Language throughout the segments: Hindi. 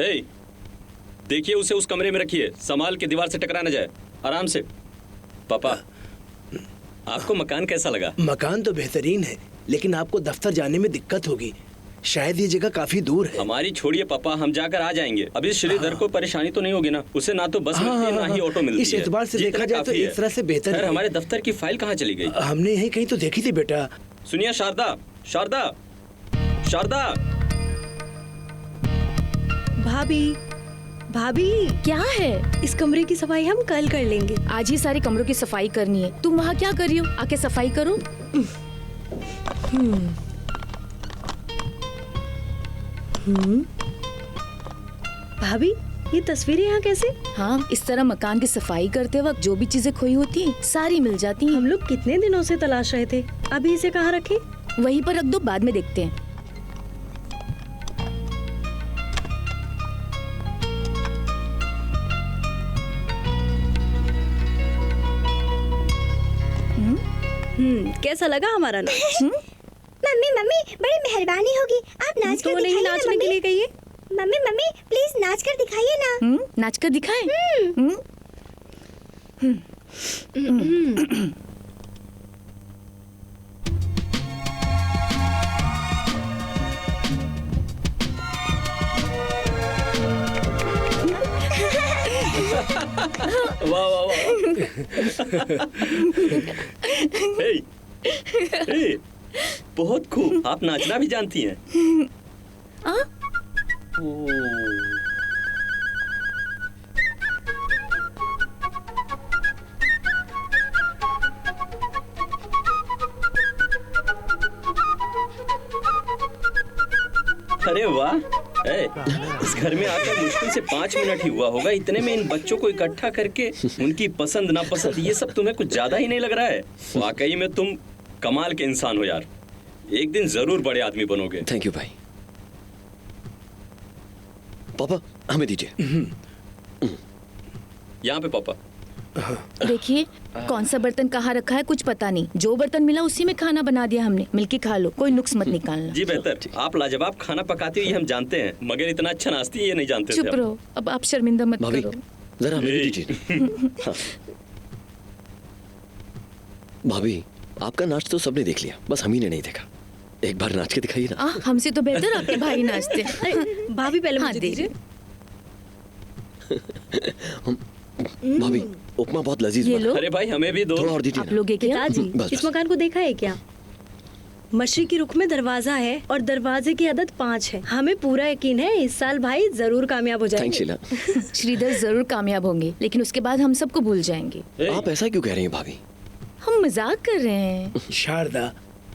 हे, देखिए उसे उस कमरे में रखिए, संभाल के दीवार से टकरा न जाए, आराम से। पापा, आपको मकान कैसा लगा? मकान तो बेहतरीन है, लेकिन आपको दफ्तर जाने में दिक्कत होगी। शायद ये जगह काफी दूर है। हमारी छोड़िए पापा, हम जाकर आ जाएंगे। अभी श्रीधर को परेशानी तो नहीं होगी ना? उसे ना तो बस मिलती है ना ही ऑटो मिलती है। इस एतबार से देखा जाए तो एक तरह से बेहतर है। हमारे दफ्तर की फाइल कहाँ चली गई? हमने यही कहीं तो देखी थी बेटा। सुनिए शारदा, शारदा, शारदा। भाभी, भाभी क्या है? इस कमरे की सफाई हम कल कर लेंगे। आज ही सारे कमरों की सफाई करनी है। तुम वहाँ क्या कर रही हो? आके सफाई करो। भाभी, ये तस्वीरें यहाँ कैसे? हाँ, इस तरह मकान की सफाई करते वक्त जो भी चीजें खोई होती हैं, सारी मिल जाती हैं। हम लोग कितने दिनों से तलाश रहे थे। अभी इसे कहाँ रखें? वहीं पर रख दो, बाद में देखते हैं। कैसा लगा हमारा नाच? मम्मी मम्मी बड़ी मेहरबानी होगी, आप नाच कर तो नहीं दिखाइए नाचने ना, के लिए कहिए। मम्मी मम्मी प्लीज नाच कर दिखाइए ना। नाच कर दिखाएं? वाह वाह वाह। हे, हे, बहुत खूब। आप नाचना भी जानती हैं? अरे वाह। इस घर में आकर मुश्किल से 5 मिनट ही हुआ होगा, इतने में इन बच्चों को इकट्ठा करके उनकी पसंद नापसंद ये सब तुम्हें कुछ ज्यादा ही नहीं लग रहा है? वाकई में तुम कमाल के इंसान हो यार, एक दिन जरूर बड़े आदमी बनोगे। थैंक यू भाई। पापा हमें दीजिए। यहाँ पे पापा। देखिए, कौन सा बर्तन कहाँ रखा है कुछ पता नहीं। जो बर्तन मिला उसी में खाना बना दिया हमने। मिलके खा लो, कोई नुक्स मत निकालना। जी बेहतर। आप लाजवाब खाना पकाती हुई हम जानते हैं, मगर इतना अच्छा नाचती है ये नहीं जानते थे। चुप रहो, अब आप शर्मिंदा मत भाभी करो। जरा हमें भी दीजिए। हाँ। भाभी आपका नाच तो सबने देख लिया, बस हम ही ने नहीं देखा। एक बार नाच के दिखाइए ना। हमसे तो बेहतर आपके भाई नाचते। भाभी पहले हाँ, मुझे दे दीजिए। भाभी उपमा बहुत लजीज ये बना। लो। अरे भाई हमें भी दो। थोड़ा और दीजिए आप ना। लोग एक पिताजी, बस, इस बस। मकान को देखा है क्या? मशरिकी रुख में दरवाजा है और दरवाजे की अदद 5 है। हमें पूरा यकीन है इस साल भाई जरूर कामयाब हो थैंक्स जाएंगे। शीला। श्रीधर जरूर कामयाब होंगे, लेकिन उसके बाद हम सबको भूल जाएंगे। आप ऐसा क्यों कह रही हैं भाभी? हम मजाक कर रहे हैं। शारदा,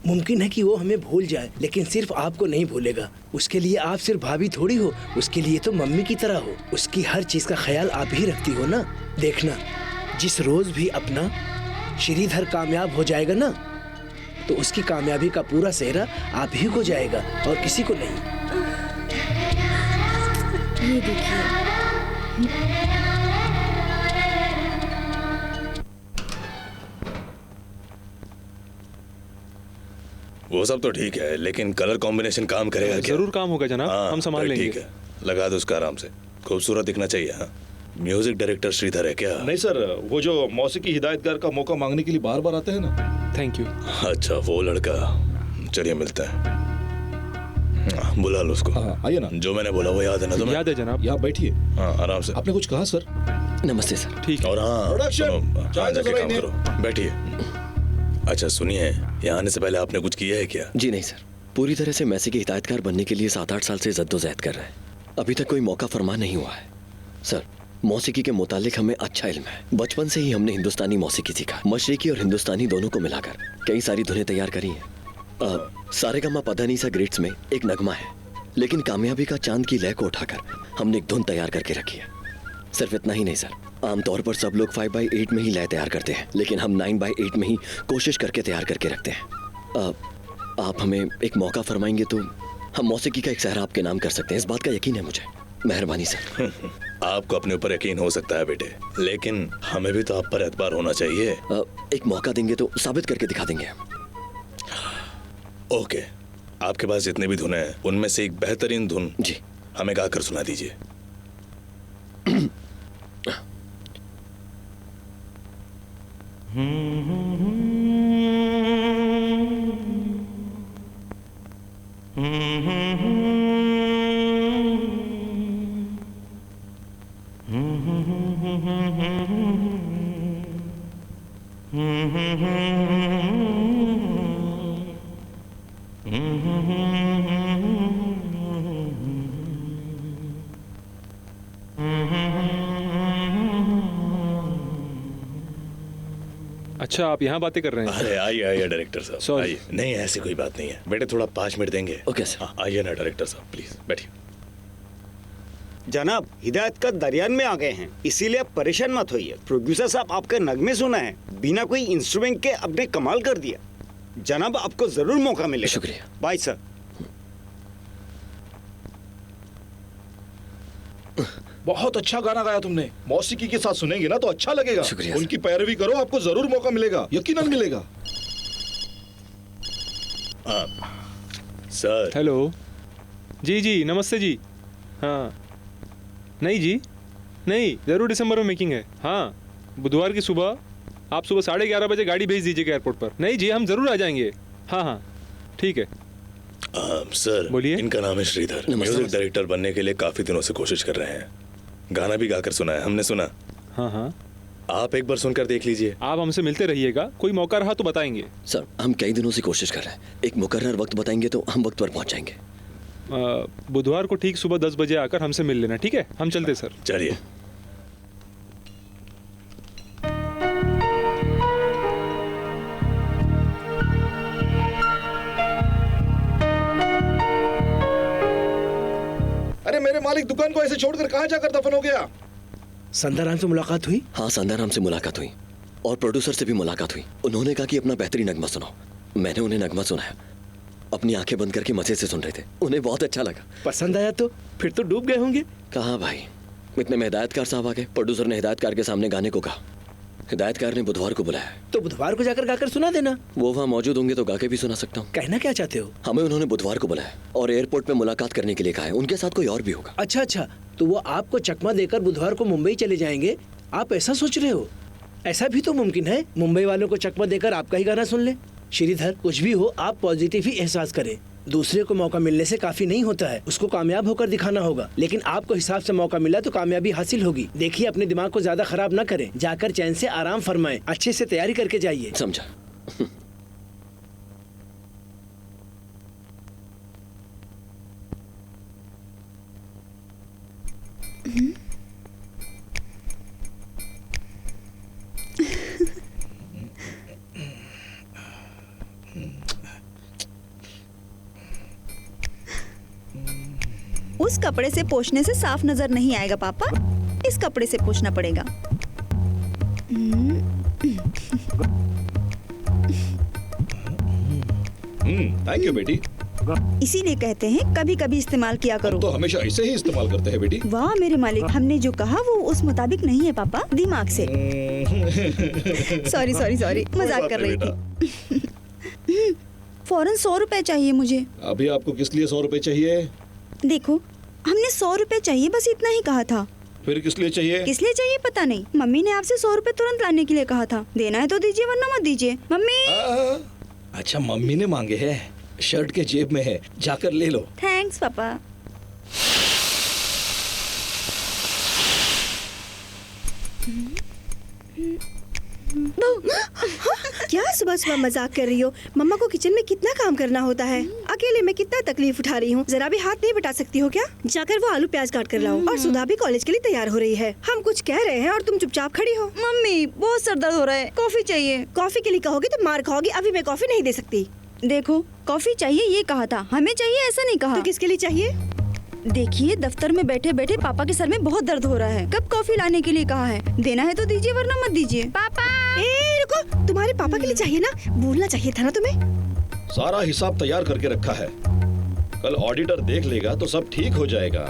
मुमकिन है कि वो हमें भूल जाए, लेकिन सिर्फ आपको नहीं भूलेगा। उसके लिए आप सिर्फ भाभी थोड़ी हो, उसके लिए तो मम्मी की तरह हो। उसकी हर चीज का ख्याल आप ही रखती हो ना। देखना, जिस रोज भी अपना श्रीधर कामयाब हो जाएगा ना, तो उसकी कामयाबी का पूरा सेहरा आप ही को जाएगा और किसी को नहीं। ये देखिए, वो सब तो ठीक है, लेकिन कलर कॉम्बिनेशन काम करेगा क्या? जरूर काम होगा जनाब। हाँ, हम संभाल लेंगे। ठीक है, लगा दो उसका आराम से। खूबसूरत दिखना चाहिए। हाँ, म्यूजिक डायरेक्टर श्रीधर है क्या? नहीं सर, वो जो मौसीकी हिदायतकार का मौका मांगने के लिए बार बार आते हैं ना। Thank you. अच्छा, वो लड़का। चलिए मिलता है। बुला लो उसको। हाँ, आइए ना। जो मैंने बोला वो याद है ना तुम्हें? याद है जनाब। यहाँ बैठिए। हाँ, आराम से। आपने कुछ कहा सर? नमस्ते सर। ठीक है। और हाँ, प्रोडक्शन, सुनो, चाय तो जाके जरा काम इन्हें। करो। बैठिए। अच्छा सुनिए, यहाँ आने से पहले आपने कुछ किया है क्या? जी नहीं सर, पूरी तरह से मैसी के हिदायतकार बनने के लिए 7-8 साल से जद्दोजहद कर रहे हैं। अभी तक कोई मौका फरमा नहीं हुआ है। सर, मौसीकी के मुतालिक हमें अच्छा इल्म है। बचपन से ही हमने हिंदुस्तानी मौसीकी सीखा। मशरिकी और हिंदुस्तानी दोनों को मिलाकर कई सारी धुनें तैयार करी हैं। सारेगामा पधानीसा ग्रेड्स में एक नगमा है, लेकिन कामयाबी का चांद की लय को उठाकर हमने एक धुन तैयार करके रखी है। सिर्फ इतना ही नहीं सर, आमतौर पर सब लोग 5/8 में ही लय तैयार करते हैं, लेकिन हम 9/8 में ही कोशिश करके तैयार करके रखते हैं। आप हमें एक मौका फरमाएंगे तो हम मौसीकी का एक सहरा आपके नाम कर सकते हैं। इस बात का यकीन है मुझे। मेहरबानी सर। आपको अपने ऊपर यकीन हो सकता है बेटे, लेकिन हमें भी तो आप पर एतबार होना चाहिए। एक मौका देंगे तो साबित करके दिखा देंगे हम। ओके, आपके पास जितने भी धुन हैं उनमें से एक बेहतरीन धुन जी हमें गाकर सुना दीजिए। अच्छा, आप यहाँ बातें कर रहे हैं? अरे आइए आइए डायरेक्टर साहब, Sorry. आइए। नहीं ऐसी कोई बात नहीं है बेटे, थोड़ा 5 मिनट देंगे? Okay sir. हाँ आइए ना डायरेक्टर साहब, प्लीज बैठिए। जनाब, हिदायत का दरियान में आ गए हैं, इसीलिए आप परेशान मत होइए। प्रोड्यूसर साहब आपके नगमे सुना है, बिना कोई इंस्ट्रूमेंट के आपने कमाल कर दिया। जनाब आपको जरूर मौका मिलेगा। शुक्रिया। Bye sir. बहुत अच्छा गाना गाया तुमने, मौसीकी के साथ सुनेंगे ना तो अच्छा लगेगा। शुक्रिया उनकी पैरवी करो, आपको जरूर मौका मिलेगा, यकीनन मिलेगा। सर। हेलो जी जी, नमस्ते जी। हाँ नहीं जी, नहीं, ज़रूर दिसंबर में मेकिंग है। हाँ, बुधवार की सुबह आप सुबह 11:30 बजे गाड़ी भेज दीजिएगा एयरपोर्ट पर। नहीं जी, हम ज़रूर आ जाएंगे। हाँ हाँ ठीक है। सर बोलिए। इनका नाम है श्रीधर, म्यूजिक डायरेक्टर बनने के लिए काफी दिनों से कोशिश कर रहे हैं। गाना भी गाकर सुना है हमने, सुना। हाँ हाँ, आप एक बार सुनकर देख लीजिए। आप हमसे मिलते रहिएगा, कोई मौका रहा तो बताएंगे। सर हम कई दिनों से कोशिश कर रहे हैं, एक मुकर्रर वक्त बताएंगे तो हम वक्त पर पहुंच जाएंगे। बुधवार को ठीक सुबह 10 बजे आकर हमसे मिल लेना, ठीक है? हम चलते सर। चलिए। अरे मेरे मालिक दुकान को ऐसे छोड़कर कहाँ जाकर दफन हो गया? संदाराम से मुलाकात हुई? हाँ, संदाराम से मुलाकात हुई और प्रोड्यूसर से भी मुलाकात हुई। उन्होंने कहा कि अपना बेहतरीन नगमा सुनाओ। मैंने उन्हें नगमा सुनाया, अपनी आंखें बंद करके मजे से सुन रहे थे। उन्हें बहुत अच्छा लगा। पसंद आया तो फिर तो डूब गए होंगे। कहाँ भाई, इतने में हिदायतकार साहब आ गए। प्रोड्यूसर ने हिदायतकार के सामने गाने को कहा। हिदायतकार ने बुधवार को बुलाया। तो बुधवार को जाकर गाकर सुना देना। वो वहाँ मौजूद होंगे तो गा के भी सुना सकता हूँ। कहना क्या चाहते हो? हमें उन्होंने बुधवार को बुलाया और एयरपोर्ट पे मुलाकात करने के लिए कहा है। उनके साथ कोई और भी होगा। अच्छा अच्छा, तो वो आपको चकमा देकर बुधवार को मुंबई चले जाएंगे, आप ऐसा सोच रहे हो? ऐसा भी तो मुमकिन है मुंबई वालों को चकमा देकर आपका ही गाना सुन ले। श्रीधर, कुछ भी हो आप पॉजिटिव ही एहसास करें। दूसरे को मौका मिलने से काफी नहीं होता है, उसको कामयाब होकर दिखाना होगा। लेकिन आपको हिसाब से मौका मिला तो कामयाबी हासिल होगी। देखिए, अपने दिमाग को ज्यादा खराब ना करें, जाकर चैन से आराम फरमाएं, अच्छे से तैयारी करके जाइए। समझा। उस कपड़े से पोंछने से साफ नजर नहीं आएगा पापा, इस कपड़े से पोंछना पड़ेगा। थैंक यू बेटी। इसीलिए कहते हैं कभी कभी इस्तेमाल किया करो। तो हमेशा ऐसे ही इस्तेमाल करते हैं बेटी। वाह मेरे मालिक, हमने जो कहा वो उस मुताबिक नहीं है पापा, दिमाग से। सॉरी सॉरी सॉरी, मजाक कर रही थी। फौरन 100 रुपए चाहिए मुझे। अभी आपको किस लिए 100 रुपए चाहिए? देखो, हमने 100 रुपए चाहिए, बस इतना ही कहा था। फिर किस लिए चाहिए? किस लिए चाहिए पता नहीं। मम्मी ने आपसे 100 रुपए तुरंत लाने के लिए कहा था। देना है तो दीजिए वरना मत दीजिए। मम्मी। अच्छा, मम्मी ने मांगे हैं, शर्ट के जेब में है, जाकर ले लो। थैंक्स पापा। क्या सुबह सुबह मजाक कर रही हो? मम्मा को किचन में कितना काम करना होता है, अकेले में कितना तकलीफ उठा रही हूँ। जरा भी हाथ नहीं बटा सकती हो क्या? जाकर वो आलू प्याज काट कर लाओ। और सुधा भी कॉलेज के लिए तैयार हो रही है। हम कुछ कह रहे हैं और तुम चुपचाप खड़ी हो। मम्मी बहुत सर दर्द हो रहा है, कॉफी चाहिए। कॉफी के लिए कहोगी तो मार खाओगी। अभी मैं कॉफी नहीं दे सकती। देखो, कॉफी चाहिए ये कहा था, हमें चाहिए ऐसा नहीं कहा। तो किसके लिए चाहिए? देखिए, दफ्तर में बैठे बैठे पापा के सर में बहुत दर्द हो रहा है। कब कॉफी लाने के लिए कहा है? देना है तो दीजिए वरना मत दीजिए। पापा। रुको, तुम्हारे पापा के लिए चाहिए ना, बोलना चाहिए था ना तुम्हें। सारा हिसाब तैयार करके रखा है, कल ऑडिटर देख लेगा तो सब ठीक हो जाएगा।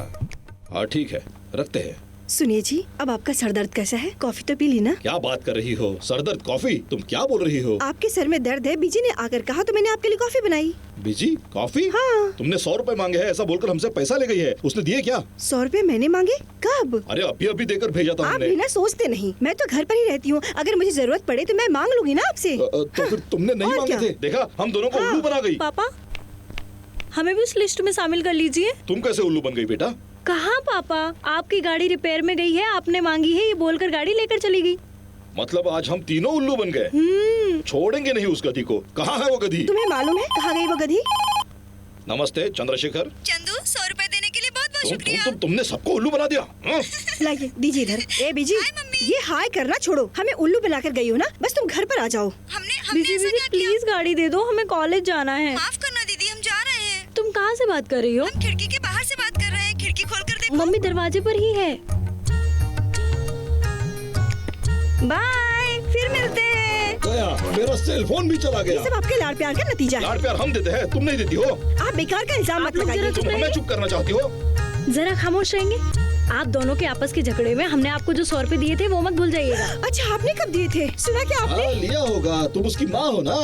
हाँ ठीक है, रखते हैं। सुनिए जी, अब आपका सर दर्द कैसा है? कॉफी तो पी ली ना? क्या बात कर रही हो? सरदर्द कॉफी? तुम क्या बोल रही हो? आपके सर में दर्द है, बीजी ने आकर कहा तो मैंने आपके लिए कॉफी बनाई। बीजी कॉफी? हाँ। तुमने 100 रुपए मांगे हैं ऐसा बोलकर हमसे पैसा ले गई है। उसने दिए क्या? 100 रुपए मैंने मांगे? कब? अरे अभी देकर भेजा था आप हमने। बिना सोचते नहीं, मैं तो घर पर ही रहती हूँ, अगर मुझे जरूरत पड़े तो मैं मांग लूंगी ना आपसे। तो फिर तुमने नहीं और मांगे क्या? थे? देखा, हम दोनों को उल्लू बना गई। पापा, हमें भी उस लिस्ट में शामिल कर लीजिए। तुम कैसे उल्लू बन गई बेटा? कहाँ पापा, आपकी गाड़ी रिपेयर में गई है, आपने मांगी है, ये बोलकर गाड़ी लेकर चली गई। मतलब आज हम तीनों उल्लू बन गए। छोड़ेंगे नहीं उस गधी को। कहाँ है वो गधी? तुम्हें मालूम है कहाँ गई वो गधी? नमस्ते चंद्रशेखर। चंदू, 100 रुपए देने के लिए बहुत बहुत शुक्रिया। तुमने सबको उल्लू बना दिया। हाँ? लाइए, दीजिए इधर। ए बीजी, ये हाय करना छोड़ो, हमें उल्लू बनाकर गई हो ना, बस तुम घर पर आ जाओ। दीदी प्लीज गाड़ी दे दो, हमें कॉलेज जाना है। माफ करना दीदी, हम जा रहे हैं। तुम कहाँ से बात कर रही हो? हम खिड़की के बाहर से बात कर रहे हैं, खिड़की खोलकर देखो। मम्मी दरवाजे पर ही है। बाय, फिर मिलते हैं। गया, मेरा सेल फोन भी चला ये गया। सब आपके लाड़ प्यार का नतीजा है। लाड़ प्यार हम देते हैं, तुम नहीं देती हो। आप बेकार का इल्जाम मत लोग लगाइए। जरा तुम हमें चुप करना चाहती हो। जरा खामोश रहेंगे? आप दोनों के आपस के झगड़े में हमने आपको जो 100 रुपए दिए थे वो मत भूल जाइएगा। अच्छा, आपने कब दिए थे? सुना क्या आपने? हाँ, लिया होगा, तुम उसकी माँ हो ना।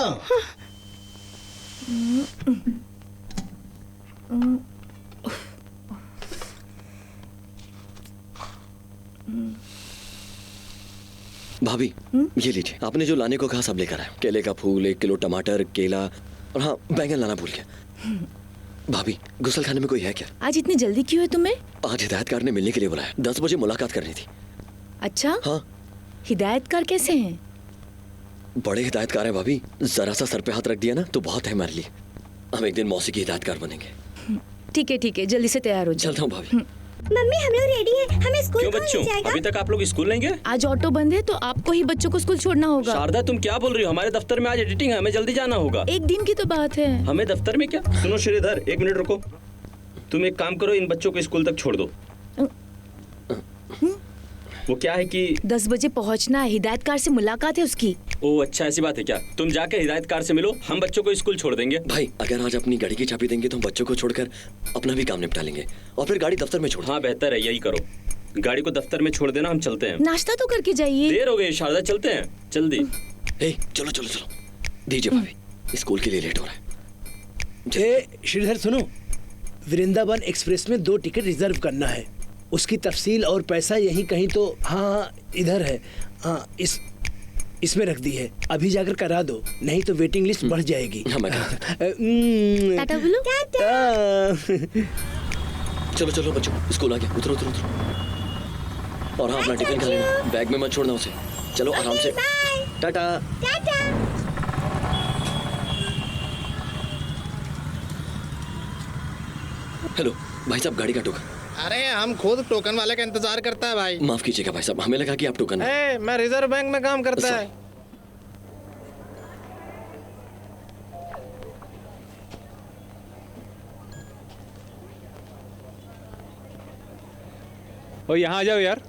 भाभी ये लीजिए, आपने जो लाने को कहा सब लेकर आए। केले का फूल, 1 किलो टमाटर, केला और हाँ बैंगन लाना भूल गया। भाभी गुसल खाने में कोई है क्या? आज इतनी जल्दी क्यों है तुम्हें? आज हिदायतकार ने मिलने के लिए बुलाया, 10 बजे मुलाकात करनी थी। अच्छा, हाँ हिदायतकार कैसे हैं? बड़े हिदायतकार हैं भाभी, जरा सा सर पे हाथ रख दिया ना तो बहुत है हमारे लिए। हम एक दिन मौसी की हिदायतकार बनेंगे। ठीक है, जल्दी से तैयार हो जाओ। चलता हूँ भाभी। मम्मी हम लोग रेडी हैं, हमें स्कूल क्यों बच्चों, अभी तक आप लोग स्कूल नहीं गए? आज ऑटो बंद है तो आपको ही बच्चों को स्कूल छोड़ना होगा। शारदा तुम क्या बोल रही हो? हमारे दफ्तर में आज एडिटिंग है, हमें जल्दी जाना होगा। एक दिन की तो बात है। हमें दफ्तर में क्या? सुनो श्रीधर, 1 मिनट रुको। तुम एक काम करो, इन बच्चों को स्कूल तक छोड़ दो। वो क्या है कि 10 बजे पहुंचना है, हिदायतकार से मुलाकात है उसकी। ओह अच्छा, ऐसी बात है क्या? तुम जाकर हिदायतकार से मिलो, हम बच्चों को स्कूल छोड़ देंगे। भाई अगर आज अपनी गाड़ी की चाबी देंगे तो हम बच्चों को छोड़कर अपना भी काम निपटा लेंगे और फिर गाड़ी दफ्तर में छोड़। हाँ बेहतर है, यही करो। गाड़ी को दफ्तर में छोड़ देना, हम चलते हैं। नाश्ता तो करके जाइए। देर हो गई शारदा, चलते हैं जल्दी। चलो चलो चलो, दीजिए भाभी, स्कूल के लिए लेट हो रहा है। श्रीधर सुनो, वृंदावन एक्सप्रेस में 2 टिकट रिजर्व करना है। उसकी तफसील और पैसा यहीं कहीं तो हाँ इधर है। हाँ इसमें रख दी है, अभी जाकर करा दो, नहीं तो वेटिंग लिस्ट बढ़ जाएगी। टाटा बोलो। चलो चलो बच्चों, स्कूल आ गया, उतरो उतरो उतरो। और हाँ अपना टिफिन खा लेना, बैग में मत छोड़ना उसे। चलो आराम से, टाटा। हेलो भाई साहब, गाड़ी का टोकन। अरे हम खुद टोकन वाले का इंतजार करता है भाई। माफ कीजिएगा भाई साहब, हमें लगा कि आप टोकन। मैं रिजर्व बैंक में काम करता है। और यहाँ आ जाओ यार।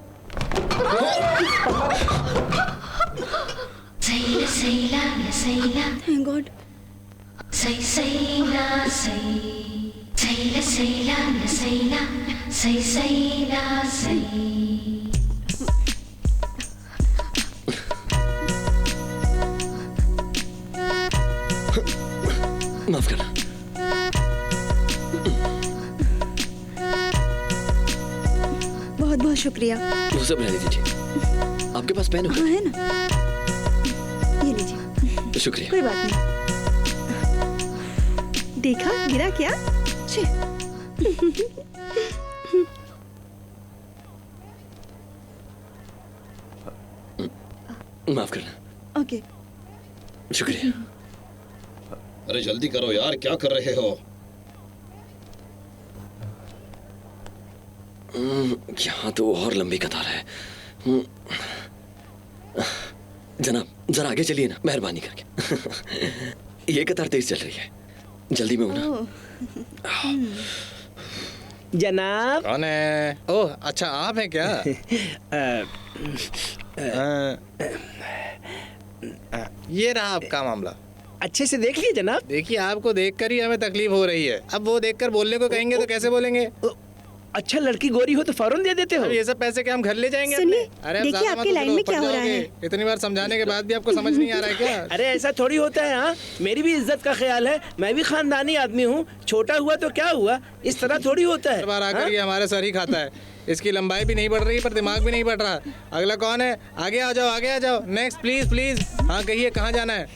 Thank God. माफ करना। बहुत बहुत शुक्रिया। वो सब रहने दीजिए, आपके पास पेन हाँ, है ना, ये लीजिए। शुक्रिया। कोई बात नहीं। देखा, गिरा क्या? छी। माफ करना। ओके। शुक्रिया। अरे जल्दी करो यार, क्या कर रहे हो? यहाँ तो और लंबी कतार है। जनाब जरा आगे चलिए ना, मेहरबानी करके। ये कतार तेज चल रही है, जल्दी में हूं ना। जनाब। कौन है? ओह अच्छा, आप हैं क्या? ये रहा आपका मामला। अच्छे से देख लिए जनाब। देखिए, आपको देखकर ही हमें तकलीफ हो रही है। अब वो देखकर बोलने को कहेंगे तो कैसे बोलेंगे? अच्छा लड़की गोरी हो तो फौरन दे देते हो। ये सब पैसे क्या हम घर ले जाएंगे सुनिए, अपने? अरे आप देखिए ज्यादा आपकी मत लाइन उछलो, में क्या ऊपर हो रहा जाओगे। है। इतनी बार समझाने के बाद भी आपको समझ नहीं आ रहा है क्या? अरे ऐसा थोड़ी होता है। हाँ, मेरी भी इज्जत का ख्याल है, मैं भी खानदानी आदमी हूँ। छोटा हुआ तो क्या हुआ, इस तरह थोड़ी होता है। बार आकर ये हमारे सर ही खाता है। इसकी लंबाई भी नहीं बढ़ रही पर दिमाग भी नहीं बढ़ रहा। अगला कौन है? आगे आ जाओ, आगे आ जाओ। Next please please. हाँ कहिए कहाँ जाना है?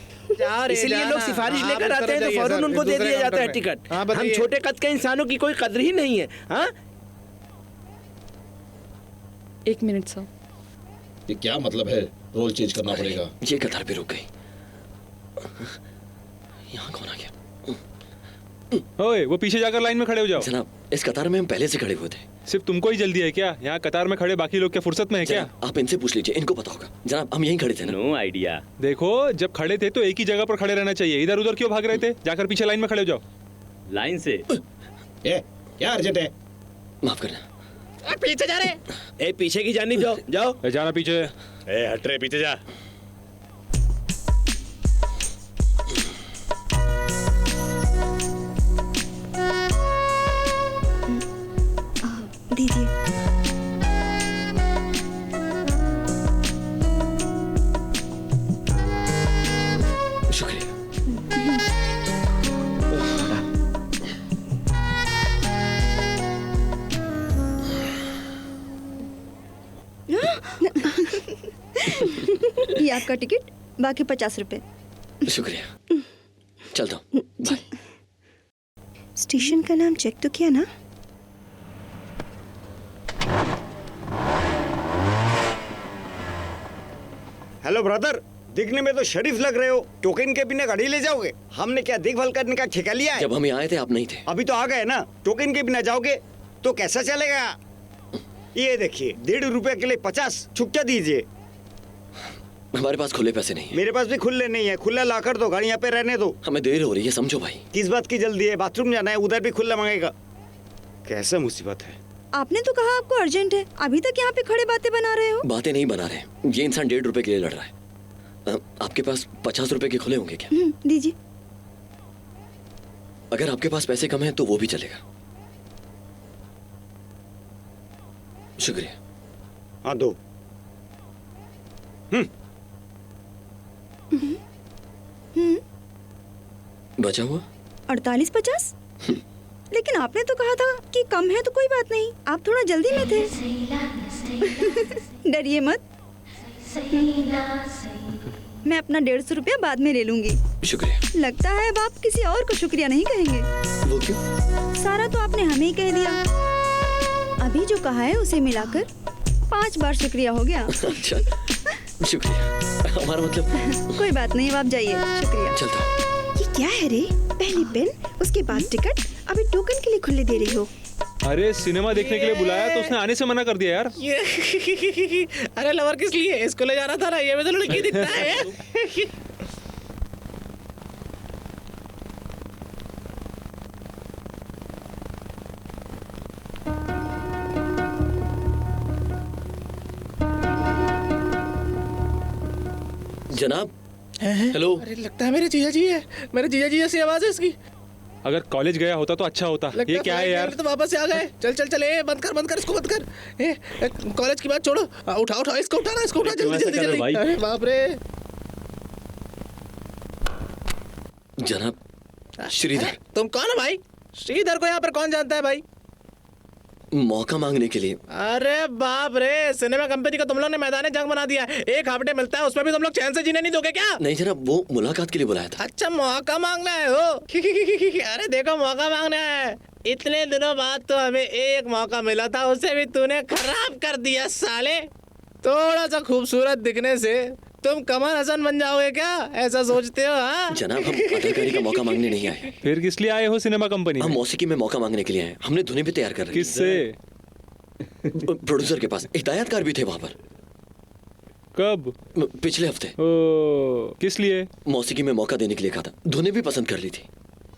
इसलिए लोग सिफारिश लेकर आते हैं तो फौरन उनको दे दिया जाता है टिकट। हम छोटे कद के इंसानों की कोई कद्र ही नहीं है। हाँ, 1 मिनट सर। ये क्या मतलब है? रोल चेंज करना पड़ेगा। ये कतार भी रुक गई। यहाँ कौन आ गया? ओए, वो पीछे जाकर लाइन में खड़े हो जाओ। जनाब, इस कतार में हम पहले से खड़े हुए थे। सिर्फ तुमको ही जल्दी है क्या? यहाँ कतार में खड़े बाकी लोग क्या फुर्सत में है क्या? आप इनसे पूछ लीजिए, इनको पता होगा। जनाब, हम यहीं खड़े थे ना। No idea. देखो, जब खड़े थे तो एक ही जगह पर खड़े रहना चाहिए। इधर उधर क्यों भाग रहे थे? जाकर पीछे लाइन में खड़े हो जाओ। लाइन से क्या अर्जेंट है? माफ करना। पीछे जा रहे। पीछे की जानी जाओ, जाओ। जाना पीछे। हट रहे, पीछे जा। दीजिए। शुक्रिया। ये आपका टिकट, बाकी 50 रुपए। शुक्रिया। चलता हूँ। बाय। स्टेशन का नाम चेक तो किया ना? हेलो ब्रदर, दिखने में तो शरीफ लग रहे हो। टोकन के बिना गाड़ी ले जाओगे? हमने क्या देखभाल करने का ठेका लिया है? जब हम यहाँ आए थे आप नहीं थे। अभी तो आ गए ना। टोकन के बिना जाओगे तो कैसा चलेगा? ये देखिए, 1.5 रुपए के लिए 50 छुट्टा दीजिए। हमारे पास खुले पैसे नहीं है। मेरे पास भी खुले नहीं है। खुला ला कर दो, गाड़ी यहाँ पे रहने दो। हमें देर हो रही है, समझो भाई। किस बात की जल्दी है? बाथरूम जाना है, उधर भी खुला मांगेगा। कैसा मुसीबत है। आपने तो कहा आपको अर्जेंट है, अभी तक यहाँ पे खड़े बातें बना रहे हो। बातें नहीं बना रहे। ये इंसान 1.5 रुपए के लिए लड़ रहा है। आपके पास 50 रुपए के खुले होंगे क्या? दीजिए। अगर आपके पास पैसे कम हैं तो वो भी चलेगा। शुक्रिया। हाँ दो। बचा हुआ 48-50। लेकिन आपने तो कहा था कि कम है तो कोई बात नहीं, आप थोड़ा जल्दी में थे। डरिए मत, मैं अपना 150 रुपया बाद में ले लूंगी। शुक्रिया। लगता है अब आप किसी और को शुक्रिया नहीं कहेंगे। वो क्यों? सारा तो आपने हमें ही कह दिया। अभी जो कहा है उसे मिलाकर 5 बार शुक्रिया हो गया। अच्छा, शुक्रिया। हमारा मतलब। कोई बात नहीं, अब आप जाइए। शुक्रिया। चलता हूँ। ये क्या है रे? पहले पेन, उसके बाद टिकट, अभी टोकन के लिए खुले दे रही हो। अरे सिनेमा देखने के लिए बुलाया तो उसने आने से मना कर दिया यार। अरे लवर किस लिए? इसको ले जाना था ना। ये भी तो लड़की दिखता है। जनाब, हेलो। अरे लगता है मेरे जीजा जी है। मेरे जीजा जी जैसी आवाज है इसकी। अगर कॉलेज गया होता तो अच्छा होता। ये क्या है यार? तो वापस आ गए। चल चल चल, ए बंद कर इसको बंद कर। कॉलेज की बात छोड़ो, उठा इसको उठाना, इसको उठा जल्दी जल्दी जल्दी। अरे बाप रे। जनाब, श्रीधर। तुम कौन हो भाई? श्रीधर को यहाँ पर कौन जानता है भाई? मौका मांगने के लिए। अरे बाप रे, सिनेमा कंपनी को तुम लोग ने मैदान जंग बना दिया है। एक हाफ डे मिलता है, उसमें भी तुम लोग चैन से जीने नहीं दोगे क्या? नहीं जनाब, वो मुलाकात के लिए बुलाया था। अच्छा, मौका मांगना है हो? अरे देखो, मौका मांगना है। इतने दिनों बाद तो हमें एक मौका मिला था, उसे भी तूने खराब कर दिया साले। थोड़ा सा खूबसूरत दिखने से तुम कमल हसन बन जाओगे क्या? ऐसा सोचते हो? हाँ जनाब, हम अदाकारी का मौका मांगने नहीं आए। फिर किस लिए आए हो सिनेमा कंपनी? हम मौसीकी में मौका मांगने के लिए आए। हमने धुनें भी तैयार कर रही। किससे? प्रोड्यूसर के पास। हिदायतकार भी थे वहाँ पर। कब? पिछले हफ्ते। किस लिए? मौसीकी में मौका देने के लिए कहा था। धुनें भी पसंद कर ली थी।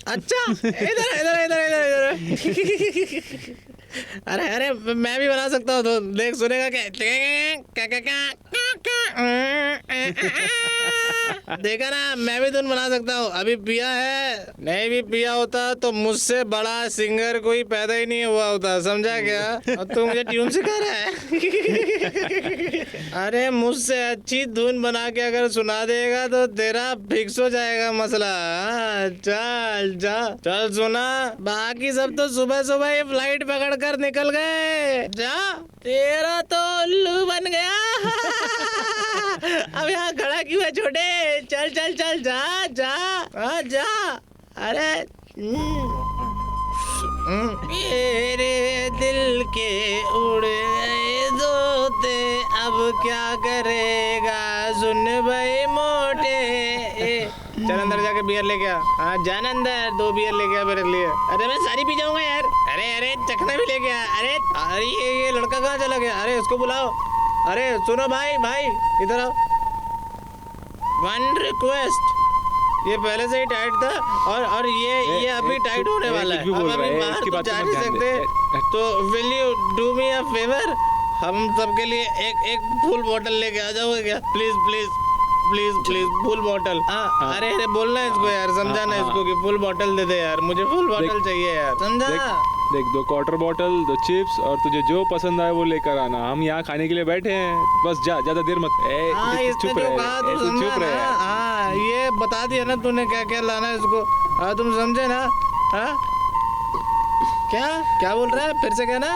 अच्छा, इधर इधर इधर इधर। अरे मैं भी बना सकता हूँ। तो देख, सुनेगा क्या? देखा ना, मैं भी धुन बना सकता हूँ। अभी पिया है, नहीं भी पिया होता तो मुझसे बड़ा सिंगर कोई पैदा ही नहीं हुआ होता, समझा क्या? और तू मुझे ट्यून सिखा रहा है? अरे मुझसे अच्छी धुन बना के अगर सुना देगा तो तेरा फिक्स हो जाएगा मसला। चल जा, चल सुना। बाकी सब तो सुबह सुबह ही फ्लाइट पकड़ कर निकल गए। जा, तेरा तो उल्लू बन गया। अब यहाँ खड़ा क्यों है छोटे? चल चल चल, जा जा, हाँ जा। अरे मेरे दिल के उड़ गए तोते, अब क्या करेगा सुन भाई मोटे। चल अंदर जाके बियर लेके आ। हाँ जान अंदर, 2 बियर लेके आ मेरे लिए। अरे मैं सारी पी जाऊंगा यार। अरे अरे चखना भी लेके आ। अरे अरे ये लड़का कहाँ चला गया? अरे उसको बुलाओ। अरे सुनो भाई, भाई इधर आओ। 1 रिक्वेस्ट, ये पहले से ही टाइट था और ये अभी टाइट होने वाला है। अब अभी बाहर तो जा नहीं सकते, तो will you do me a favour? हम सबके लिए एक फुल बॉटल लेके आ जाओगे क्या? Please please please please, full bottle. हाँ अरे अरे बोलना इसको यार, समझाना इसको कि फुल बॉटल दे दे यार, मुझे फुल बॉटल चाहिए यार, समझा? देख 2 क्वार्टर बॉटल, 2 चिप्स और तुझे जो पसंद आए वो लेकर आना। हम यहाँ खाने के लिए बैठे हैं, बस जा, ज्यादा देर मत। चुप रहे। हाँ ये बता दिया ना तूने क्या क्या लाना है इसको। हाँ तुम समझे ना? हाँ क्या क्या बोल रहा है? फिर से कहना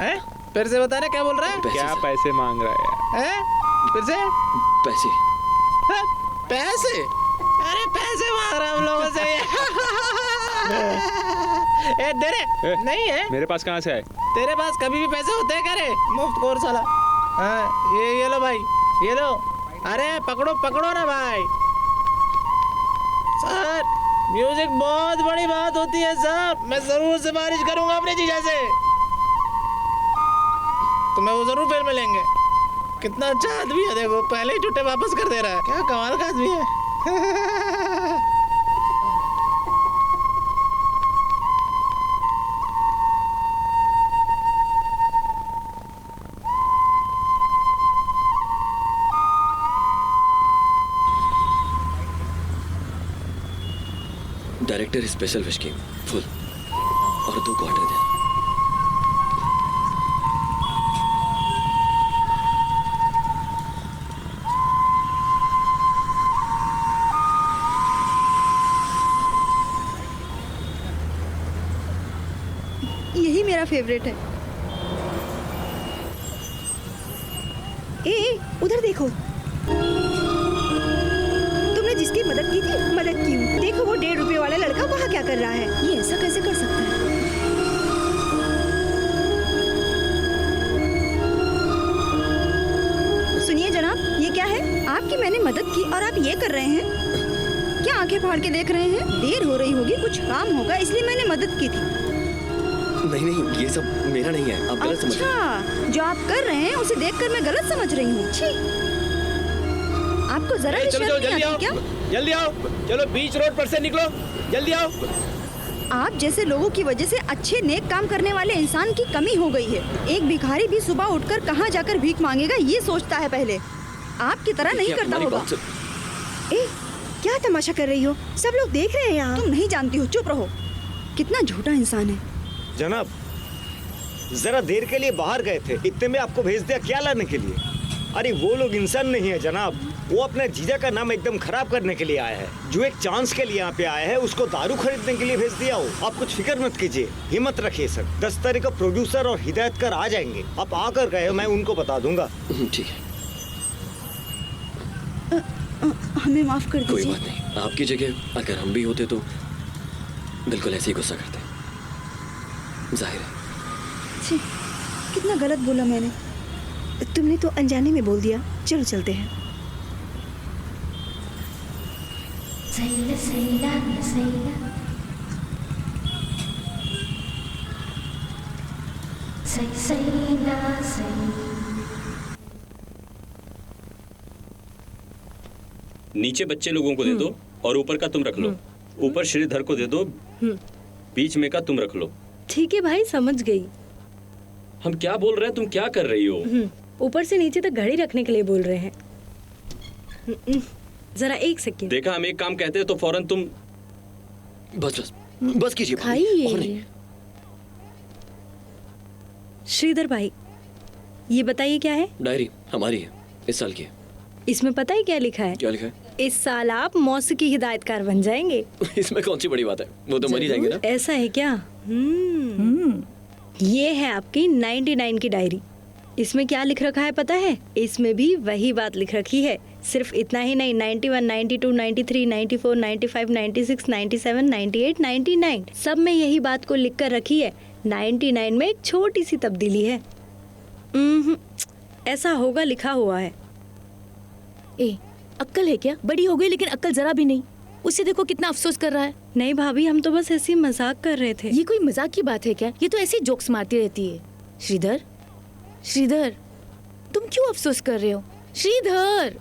है, फिर से बता रहे क्या बोल रहा है? क्या पैसे मांग रहा है? फिर से पैसे? पैसे? अरे पैसे मांग रहा हम लोगों से। दे रे। नहीं है मेरे पास, कहाँ से आए? तेरे पास कभी भी पैसे होते हैं क्या रे? मुफ्त कोर्स वाला। हाँ ये लो भाई, ये लो। अरे पकड़ो पकड़ो ना भाई। सर म्यूजिक बहुत बड़ी बात होती है सर, मैं जरूर सिफारिश करूंगा अपने जीजा से, तुम्हें वो जरूर फिर मिलेंगे। कितना अच्छा आदमी है, देखो पहले ही छुट्टे वापस कर दे रहा है। क्या कमाल का आदमी है। डायरेक्टर स्पेशल विश की फुल और 2 क्वार्टर दे। यही मेरा फेवरेट है। ए उधर देखो, तुमने जिसकी मदद की थी, मदद की। देखो वो 1.5 रुपए वाला लड़का वहाँ क्या कर रहा है। ये ऐसा कैसे कर सकता है? सुनिए जनाब, ये क्या है? आपकी मैंने मदद की और आप ये कर रहे हैं? क्या आंखें फाड़ के देख रहे हैं? देर हो रही होगी, कुछ काम होगा इसलिए मैंने मदद की थी। नहीं, ये सब मेरा नहीं है, आप गलत समझ रहे हैं। अच्छा, जो आप कर रहे हैं उसे देखकर मैं गलत समझ रही हूँ। छी, आपको जरा भी शर्म नहीं आती क्या? जल्दी आओ, चलो बीच रोड पर से निकलो, जल्दी आओ। आप जैसे लोगों की वजह से अच्छे नेक काम करने वाले इंसान की कमी हो गई है। एक भिखारी भी सुबह उठकर कहाँ जाकर भीख मांगेगा ये सोचता है पहले, आपकी तरह नहीं करता होगा। ए, क्या तमाशा कर रही हो? सब लोग देख रहे हैं यहाँ। तुम नहीं जानती हो, चुप रहो। कितना झूठा इंसान है। जनाब जरा देर के लिए बाहर गए थे, इतने में आपको भेज दिया क्या लाने के लिए? अरे वो लोग इंसान नहीं है जनाब, वो अपने जीजा का नाम एकदम खराब करने के लिए आया है। जो एक चांस के लिए यहाँ पे आया है उसको दारू खरीदने के लिए भेज दिया हो। आप कुछ फिक्र मत कीजिए, हिम्मत रखिए सर। 10 तारीख को प्रोड्यूसर और हिदायतकार आ जाएंगे, आप आकर गए, मैं उनको बता दूंगा। ठीक है, हमें माफ कर दीजिए। कोई बात नहीं, आपकी जगह अगर हम भी होते तो बिल्कुल ऐसे ही गुस्सा करते। जाहिर है। कितना गलत बोला मैंने। तुमने तो अनजाने में बोल दिया। चलो चलते हैं। नीचे बच्चे लोगों को दे दो और ऊपर का तुम रख लो। ऊपर श्रीधर को दे दो, बीच में का तुम रख लो। ठीक है भाई, समझ गई। हम क्या बोल रहे हैं, तुम क्या कर रही हो? ऊपर से नीचे तक घड़ी रखने के लिए बोल रहे हैं। जरा एक सेकंड। देखा, हम एक काम कहते हैं तो फौरन तुम बस कीजिए भाभी, और नहीं। खाइए। श्रीधर भाई, ये बताइए क्या है? डायरी हमारी है, इस साल की है। इसमें पता है क्या लिखा है? क्या लिखा है? इस साल आप मौसीकी हिदायतकार बन जाएंगे। इसमें कौन सी बड़ी बात है, वो तो मर ही जाएंगे ना। ऐसा है क्या? ये है आपकी 99 की डायरी। इसमें क्या लिख रखा है पता है? इसमें भी वही बात लिख रखी है। सिर्फ इतना ही नहीं, 91, 92, 93, 94, 95, 96, 97, 98, 99 सब में यही बात को लिख कर रखी है। 99 में एक छोटी सी तब्दीली है। ऐसा होगा लिखा हुआ है। ए, अक्ल है क्या? बड़ी हो गई लेकिन अक्ल जरा भी नहीं। उसे देखो कितना अफसोस कर रहा है। नहीं भाभी, हम तो बस ऐसी मजाक कर रहे थे। ये कोई मजाक की बात है क्या? ये तो ऐसे जोक्स मारती रहती है। श्रीधर, श्रीधर, तुम क्यों अफसोस कर रहे हो? श्रीधर।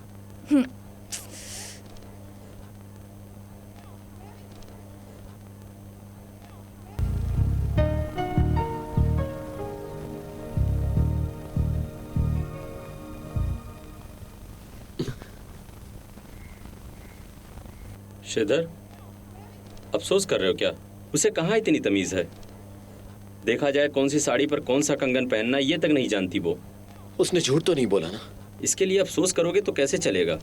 श्रीधर, अफसोस कर रहे हो क्या? उसे कहाँ इतनी तमीज है? देखा जाए कौन सी साड़ी पर कौन सा कंगन पहनना ये तक नहीं जानती वो। उसने झूठ तो नहीं बोला ना? इसके लिए अफसोस करोगे तो कैसे चलेगा?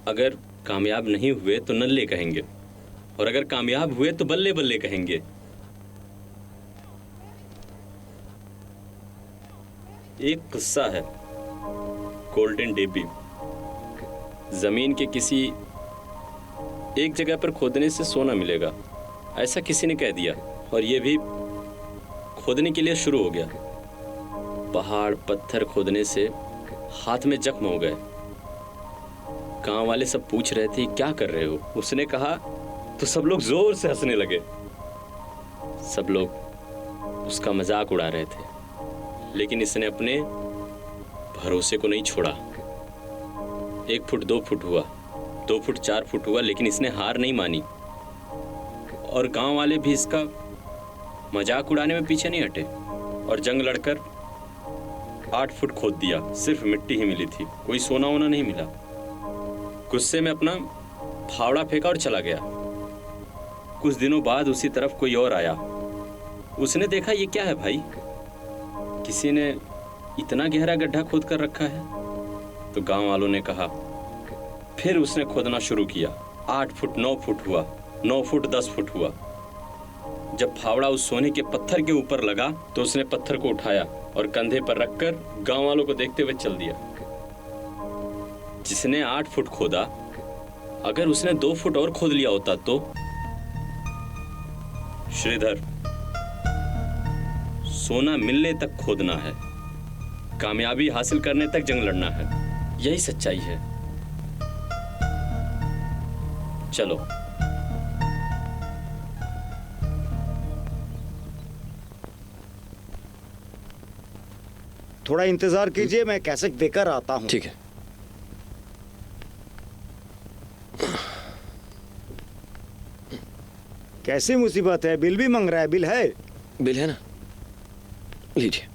अगर कामयाब नहीं हुए तो नल्ले कहेंगे, और अगर कामयाब हुए तो बल्ले बल्ले कहेंगे। एक किस्सा है, गोल्डन डेबी। जमीन के किसी एक जगह पर खोदने से सोना मिलेगा, ऐसा किसी ने कह दिया, और ये भी खोदने के लिए शुरू हो गया। पहाड़ पत्थर खोदने से हाथ में जख्म हो गए। गांव वाले सब पूछ रहे थे क्या कर रहे हो? उसने कहा तो सब लोग जोर से हंसने लगे। सब लोग उसका मजाक उड़ा रहे थे, लेकिन इसने अपने भरोसे को नहीं छोड़ा। 1 फुट 2 फुट हुआ, 2 फुट 4 फुट हुआ, लेकिन इसने हार नहीं मानी। और गांव वाले भी इसका मजाक उड़ाने में पीछे नहीं हटे, और जंग लड़कर 8 फुट खोद दिया। सिर्फ मिट्टी ही मिली थी, कोई सोना वोना नहीं मिला। गुस्से में अपना फावड़ा फेंका और चला गया। कुछ दिनों बाद उसी तरफ कोई और आया। उसने देखा ये क्या है भाई, किसी ने इतना गहरा गड्ढा खोद कर रखा है। तो गांव वालों ने कहा। फिर उसने खोदना शुरू किया। 8 फुट 9 फुट हुआ, 9 फुट 10 फुट हुआ। जब फावड़ा उस सोने के पत्थर के ऊपर लगा तो उसने पत्थर को उठाया और कंधे पर रखकर गांव वालों को देखते हुए चल दिया। जिसने 8 फुट खोदा, अगर उसने 2 फुट और खोद लिया होता तो? श्रीधर, सोना मिलने तक खोदना है, कामयाबी हासिल करने तक जंग लड़ना है। यही सच्चाई है। चलो। थोड़ा इंतजार कीजिए, मैं कैसेट देकर आता हूँ। ठीक है। कैसी मुसीबत है? बिल भी मांग रहा है। बिल है? बिल है ना, लीजिए।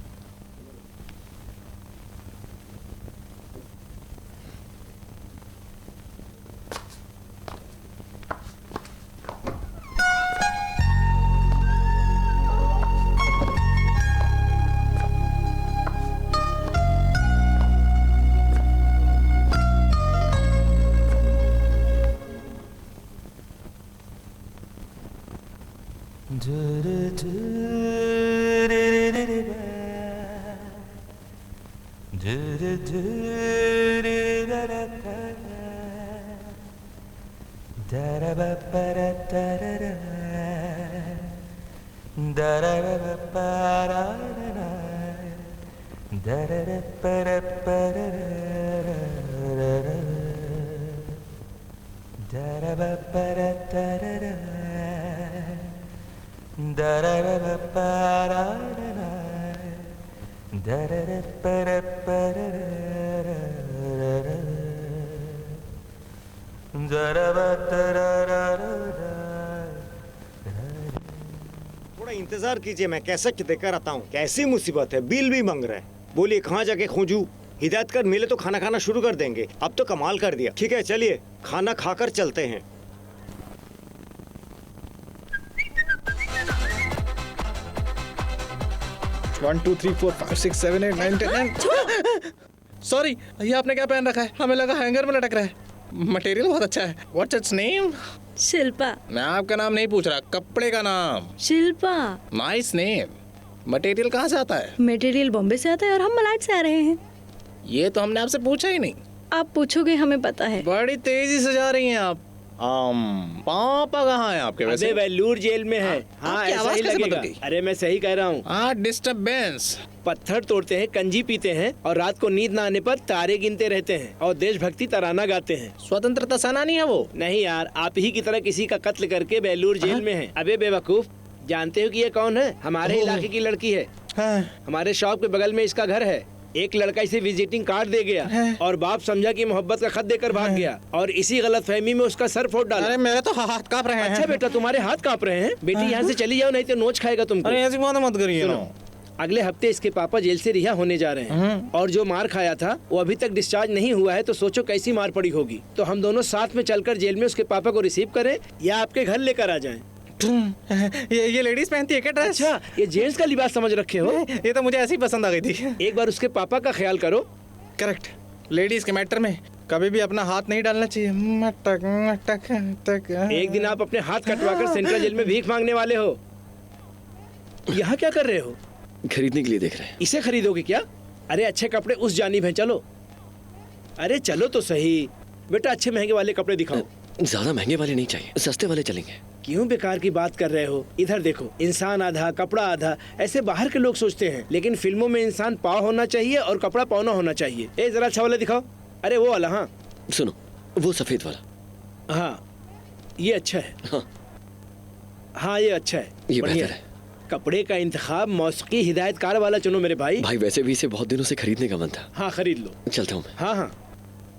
थोड़ा थोड़ा इंतजार कीजिए, मैं कैसेट देकर आता हूँ। कैसी मुसीबत है, बिल भी मांग रहा है। बोलिए कहाँ जाके खोजूं? हिदायत कर मिले तो खाना खाना शुरू कर देंगे। अब तो कमाल कर दिया। ठीक है चलिए खाना खाकर चलते हैं। One two three four five six seven eight nine ten. Sorry, ये आपने क्या पहन रखा है? हमें लगा हैंगर में लटक रहा है। मटेरियल बहुत अच्छा है। What's its name? शिल्पा। मैं आपका नाम नहीं पूछ रहा, कपड़े का नाम। शिल्पा। Nice name. मटेरियल कहाँ से आता है? मटेरियल बॉम्बे से आता है और हम मलाड से आ रहे हैं। ये तो हमने आपसे पूछा ही नहीं। आप पूछोगे, हमें पता है। बड़ी तेजी से जा रही हैं आप। पापा कहाँ है आपके? वैसे वेल्लूर जेल में है। हाँ ऐसा ही लगेगा। अरे मैं सही कह रहा हूँ। हाँ डिस्टर्बेंस। पत्थर तोड़ते हैं, कंजी पीते हैं और रात को नींद ना आने पर तारे गिनते रहते हैं और देशभक्ति तराना गाते हैं। स्वतंत्रता सेनानी है वो? नहीं यार, आप ही की तरह किसी का कत्ल करके वेल्लूर जेल में है। अबे बेवकूफ, जानते हो कि ये कौन है? हमारे इलाके की लड़की है। हमारे शॉप के बगल में इसका घर है। एक लड़का इसे विजिटिंग कार्ड दे गया और बाप समझा कि मोहब्बत का खत देकर भाग गया और इसी गलतफहमी में उसका सर फोड़ डाला। अरे मेरे तो हाथ कांप रहे हैं। अच्छा बेटा, तुम्हारे हाथ कांप रहे हैं? बेटी यहाँ से चली जाओ नहीं तो नोच खाएगा तुमको। अरे ऐसी बात मत करिए ना। अगले हफ्ते इसके पापा जेल से रिहा होने जा रहे हैं और जो मार खाया था वो अभी तक डिस्चार्ज नहीं हुआ है, तो सोचो कैसी मार पड़ी होगी। तो हम दोनों साथ में चलकर जेल में उसके पापा को रिसीव करें या आपके घर लेकर आ जाएं। ये लेडीज पहनती है क्या ड्रेस? अच्छा, ये जेंट्स का लिबास समझ रखे हो? ये तो मुझे ऐसी पसंद आ गई थी। एक बार उसके पापा का ख्याल करो। करेक्ट। लेडीज के मैटर में कभी भी अपना हाथ नहीं डालना चाहिए। मटक मटक मटक। एक दिन आप अपने हाथ कटवाकर सेंट्रल जेल में भीख मांगने वाले हो। यहाँ क्या कर रहे हो? खरीदने के लिए देख रहे हैं। इसे खरीदोगे क्या? अरे अच्छे कपड़े उस जानिब हैं, चलो। अरे चलो तो सही बेटा, अच्छे महंगे वाले कपड़े दिखाओ। ज्यादा महंगे वाले नहीं चाहिए, सस्ते वाले चलेंगे। क्यों बेकार की बात कर रहे हो? इधर देखो, इंसान आधा कपड़ा आधा, ऐसे बाहर के लोग सोचते हैं, लेकिन फिल्मों में इंसान पाव होना चाहिए और कपड़ा पौना होना चाहिए। ए जरा अच्छा वाला दिखाओ। अरे वो वाला। हाँ सुनो, वो सफेद वाला। हाँ ये अच्छा है। हाँ ये अच्छा है, ये बढ़िया बेहतर है। कपड़े का इंतखाब मौसीकी हिदायतकार वाला चुनो मेरे भाई। भाई वैसे भी इसे बहुत दिनों से खरीदने का मन था। हाँ खरीद लो। चलता हूँ मैं। हाँ हाँ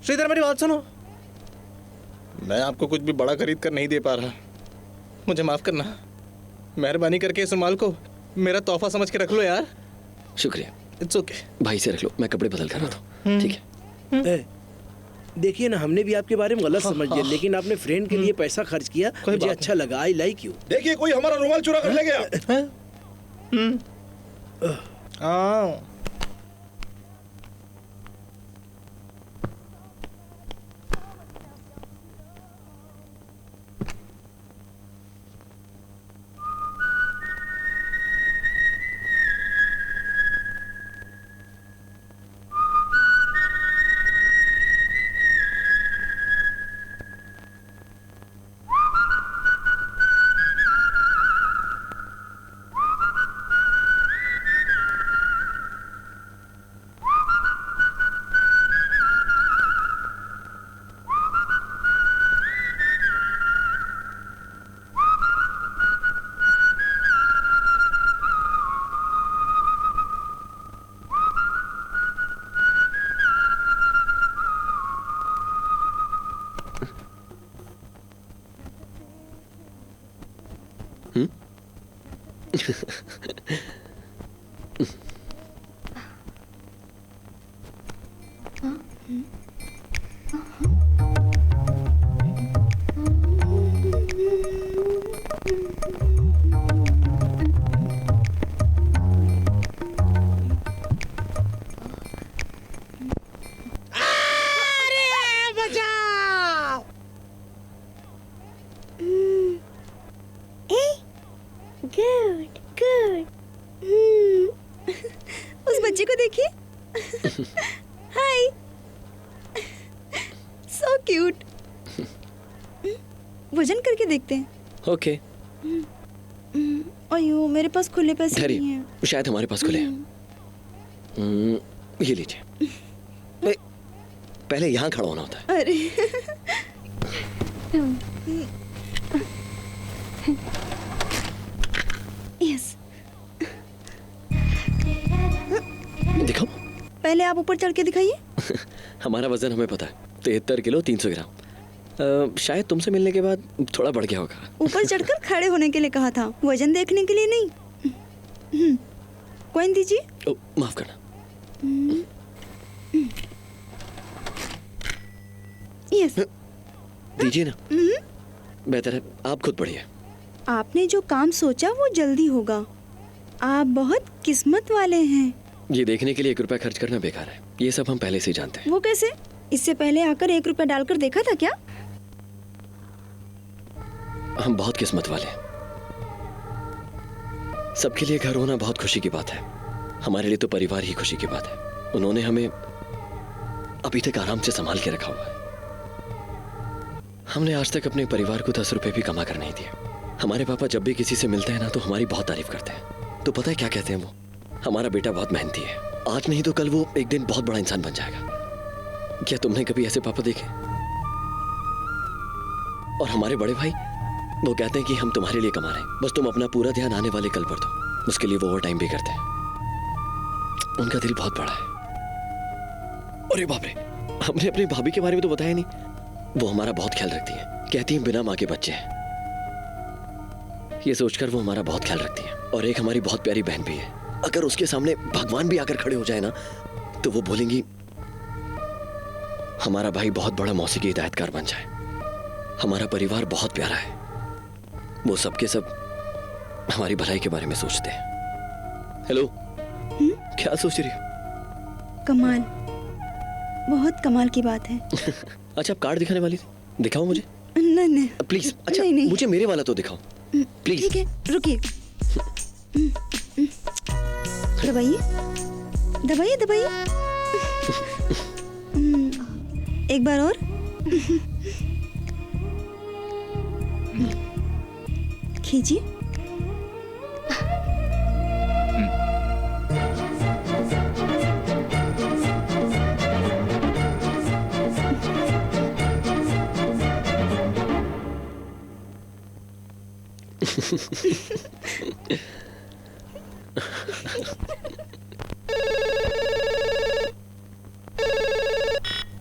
श्रीधर मेरी बात सुनो, मैं आपको कुछ भी बड़ा खरीद कर नहीं दे पा रहा, मुझे माफ करना। मेहरबानी करके इस रुमाल को मेरा तोहफा समझ के रख लो यार। शुक्रिया। It's okay. भाई से रख लो, मैं कपड़े बदल कर आता हूँ। ठीक है। देखिए ना, हमने भी आपके बारे में गलत समझ लिया, लेकिन आपने फ्रेंड के लिए पैसा खर्च किया, मुझे अच्छा लगा। I like you. देखिए कोई हमारा रुमाल चुरा कर ले गया। Good good. उस बच्चे को देखिए। हाय, सो क्यूट। वजन करके देखते हैं। ओके। अयो मेरे पास खुले पैसे नहीं हैं। शायद हमारे पास खुले हैं। ये लीजिए। पहले यहाँ खड़ा होना होता है। अरे यस। दिखाओ। पहले आप ऊपर चढ़ के दिखाइए। हमारा वजन हमें पता है, 73 किलो 300 ग्राम। शायद तुमसे मिलने के बाद थोड़ा बढ़ गया होगा। ऊपर चढ़कर खड़े होने के लिए कहा था, वजन देखने के लिए नहीं। कॉइन दीजिए। ओ, माफ करना। यस दीजिए ना। बेहतर है आप खुद पढ़िए। आपने जो काम सोचा वो जल्दी होगा। आप बहुत किस्मत वाले हैं। ये देखने के लिए 1 रुपया खर्च करना बेकार है, ये सब हम पहले से ही जानते हैं। वो कैसे? इससे पहले आकर 1 रुपया डालकर देखा था क्या? हम बहुत किस्मत वाले हैं। सबके लिए घर होना बहुत खुशी की बात है। हमारे लिए तो परिवार ही खुशी की बात है। उन्होंने हमें अभी तक आराम से संभाल के रखा हुआ है। हमने आज तक अपने परिवार को 10 रुपए भी कमा कर नहीं दिए। हमारे पापा जब भी किसी से मिलते हैं ना तो हमारी बहुत तारीफ करते हैं। तो पता है क्या कहते हैं वो? हमारा बेटा बहुत मेहनती है, आज नहीं तो कल वो एक दिन बहुत बड़ा इंसान बन जाएगा। क्या तुमने कभी ऐसे पापा देखे? और हमारे बड़े भाई वो कहते हैं कि हम तुम्हारे लिए कमा रहे हैं, बस तुम अपना पूरा ध्यान आने वाले कल पर दो। उसके लिए वो ओवर टाइम भी करते हैं। उनका दिल बहुत बड़ा है। अरे बाप रे, हमने अपनी भाभी के बारे में तो बताया नहीं। वो हमारा बहुत ख्याल रखती है, कहती है बिना माँ के बच्चे हैं। ये सोचकर वो हमारा बहुत ख्याल रखती है। और एक हमारी बहुत प्यारी बहन भी है। अगर उसके सामने भगवान भी आकर खड़े हो जाए ना तो वो बोलेंगी हमारा भाई बहुत बड़ा मौसीकी हिदायतकार बन जाए। हमारा परिवार बहुत प्यारा है। वो सबके सब हमारी भलाई के बारे में सोचते हैं। हेलो, क्या सोच रही हो? कमाल, बहुत कमाल की बात है। अच्छा, आप कार्ड दिखाने वाली थी, दिखाओ मुझे। नहीं नहीं प्लीज। अच्छा नहीं, नहीं। मुझे मेरे वाला तो दिखाओ प्लीज। ठीक है, रुकिए। दबाइए दबाइए दबाइए। एक बार और। खींचिए।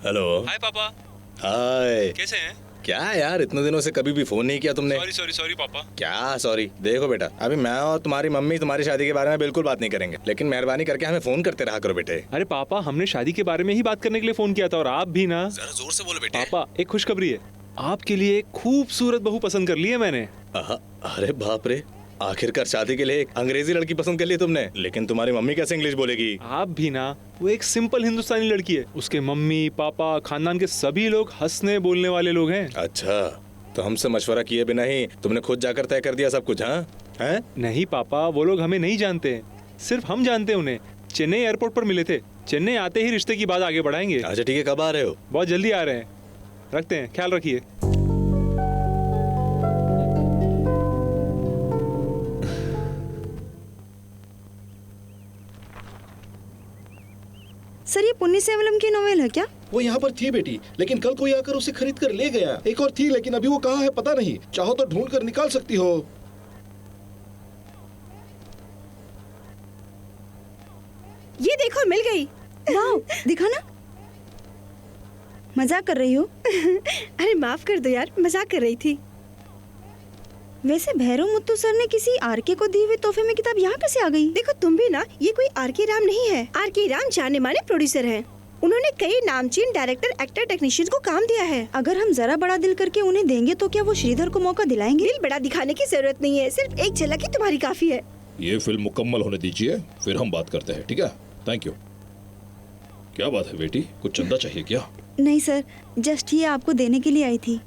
हेलो। हाय पापा। हाय। कैसे हैं? क्या यार, इतने दिनों से कभी भी फोन नहीं किया तुमने। सॉरी पापा। क्या सॉरी? देखो बेटा, अभी मैं और तुम्हारी मम्मी तुम्हारी शादी के बारे में बिल्कुल बात नहीं करेंगे, लेकिन मेहरबानी करके हमें फोन करते रहा करो बेटे। अरे पापा, हमने शादी के बारे में ही बात करने के लिए फोन किया था। और आप भी ना। जरा जोर से बोलो बेटे। पापा, एक खुशखबरी है। आपके लिए एक खूबसूरत बहू पसंद कर ली है मैंने। अरे बाप रे, आखिरकार शादी के लिए एक अंग्रेजी लड़की पसंद कर ली तुमने। लेकिन तुम्हारी मम्मी कैसे इंग्लिश बोलेगी? आप भी ना। वो एक सिंपल हिंदुस्तानी लड़की है। उसके मम्मी पापा खानदान के सभी लोग हंसने बोलने वाले लोग हैं। अच्छा, तो हमसे मशवरा किए बिना ही तुमने खुद जाकर तय कर दिया सब कुछ? हाँ हैं? नहीं पापा, वो लोग हमें नहीं जानते हैं, सिर्फ हम जानते हैं उन्हें। चेन्नई एयरपोर्ट पर मिले थे। चेन्नई आते ही रिश्ते की बात आगे बढ़ाएंगे। अच्छा ठीक है, कब आ रहे हो? बहुत जल्दी आ रहे हैं। रखते हैं, ख्याल रखिए। सर, ये पुन्नी सेवलम की नोवेल है क्या? वो यहाँ पर थी बेटी, लेकिन कल कोई आकर उसे खरीद कर ले गया। एक और थी, लेकिन अभी वो कहाँ है पता नहीं। चाहो तो ढूंढ कर निकाल सकती हो। ये देखो, मिल गई। वाह, दिखा ना। मजाक कर रही हो? अरे माफ कर दो यार, मजाक कर रही थी। वैसे भैरव मुत्तू सर ने किसी आरके को दी हुई तोहफे में किताब यहाँ कैसे आ गई? देखो तुम भी ना, ये कोई आरके राम नहीं है। आरके राम जाने माने प्रोड्यूसर हैं। उन्होंने कई नामचीन डायरेक्टर, एक्टर, टेक्नीशियन को काम दिया है। अगर हम जरा बड़ा दिल करके उन्हें देंगे तो क्या वो श्रीधर को मौका दिलाएंगे? दिल बड़ा दिखाने की जरूरत नहीं है, सिर्फ एक झलक ही तुम्हारी काफी है। ये फिल्म मुकम्मल होने दीजिए, फिर हम बात करते हैं, ठीक है? Thank you. क्या बात है बेटी, कुछ चंदा चाहिए क्या? नहीं सर, जस्ट ये आपको देने के लिए आई थी।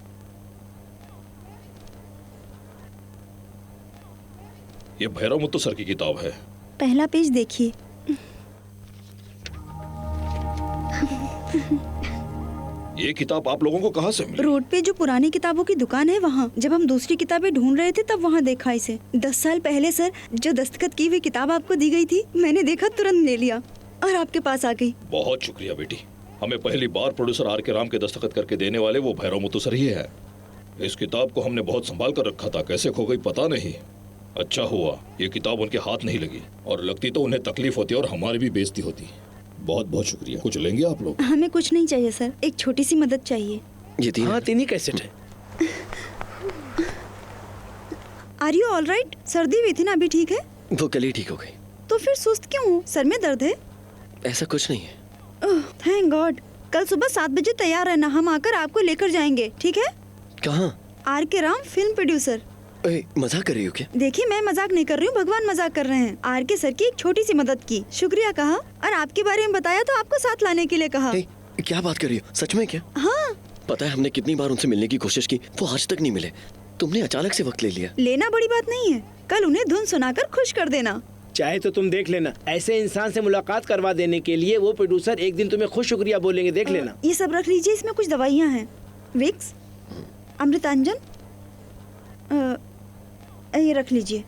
ये भैरव मुत्तू सर की किताब है। पहला पेज देखिए। ये किताब आप लोगों को कहाँ से मिली? रोड पे जो पुरानी किताबों की दुकान है वहाँ। जब हम दूसरी किताबें ढूंढ रहे थे तब वहाँ देखा इसे। 10 साल पहले सर, जो दस्तखत की हुई किताब आपको दी गई थी, मैंने देखा, तुरंत ले लिया और आपके पास आ गई। बहुत शुक्रिया बेटी। हमें पहली बार प्रोड्यूसर आर के राम के दस्तखत करके देने वाले वो भैरव मुत्तू सर ही है। इस किताब को हमने बहुत संभाल कर रखा था, कैसे खो गई पता नहीं। अच्छा हुआ ये किताब उनके हाथ नहीं लगी, और लगती तो उन्हें तकलीफ होती और हमारी भी बेइज्जती होती। बहुत बहुत शुक्रिया। कुछ लेंगे आप लोग? हमें कुछ नहीं चाहिए सर, एक छोटी सी मदद चाहिए। ये तीन? हाँ, 3 ही कैसेट है। Are you all right? सर्दी हुई थी ना, अभी ठीक है? वो कल ही ठीक हो गई। तो फिर सुस्त क्यों हो? सर में दर्द है? ऐसा कुछ नहीं है। Thank God. कल सुबह 7 बजे तैयार रहना, हम आकर आपको लेकर जाएंगे, ठीक है? कहाँ? आर के राम, फिल्म प्रोड्यूसर। मजाक कर रही हो क्या? देखिए मैं मजाक नहीं कर रही हूँ, भगवान मजाक कर रहे हैं। आर के सर की एक छोटी सी मदद की, शुक्रिया कहा और आपके बारे में बताया तो आपको साथ लाने के लिए कहा। क्या बात कर रही हो? सच में क्या? हाँ। पता है हमने कितनी बार उनसे मिलने की कोशिश की, वो आज तक नहीं मिले। तुमने अचानक से वक्त ले लिया। लेना बड़ी बात नहीं है, कल उन्हें धुन सुनाकर खुश कर देना। चाहे तो तुम देख लेना, ऐसे इंसान से मुलाकात करवा देने के लिए वो प्रोड्यूसर एक दिन तुम्हें खुश शुक्रिया बोलेंगे, देख लेना। ये सब रख लीजिए, इसमें कुछ दवाइयाँ हैं। विक्स, अमृतांजन, ये रख लीजिए।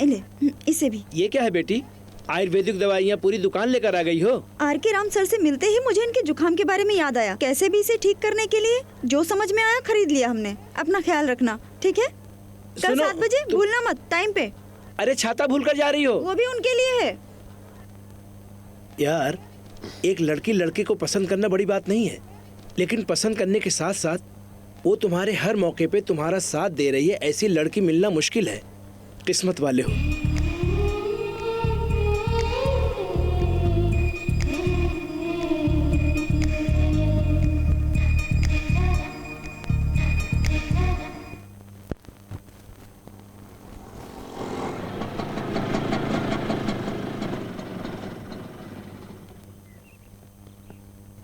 ले, इसे भी। ये क्या है बेटी? आयुर्वेदिक दवाइयाँ पूरी दुकान लेकर आ गई हो? आर के राम सर से मिलते ही मुझे इनके जुकाम के बारे में याद आया। कैसे भी इसे ठीक करने के लिए जो समझ में आया खरीद लिया हमने। अपना ख्याल रखना, ठीक है? कल 7 बजे भूलना मत, टाइम पे। अरे छाता भूल कर जा रही हो? वो भी उनके लिए है। यार, एक लड़की लड़के को पसंद करना बड़ी बात नहीं है, लेकिन पसंद करने के साथ साथ वो तुम्हारे हर मौके पे तुम्हारा साथ दे रही है, ऐसी लड़की मिलना मुश्किल है। किस्मत वाले हो।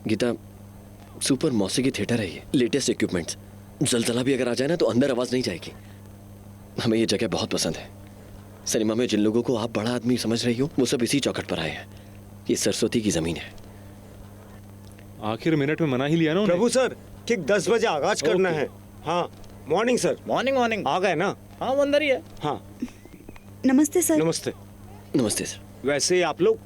गीता, सुपर मौसीकी थिएटर है ये, लेटेस्ट इक्विपमेंट्स। जलजला भी अगर आ जाए ना तो अंदर आवाज नहीं जाएगी। हमें ये जगह बहुत पसंद है। सिनेमा में जिन लोगों को आप बड़ा आदमी समझ रही हो वो सब इसी चौखट पर आए हैं। ये सरस्वती की जमीन है। आखिर मिनट में मना ही लिया ना उन्हें। प्रभु सर, ठीक 10 बजे आगाज करना है। हाँ, मॉर्निंग सर। मॉर्निंग आ गए ना? हाँ, वो अंदर ही है। हाँ, नमस्ते सर। नमस्ते। नमस्ते सर। वैसे आप लोग?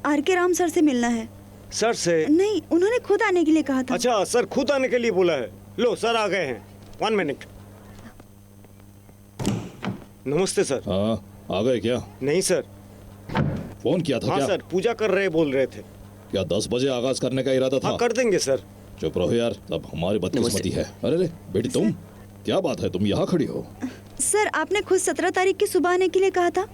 आर के राम सर से मिलना है। सर से? नहीं, उन्होंने खुद आने के लिए कहा था। अच्छा, सर खुद आने के लिए बोला है। लो सर आ गए हैं। 1 मिनट। नमस्ते सर। हाँ, आ गए क्या? नहीं सर। फोन किया था? हाँ क्या सर, पूजा कर रहे बोल रहे थे। क्या 10 बजे आगाज करने का इरादा था? हाँ, कर देंगे सर। चुप रहो यार, तब हमारी बदकिस्मती है। अरे रे बेटी, तुम क्या बात है, तुम यहाँ खड़ी हो? सर आपने खुद 17 तारीख की सुबह आने के लिए कहा था।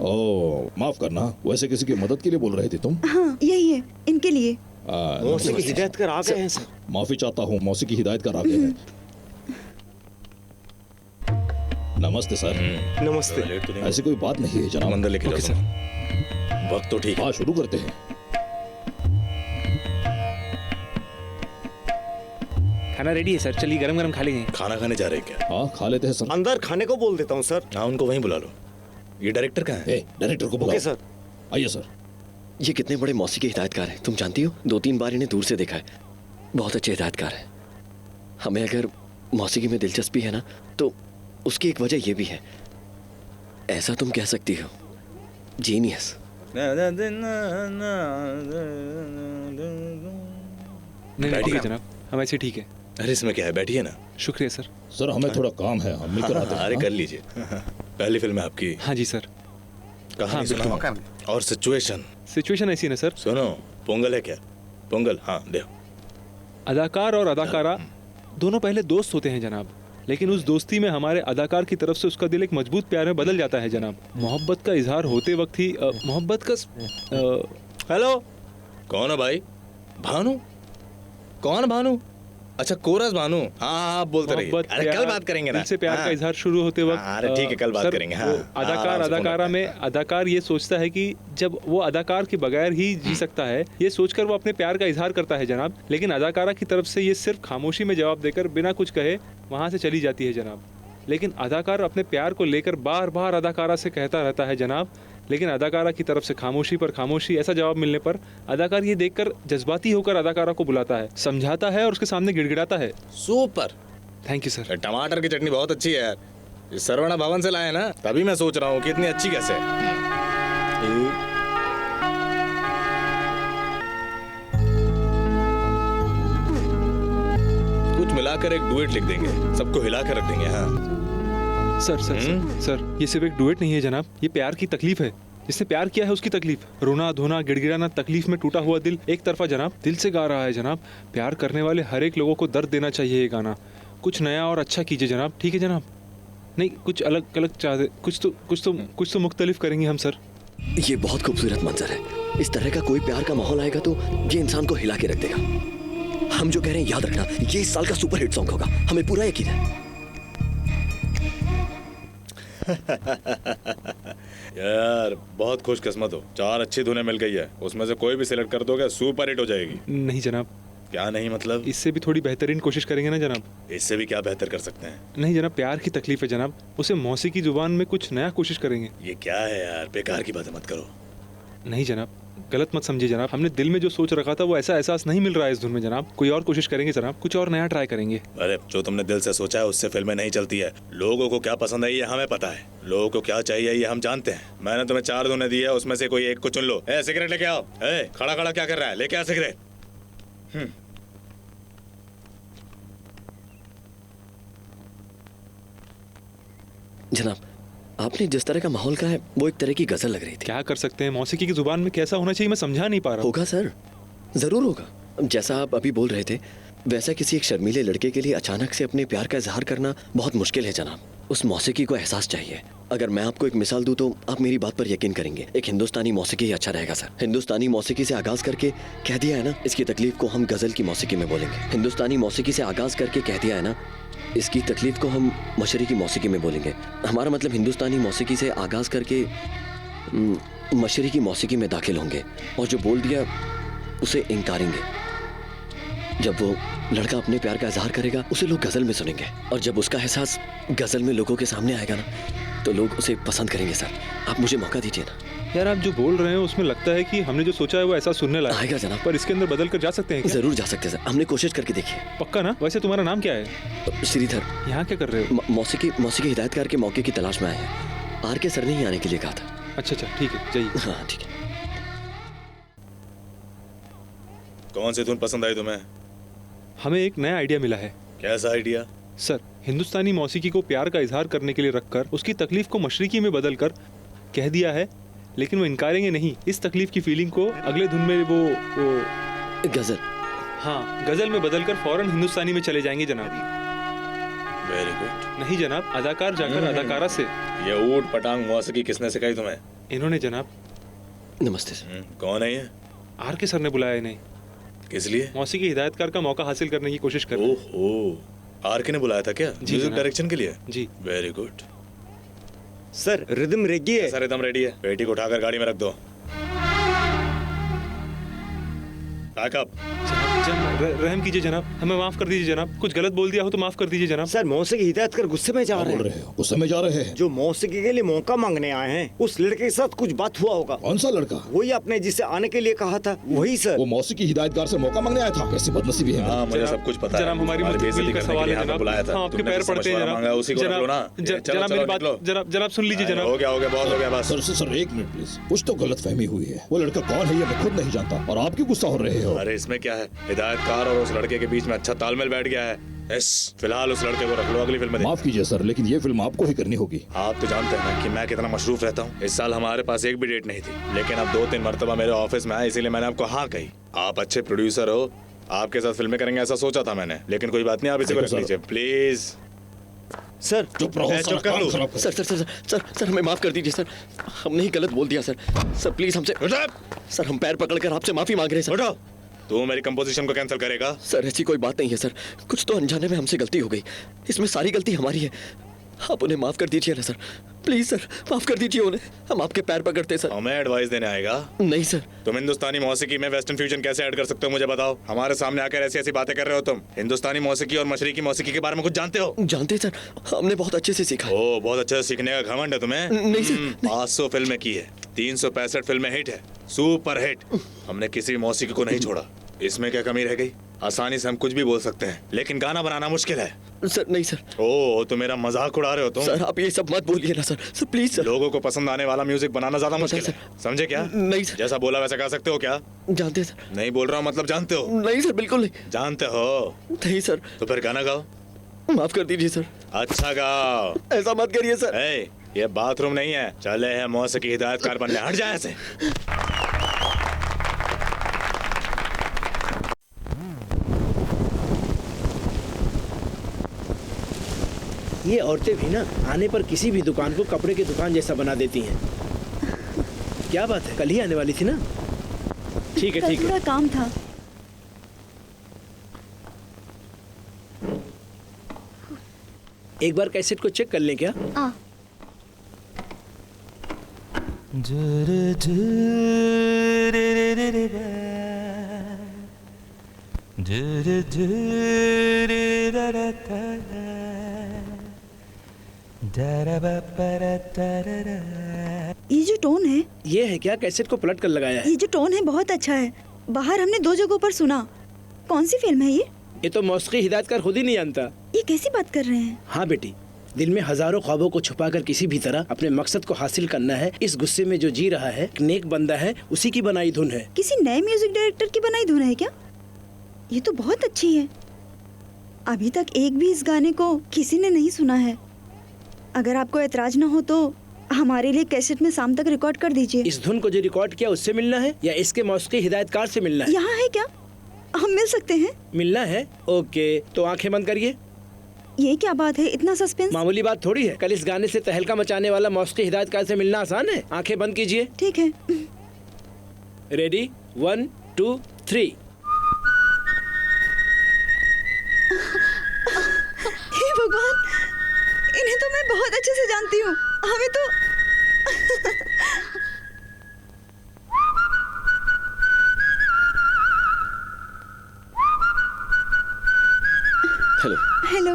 ओह, माफ करना, वैसे किसी की मदद के लिए बोल रही थी तुम? हाँ, यही है, इनके लिए। मौसी की हिदायत कर आ गए हैं सर। माफी चाहता हूँ, मौसी की हिदायत कर आ गए हैं। नमस्ते सर। नमस्ते। ऐसी कोई बात नहीं है जनाब। अंदर लेके जाओ। वक्त तो ठीक है। हाँ, शुरू करते हैं। खाना रेडी है सर, चलिए गरम गरम खा लेंगे। खाना खाने जा रहे हैं क्या? हाँ, खा लेते हैं सर। अंदर खाने को बोल देता हूँ सर। हाँ, उनको वहीं बुला लो। ये डायरेक्टर कहाँ है? डायरेक्टर को बुलाओ। Okay sir. आइए सर। ये कितने बड़े मौसीकी हिदायतकार हैं, तुम जानती हो? 2-3 बार इन्हें दूर से देखा है। बहुत अच्छे हिदायतकार हैं। हमें अगर मौसीकी में दिलचस्पी है ना तो उसकी एक वजह ये भी है। ऐसा तुम कह सकती हो, जीनियस। नहीं ठीक है जनाब, हम ऐसे ठीक है। अरे इसमें क्या है, बैठिए ना। शुक्रिया सर। सर हमें थोड़ा काम है, हम मिलकर आते हैं। अरे कर लीजिए। पहली फिल्म है आपकी? हाँ जी सर। कहानी सुनाओ। और सिचुएशन ऐसी ना सर। सुनो, पोंगल है क्या? पोंगल, हाँ दे। अदाकार और अदाकारा दोनों पहले दोस्त होते हैं जनाब, लेकिन उस दोस्ती में हमारे अदाकार की तरफ से उसका दिल एक मजबूत प्यार में बदल जाता है जनाब। मोहब्बत का इजहार होते वक्त ही मोहब्बत का हेलो, कौन है भाई? भानु? कौन भानु? अच्छा, कोरस भानु। हाँ, आप बोलते रहिए। अरे कल बात करेंगे ना। दिल से प्यार का इजहार शुरू होते वक्त। अरे ठीक है, कल बात करेंगे। हाँ, अदाकार अदाकारा में अदाकार ये सोचता है कि जब वो अदाकार के बगैर ही जी सकता है, ये सोचकर वो अपने प्यार का इजहार करता है जनाब, लेकिन अदाकारा की तरफ से ये सिर्फ खामोशी में जवाब देकर बिना कुछ कहे वहाँ से चली जाती है जनाब। लेकिन अदाकार अपने प्यार को लेकर बार बार अदाकारा से कहता रहता है जनाब, लेकिन अदाकारा की तरफ से खामोशी पर खामोशी। ऐसा जवाब मिलने पर अदाकार ये देखकर जज्बाती होकर अदाकारा को बुलाता है, समझाता है और उसके सामने गिड़गिड़ाता है। Super, thank you sir. टमाटर की चटनी बहुत अच्छी है यार। इस सरवणा भवन से लाए ना, तभी मैं सोच रहा हूँ कि इतनी अच्छी कैसे है। कुछ मिलाकर एक डुएट लिख देंगे, सबको हिलाकर रख देंगे। हाँ सर सर ये सिर्फ एक डुएट नहीं है जनाब, ये प्यार की तकलीफ है। जिसने प्यार किया है उसकी तकलीफ, रोना धोना गिड़गिड़ाना, तकलीफ में टूटा हुआ दिल एक तरफा जनाब, दिल से गा रहा है जनाब। प्यार करने वाले हर एक लोगों को दर्द देना चाहिए ये गाना। कुछ नया और अच्छा कीजिए जनाब, ठीक है जनाब? नहीं कुछ अलग अलग चाहते, कुछ तो मुख्तलिफ करेंगे हम सर। ये बहुत खूबसूरत मंजर है। इस तरह का कोई प्यार का माहौल आएगा तो ये इंसान को हिला के रख देगा। हम जो कह रहे हैं याद रखना, ये इस साल का सुपर हिट सॉन्ग होगा, हमें पूरा यकीन है। यार बहुत खुशकिस्मत हो, 4 अच्छी धुनें मिल गई है, उसमें से कोई भी सिलेक्ट कर दोगे सुपर हिट हो जाएगी। नहीं जनाब। क्या नहीं मतलब? इससे भी थोड़ी बेहतरीन कोशिश करेंगे ना जनाब। इससे भी क्या बेहतर कर सकते हैं? नहीं जनाब, प्यार की तकलीफ है जनाब, उसे मौसीकी जुबान में कुछ नया कोशिश करेंगे। ये क्या है यार, बेकार की बातें मत करो। नहीं जनाब, गलत मत समझिए जनाब, हमने दिल में जो सोच रखा था वो ऐसा एहसास नहीं मिल रहा है इस धुन में जनाब। कोई और कोशिश करेंगे जनाब, कुछ और नया ट्राई करेंगे। अरे जो तुमने दिल से सोचा है उससे फिल्में नहीं चलती है। लोगों को क्या पसंद है ये हमें पता है, लोगों को क्या चाहिए ये हम जानते हैं। मैंने तुम्हें 4 धुनें दी है, उसमें से कोई एक को चुन लो। ए सिगरेट लेके आओ। ए खड़ा खड़ा क्या कर रहा है, लेके आ सिगरेट। जनाब, आपने जिस तरह का माहौल का है वो एक तरह की गजल लग रही थी। क्या कर सकते हैं, मौसीकी की जुबान में कैसा होना चाहिए मैं समझा नहीं पा रहा। होगा सर, जरूर होगा। जैसा आप अभी बोल रहे थे वैसा किसी एक शर्मीले लड़के के लिए अचानक से अपने प्यार का इजहार करना बहुत मुश्किल है जनाब। उस मौसीकी को एहसास चाहिए। अगर मैं आपको एक मिसाल दूं तो आप मेरी बात पर यकीन करेंगे। एक हिंदुस्तानी मौसीकी ही अच्छा रहेगा सर। हिंदुस्तानी मौसीकी से आगाज करके कह दिया है ना, इसकी तकलीफ को हम गजल की मौसीकी में बोलेंगे। हिंदुस्तानी मौसीकी से आगाज करके कह दिया है ना, इसकी तकलीफ को हम मशरकी मौसीकी में बोलेंगे। हमारा मतलब हिंदुस्तानी मौसीकी से आगाज करके मशरकी मौसीकी में दाखिल होंगे और जो बोल दिया उसे इनकारेंगे। जब वो लड़का अपने प्यार का इजहार करेगा उसे लोग गजल में सुनेंगे और जब उसका एहसास गजल में लोगों के सामने आएगा ना तो लोग उसे पसंद करेंगे। सर आप मुझे मौका दीजिए ना। यार आप जो बोल रहे हैं उसमें लगता है कि हमने जो सोचा है वो ऐसा सुनने लायक आएगा जनाब, पर इसके अंदर बदल कर जा सकते हैं क्या? जरूर जा सकते हैं सर, हमने कोशिश करके देखी। पक्का ना? वैसे तुम्हारा नाम क्या है? श्रीधर। यहाँ क्या कर रहे हो? मौसीकी हिदायतकार के मौके की तलाश में आए हैं। आर के सर ने ही आने के लिए कहा था। अच्छा ठीक है, जाइए। हाँ ठीक है। कौन सी धुन पसंद आई तुम्हें? हमें एक नया आइडिया मिला है। कैसा आइडिया? सर, हिंदुस्तानी मौसीकी को प्यार का इजहार करने के लिए रखकर उसकी तकलीफ को मशरिकी में बदलकर कह दिया है, लेकिन वो इनकारेंगे नहीं। इस तकलीफ की फीलिंग को अगले धुन में वो गजल, हाँ गजल में बदलकर फौरन हिंदुस्तानी में चले जाएंगे जनाब। Very good. नहीं जनाब, अदाकार जाकर अदाकारा से। ये ऊट पटांग मौसीकी किसने सिखाई तुम्हें? इन्होंने जनाब। नमस्ते सर। कौन है ये? आर के सर ने बुलाया इन्हें। किस लिए? मौसीकी हिदायतकार का मौका हासिल करने की कोशिश कर रहे हैं। ओहो, आर के ने बुलाया था क्या? म्यूजिक डायरेक्शन के लिए? जी। Very good. Sir rhythm ready है। सर रिदम रेडी है। पेटी को उठाकर गाड़ी में रख दो। बैकअप। रहम कीजिए जनाब, हमें माफ कर दीजिए जनाब, कुछ गलत बोल दिया हो तो माफ कर दीजिए जनाब। सर मौसीकी हिदायतकार गुस्से में जा रहे हैं। गुस्से में जा रहे हैं? जो मौसीकी के लिए मौका मांगने आए हैं उस लड़के के साथ कुछ बात हुआ होगा। कौन सा लड़का? वही आपने जिसे आने के लिए कहा था वही सर। वो मौसीकी हिदायतकार से मौका मांगने आया था? कैसी बदनसीबी है। हाँ मुझे सब कुछ पता है। जनाब हमारी बेइज्जती का सवाल है जनाब, हम आपके पैर पड़ते हैं जनाब। उसी को रख लो ना। जनाब मेरी बात जनाब सुन लीजिए जनाब। हो गया बहुत हो गया बस। Sir 1 minute please. कुछ तो गलतफहमी हुई है। वो लड़का कौन है ये मैं खुद नहीं जानता और आप क्यों गुस्सा हो रहे हो? अरे इसमें क्या है, हिदायतकार और उस लड़के के बीच में अच्छा तालमेल बैठ गया है। फिलहाल उस लड़के को रख लो, अगली फिल्म में। माफ कीजिए सर, लेकिन ये फिल्म आपको ही करनी होगी। आप तो जानते हैं ना कि मैं कितना मशरूफ रहता हूँ। इस साल हमारे पास एक भी डेट नहीं थी, लेकिन अब 2-3 मरतबा मेरे ऑफिस में आए, इसीलिए मैंने आपको हाँ कही। आप अच्छे प्रोड्यूसर हो, आपके साथ फिल्में करेंगे ऐसा सोचा था मैंने, लेकिन कोई बात नहीं, आप इसे को रख लीजिए प्लीज। सर चुप रहो। चुप कर लो। Sir sir sir sir sir हमें माफ कर दीजिए सर, हमने ही गलत बोल दिया सर। सर प्लीज हमसे, सर हम पैर पकड़कर आपसे माफी मांग रहे हैं सर। तू मेरी कंपोजिशन को कैंसिल करेगा? सर ऐसी कोई बात नहीं है सर, कुछ तो अनजाने में हमसे गलती हो गई, इसमें सारी गलती हमारी है। आप उन्हें माफ कर दीजिए ना सर, प्लीज सर माफ कर दीजिए उन्हें, हम आपके पैर पकड़ते सर। हमें एडवाइस देने आएगा? नहीं सर। तुम हिंदुस्तानी मौसीकी में वेस्टर्न फ्यूजन कैसे ऐड कर सकते हो मुझे बताओ। हमारे सामने आकर ऐसी ऐसी बातें कर रहे हो तुम। हिंदुस्तानी मौसीकी और मशरकी मौसीकी के बारे में कुछ जानते हो? जानते सर, हमने बहुत अच्छे से सीखा। ओ बहुत अच्छे से सीखने का घमंड है तुम्हें? नहीं सर। 500 फिल्में की है, 365 फिल्में हिट है, सुपर हिट। हमने किसी भी मौसीकी को नहीं छोड़ा। इसमें क्या कमी रह गई? आसानी से हम कुछ भी बोल सकते हैं, लेकिन गाना बनाना मुश्किल है। सर नहीं सर। ओ तो मेरा मजाक उड़ा रहे हो तुम? सर आप ये सब मत बोलिए ना सर, सर प्लीज सर। लोगों को पसंद आने वाला म्यूजिक बनाना ज्यादा मुश्किल है, समझे क्या? नहीं सर। जैसा बोला वैसा गा सकते हो क्या? जानते सर। नहीं बोल रहा हूँ मतलब जानते हो? नहीं सर बिल्कुल नहीं। जानते हो? नहीं सर। तो फिर गाना गाओ। माफ कर दीजिए सर। अच्छा गाओ। ऐसा मत करिए सर। ये बाथरूम नहीं है, चले है मौसीकी हिदायतकार बनने, हट जाए ऐसे। ये औरतें भी ना आने पर किसी भी दुकान को कपड़े की दुकान जैसा बना देती हैं। क्या बात है, कल ही आने वाली थी ना? ठीक है कल ठीक है। थोड़ा काम था। एक बार कैसेट को चेक कर लें क्या? ये जो टोन है, ये है क्या? कैसेट को पलट कर लगाया है। ये जो टोन है बहुत अच्छा है। बाहर हमने 2 जगहों पर सुना। कौन सी फिल्म है ये? ये तो मौसीकी हिदायतकार खुद ही नहीं जानता। ये कैसी बात कर रहे हैं? हाँ बेटी, दिल में हजारों ख्वाबों को छुपाकर किसी भी तरह अपने मकसद को हासिल करना है। इस गुस्से में जो जी रहा है, एक नेक बंदा है, उसी की बनाई धुन है। किसी नए म्यूजिक डायरेक्टर की बनाई धुन है क्या? ये तो बहुत अच्छी है। अभी तक एक भी इस गाने को किसी ने नहीं सुना है। अगर आपको एतराज न हो तो हमारे लिए कैसेट में शाम तक रिकॉर्ड कर दीजिए। इस धुन को जो रिकॉर्ड किया उससे मिलना है या इसके मौसीकी हिदायतकार से मिलना है? यहाँ है क्या? हम मिल सकते हैं? मिलना है? ओके, तो आंखें बंद करिए। ये क्या बात है, इतना सस्पेंस? मामूली बात थोड़ी है। कल इस गाने से तहलका मचाने वाला मौसीकी हिदायतकार से मिलना आसान है। आंखें बंद कीजिए। ठीक है। रेडी, 1 2 3। हे भगवान, इन्हें तो मैं बहुत अच्छे से जानती हूँ। हमें तो हेलो। हेलो,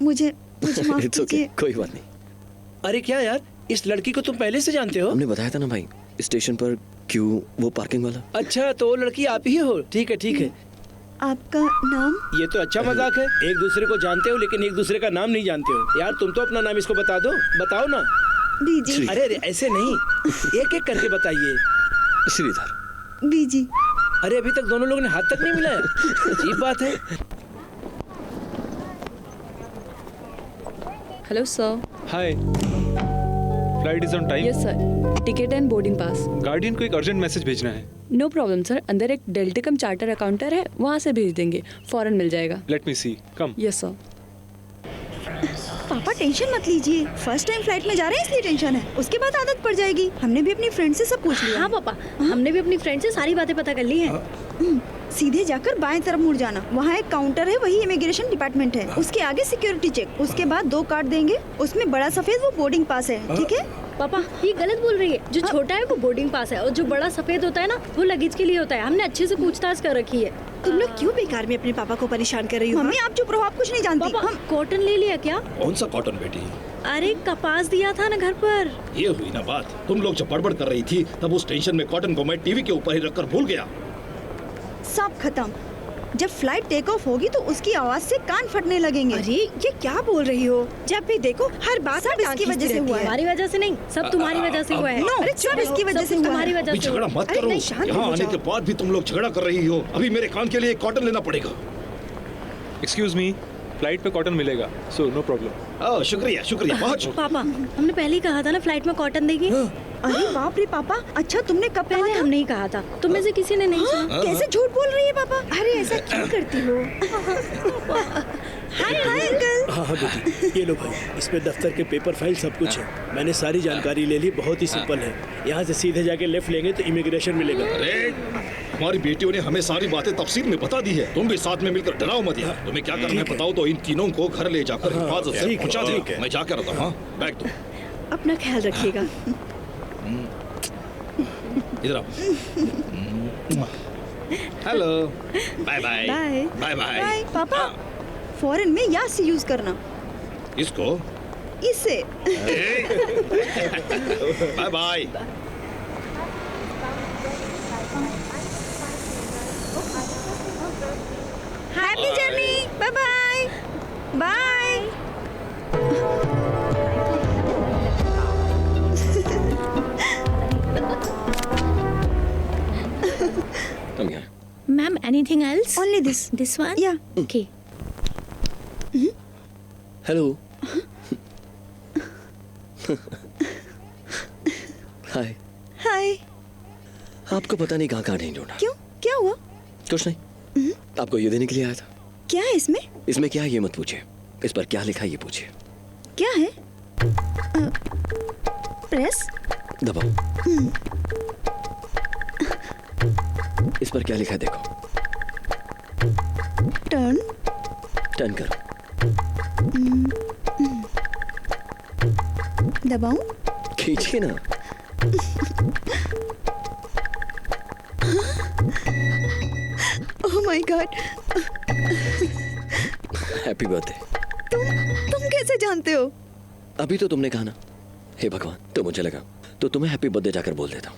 मुझे माफ इट्स ओके, कीजिए। कोई बात नहीं। अरे क्या यार, इस लड़की को तुम पहले से जानते हो? हमने बताया था ना भाई, स्टेशन पर क्यों वो पार्किंग वाला। अच्छा, तो वो लड़की आप ही हो। ठीक है ठीक है। आपका नाम? ये तो अच्छा मजाक है। एक दूसरे को जानते हो लेकिन एक दूसरे का नाम नहीं जानते हो। यार तुम तो अपना नाम इसको बता दो। बताओ ना। बीजी। अरे अरे ऐसे नहीं, एक एक करके बताइए। श्रीधर। बीजी। अरे अभी तक दोनों लोगों ने हाथ तक नहीं मिलाया। अजीब बात है। Hello sir. Hi, flight is on time? Yes sir, ticket and boarding pass. Guardian को एक अर्जेंट मैसेज भेजना है। नो प्रॉब्लम सर, अंदर एक डेल्टिकम चार्टर अकाउंटर है, वहाँ से भेज देंगे, फौरन मिल जाएगा। Let me see, come. Yes sir. पापा टेंशन मत लीजिए, फर्स्ट टाइम फ्लाइट में जा रहे हैं इसलिए टेंशन है, उसके बाद आदत पड़ जाएगी। हमने भी अपनी फ्रेंड से सब पूछ लिया। हाँ पापा, हमने भी अपनी फ्रेंड से सारी बातें पता कर ली हैं। सीधे जाकर बाएं तरफ मुड़ जाना, वहाँ एक काउंटर है, वही इमिग्रेशन डिपार्टमेंट है। उसके आगे सिक्योरिटी चेक, उसके बाद 2 कार्ड देंगे, उसमें बड़ा सफेद वो बोर्डिंग पास है। ठीक है पापा, ये गलत बोल रही है। जो छोटा है वो बोर्डिंग पास है और जो बड़ा सफेद होता है ना, वो लगेज के लिए होता है। हमने अच्छे से पूछताछ कर रखी है। तुम लोग क्यों बेकार में अपने पापा को परेशान कर रही हो? मम्मी आप चुप रहो, आप कुछ नहीं जानती। पापा, हम कॉटन ले लिया क्या? कौन सा कॉटन बेटी? अरे कपास दिया था ना घर पर। ये हुई ना बात। तुम लोग जब बड़बड़ कर रही थी तब उस टेंशन में कॉटन को मैं टीवी के ऊपर ही रखकर भूल गया। सब खत्म। जब फ्लाइट टेक ऑफ होगी तो उसकी आवाज से कान फटने लगेंगे। अरे ये क्या बोल रही हो? जब भी देखो हर बात सब इसकी वजह से हुआ है। हमारी वजह से नहीं, सब तुम्हारी वजह से हुआ है। नो, सब इसकी वजह से हुआ है। तुम्हारी वजह अभी से झगड़ा हुआ मत है। करो। नहीं, शांत यहाँ हो आने जाओ। के बाद भी तुम लोग झगड़ा कर रही हो। अभी मेरे कान के लिए एक कॉटन लेना पड़ेगा। एक्सक्यूज मी, फ्लाइट पे कॉटन मिलेगा, सो नो प्रॉब्लम। शुक्रिया शुक्रिया, बहुत शुक्रिया। पापा, हमने पहले ही कहा था ना फ्लाइट में कॉटन देगी। अरे बाप रे पापा, अच्छा तुमने कब कहा पहले था? हमने ही कहा था, तुम में से किसी ने नहीं सुना। कैसे झूठ बोल रही है पापा? अरे ऐसा क्यों करती हो? Hi uncle. हाँ हाँ बेटी, ये लो भाई, इसमें दफ्तर के पेपर फाइल सब कुछ है। मैंने सारी जानकारी ले ली, बहुत ही सिंपल है। यहाँ से सीधे जाके लेफ्ट लेंगे तो इमिग्रेशन मिलेगा। अरे हमारी बेटियों ने हमें सारी बातें तफसील में बता दी है। तुम भी साथ में मिलकर डराओ मत यार। तुम्हें क्या करना है बताओ तो इन तीनों को घर ले जाकर हिफाजत से पहुंचा दे। मैं जाकर आता हूँ। हाँ, बैग दो। अपना ख्याल रखिएगा। इधर आओ। Hello, bye bye. Bye bye bye. Bye पापा, फॉरेन में या से यूज करना, इसको इससे। Bye bye. Happy journey, bye bye bye. हम यहाँ। Ma'am anything else? Only this. This one? या ओके। हेलो। हाय। हाय। आपको पता नहीं कहाँ नहीं ढूंढा। क्यों, क्या हुआ? कुछ नहीं, आपको ये देने के लिए आया था। क्या है इसमें? इसमें क्या है ये मत पूछिए, इस पर क्या लिखा है ये पूछिए। क्या है? प्रेस? दबाओ। इस पर क्या लिखा है देखो। टर्न। टर्न करो। दबाऊं? खींचिए ना। Oh my God. Happy birthday. तुम कैसे जानते हो? अभी तो तुमने कहा ना। हे भगवान, तो मुझे लगा तो तुम्हें हैप्पी बर्थडे जाकर बोल देता हूँ।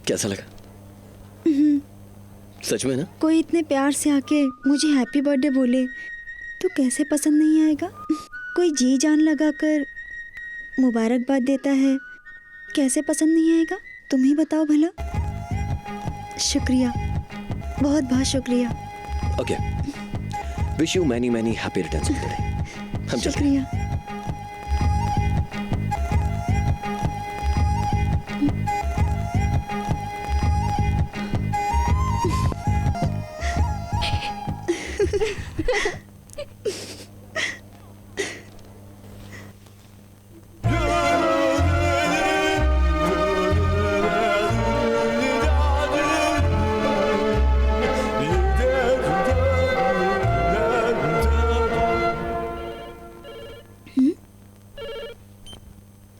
कैसा लगा? सच में ना? कोई इतने प्यार से आके मुझे हैप्पी बर्थडे बोले तो कैसे पसंद नहीं आएगा? कोई जी जान लगाकर मुबारकबाद देता है, कैसे पसंद नहीं आएगा? तुम ही बताओ भला। शुक्रिया, बहुत बहुत शुक्रिया। Okay, wish you many many happy returns of the day. हम चलते हैं। शुक्रिया।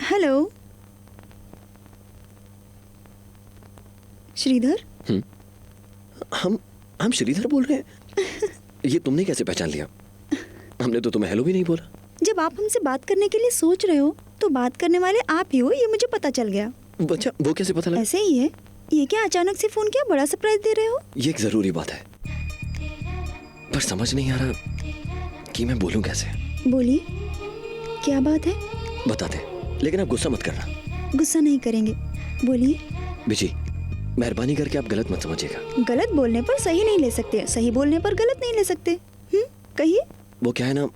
हेलो श्रीधर। हम श्रीधर बोल रहे हैं। ये तुमने कैसे पहचान लिया? हमने तो तुम्हें हेलो भी नहीं बोला। जब आप हमसे बात करने के लिए सोच रहे हो तो बात करने वाले आप ही हो, ये मुझे पता चल गया। बच्चा, वो कैसे पता लगा? ऐसे ही है। ये क्या अचानक से फोन किया? बड़ा सरप्राइज दे रहे हो। ये एक जरूरी बात है, पर समझ नहीं आ रहा कि मैं बोलूं कैसे। बोलिए, क्या बात है? बता दे, लेकिन आप गुस्सा मत करना। गुस्सा नहीं करेंगे, बोलिए। बिजी, मेहरबानी करके आप गलत मत समझिएगा। गलत बोलने पर सही नहीं ले सकते, सही बोलने पर गलत नहीं ले सकते। कहिए। वो क्या है ना,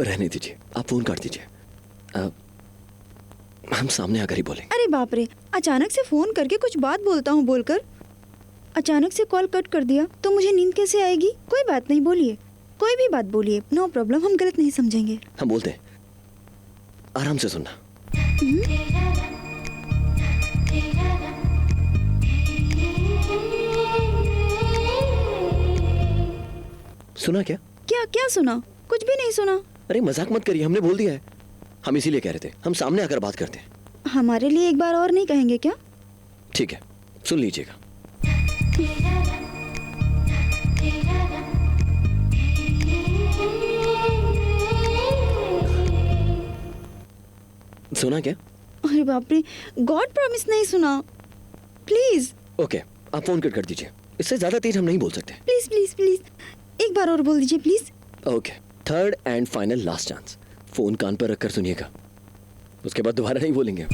रहने दीजिए, आप फोन काट दीजिए। हम सामने आकर ही बोलेंगे। अरे बाप रे, अचानक से फोन करके कुछ बात बोलता हूँ बोलकर अचानक से कॉल कट कर दिया तो मुझे नींद कैसे आएगी? कोई बात नहीं, बोलिए, कोई भी बात बोलिए, नो प्रॉब्लम, हम गलत नहीं समझेंगे। हम बोलते हैं, आराम से सुनना। सुना क्या? क्या क्या सुना? कुछ भी नहीं सुना। अरे मजाक मत करिए, हमने बोल दिया है। हम इसीलिए कह रहे थे, हम सामने आकर बात करते हैं। हमारे लिए एक बार और नहीं कहेंगे क्या? ठीक है, सुन लीजिएगा। सुना क्या? अरे बाप रे, गॉड प्रॉमिस नहीं सुना। प्लीज। ओके, आप फोन कट कर दीजिए, इससे ज्यादा तेज हम नहीं बोल सकते। प्लीज प्लीज प्लीज, एक बार और बोल दीजिए please. Okay, third and final last chance. Phone कान पर रखकर सुनिएगा, उसके बाद दोबारा नहीं बोलेंगे।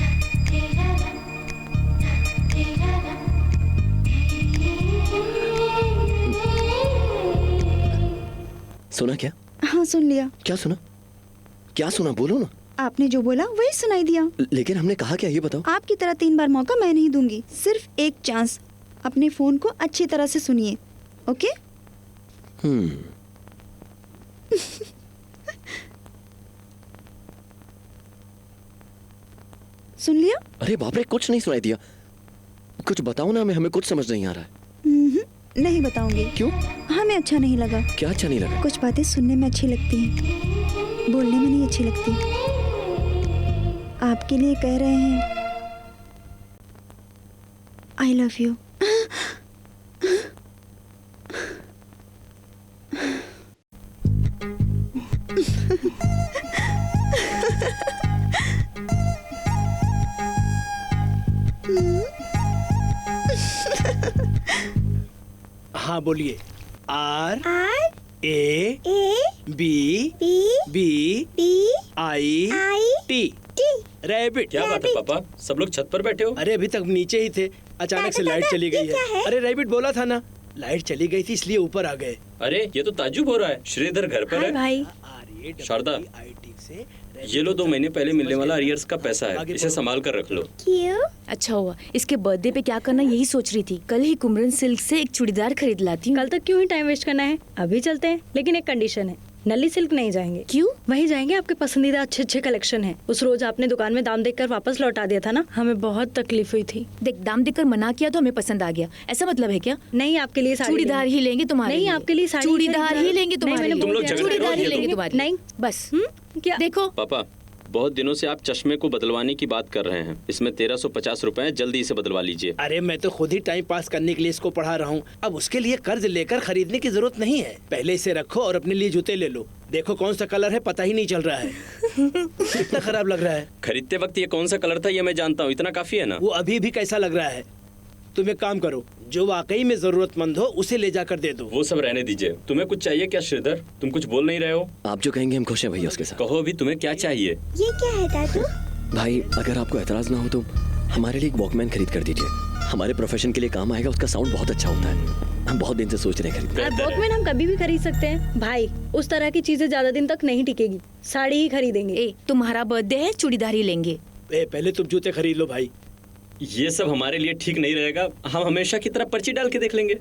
सुना क्या? हाँ सुन लिया। क्या सुना? क्या सुना? बोलो ना। आपने जो बोला वही सुनाई दिया। लेकिन हमने कहा क्या, ये बताओ। आपकी तरह 3 बार मौका मैं नहीं दूंगी, सिर्फ एक चांस। अपने फोन को अच्छी तरह से सुनिए, ओके? सुन लिया? अरे बाप रे, कुछ नहीं सुनाई दिया। कुछ बताओ ना, हमें कुछ समझ नहीं आ रहा है। नहीं बताऊंगी। क्यों? हमें अच्छा नहीं लगा। क्या अच्छा नहीं लगा? कुछ बातें सुनने में अच्छी लगती हैं, बोलने में नहीं अच्छी लगती। आपके लिए कह रहे हैं आई लव यू। हाँ बोलिए। R A B B I T. Rabbit. क्या बात है पापा, सब लोग छत पर बैठे हो? अरे अभी तक नीचे ही थे, अचानक से लाइट चली गई है। अरे रैबिट बोला था ना, लाइट चली गई थी इसलिए ऊपर आ गए। अरे ये तो ताज्जुब हो रहा है, श्रीधर घर पर है। भाई शारदा, ये लो 2 महीने पहले मिलने वाला अरियर्स का पैसा है, इसे संभाल कर रख लो। क्यों? अच्छा हुआ, इसके बर्थडे पे क्या करना यही सोच रही थी। कल ही कुमरन सिल्क से एक चूड़ीदार खरीद लाती हूँ। कल तक क्यों ही टाइम वेस्ट करना है, अभी चलते हैं, लेकिन एक कंडीशन है। नली सिल्क नहीं जाएंगे। क्यों? वहीं जाएंगे, आपके पसंदीदा अच्छे अच्छे कलेक्शन है। उस रोज आपने दुकान में दाम देखकर वापस लौटा दिया था ना, हमें बहुत तकलीफ हुई थी। देख, दाम देखकर मना किया तो हमें पसंद आ गया, ऐसा मतलब है क्या? नहीं, आपके लिए साड़ी चूड़ीदार ही लेंगे तुम्हारे नहीं, लिए। आपके लिए साड़ी चूड़ीदार ही लेंगे नहीं, तुम्हारे मैंने लिए। तुम लोग बोल दिया। झगड़ रहे हो, चूड़ीदार ही ये लेंगे तुम- तुम्हारे लिए। नहीं। बस क्या? देखो, पापा बहुत दिनों से आप चश्मे को बदलवाने की बात कर रहे हैं। इसमें 1350 रुपए हैं, जल्दी इसे बदलवा लीजिए। अरे मैं तो खुद ही टाइम पास करने के लिए इसको पढ़ा रहा हूँ। अब उसके लिए कर्ज लेकर खरीदने की जरूरत नहीं है। पहले इसे रखो और अपने लिए जूते ले लो। देखो कौन सा कलर है पता ही नहीं चल रहा है। कितना खराब लग रहा है। खरीदते वक्त ये कौन सा कलर था ये मैं जानता हूँ, इतना काफी है ना। वो अभी भी कैसा लग रहा है। तुम एक काम करो, जो वाकई में जरूरतमंद हो उसे ले जाकर दे दो। वो सब रहने दीजिए। तुम्हें कुछ चाहिए क्या श्रीधर? तुम कुछ बोल नहीं रहे हो। आप जो कहेंगे हम खुश हैं भैया उसके साथ। कहो अभी तुम्हें क्या चाहिए। ये क्या है दादू? भाई अगर आपको एतराज ना हो तो हमारे लिए एक वॉकमैन खरीद कर दीजिए। हमारे प्रोफेशन के लिए काम आएगा, उसका साउंड बहुत अच्छा होता है। हम बहुत दिन से सोच रहे हैं खरीदने। यार वॉकमैन हम कभी भी खरीद सकते हैं भाई। उस तरह की चीजें ज्यादा दिन तक नहीं टिकेगी, साड़ी ही खरीदेंगे। ए, तुम्हारा बर्थडे है, चूड़ीदार ही लेंगे। पहले तुम जूते खरीद लो भाई। ये सब हमारे लिए ठीक नहीं रहेगा। हम हमेशा की तरह पर्ची डाल के देख लेंगे।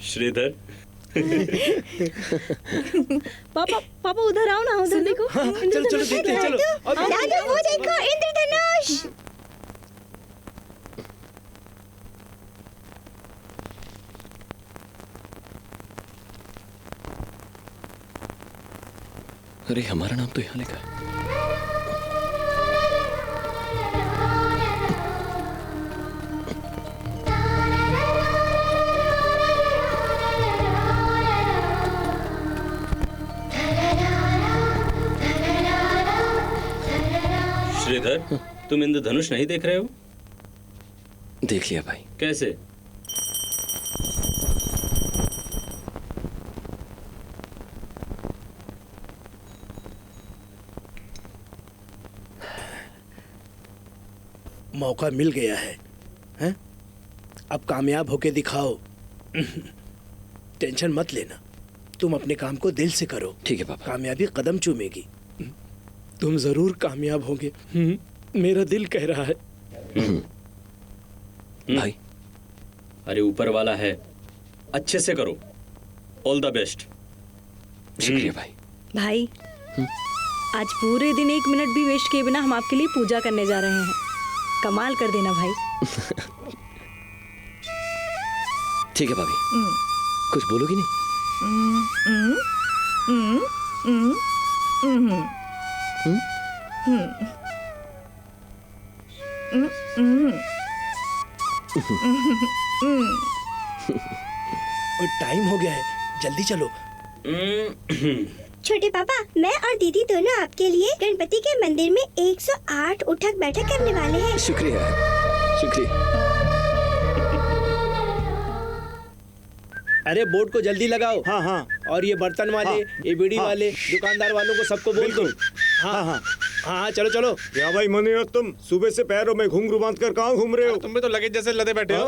श्रीधर पापा पापा उधर आओ ना, उधर देखो। चलो चलो देखते हैं, चलो। दादू वो देखो, इंद्रधनुष। अरे हमारा नाम तो यहाँ लिखा है। श्रीधर तुम इंद्रधनुष नहीं देख रहे हो? देख लिया भाई। कैसे? मौका मिल गया है, हैं? अब कामयाब होके दिखाओ। टेंशन मत लेना, तुम अपने काम को दिल से करो। ठीक है पापा। कामयाबी कदम चूमेगी। तुम जरूर कामयाब होगे, मेरा दिल कह रहा है। भाई अरे ऊपर वाला है, अच्छे से करो। All the best. शुक्रिया भाई। भाई आज पूरे दिन 1 मिनट भी वेस्ट किए बिना हम आपके लिए पूजा करने जा रहे हैं। कमाल कर देना भाई। ठीक है भाभी। कुछ बोलोगी नहीं? और टाइम हो गया है, जल्दी चलो। छोटे पापा, मैं और दीदी दोनों आपके लिए गणपति के मंदिर में 108 उठक बैठक करने वाले हैं। शुक्रिया शुक्रिया। अरे बोर्ड को जल्दी लगाओ। हाँ हाँ। और ये बर्तन वाले, ये बीड़ी वाले, दुकानदार वालों को सबको बोल दो। हाँ हाँ हाँ, चलो चलो। क्या भाई मुनीरत, तुम सुबह से पैरों में घुंघरू बांध कर कहाँ घूम रहे हो? तुम भी तो लगेज जैसे लदे बैठे हो।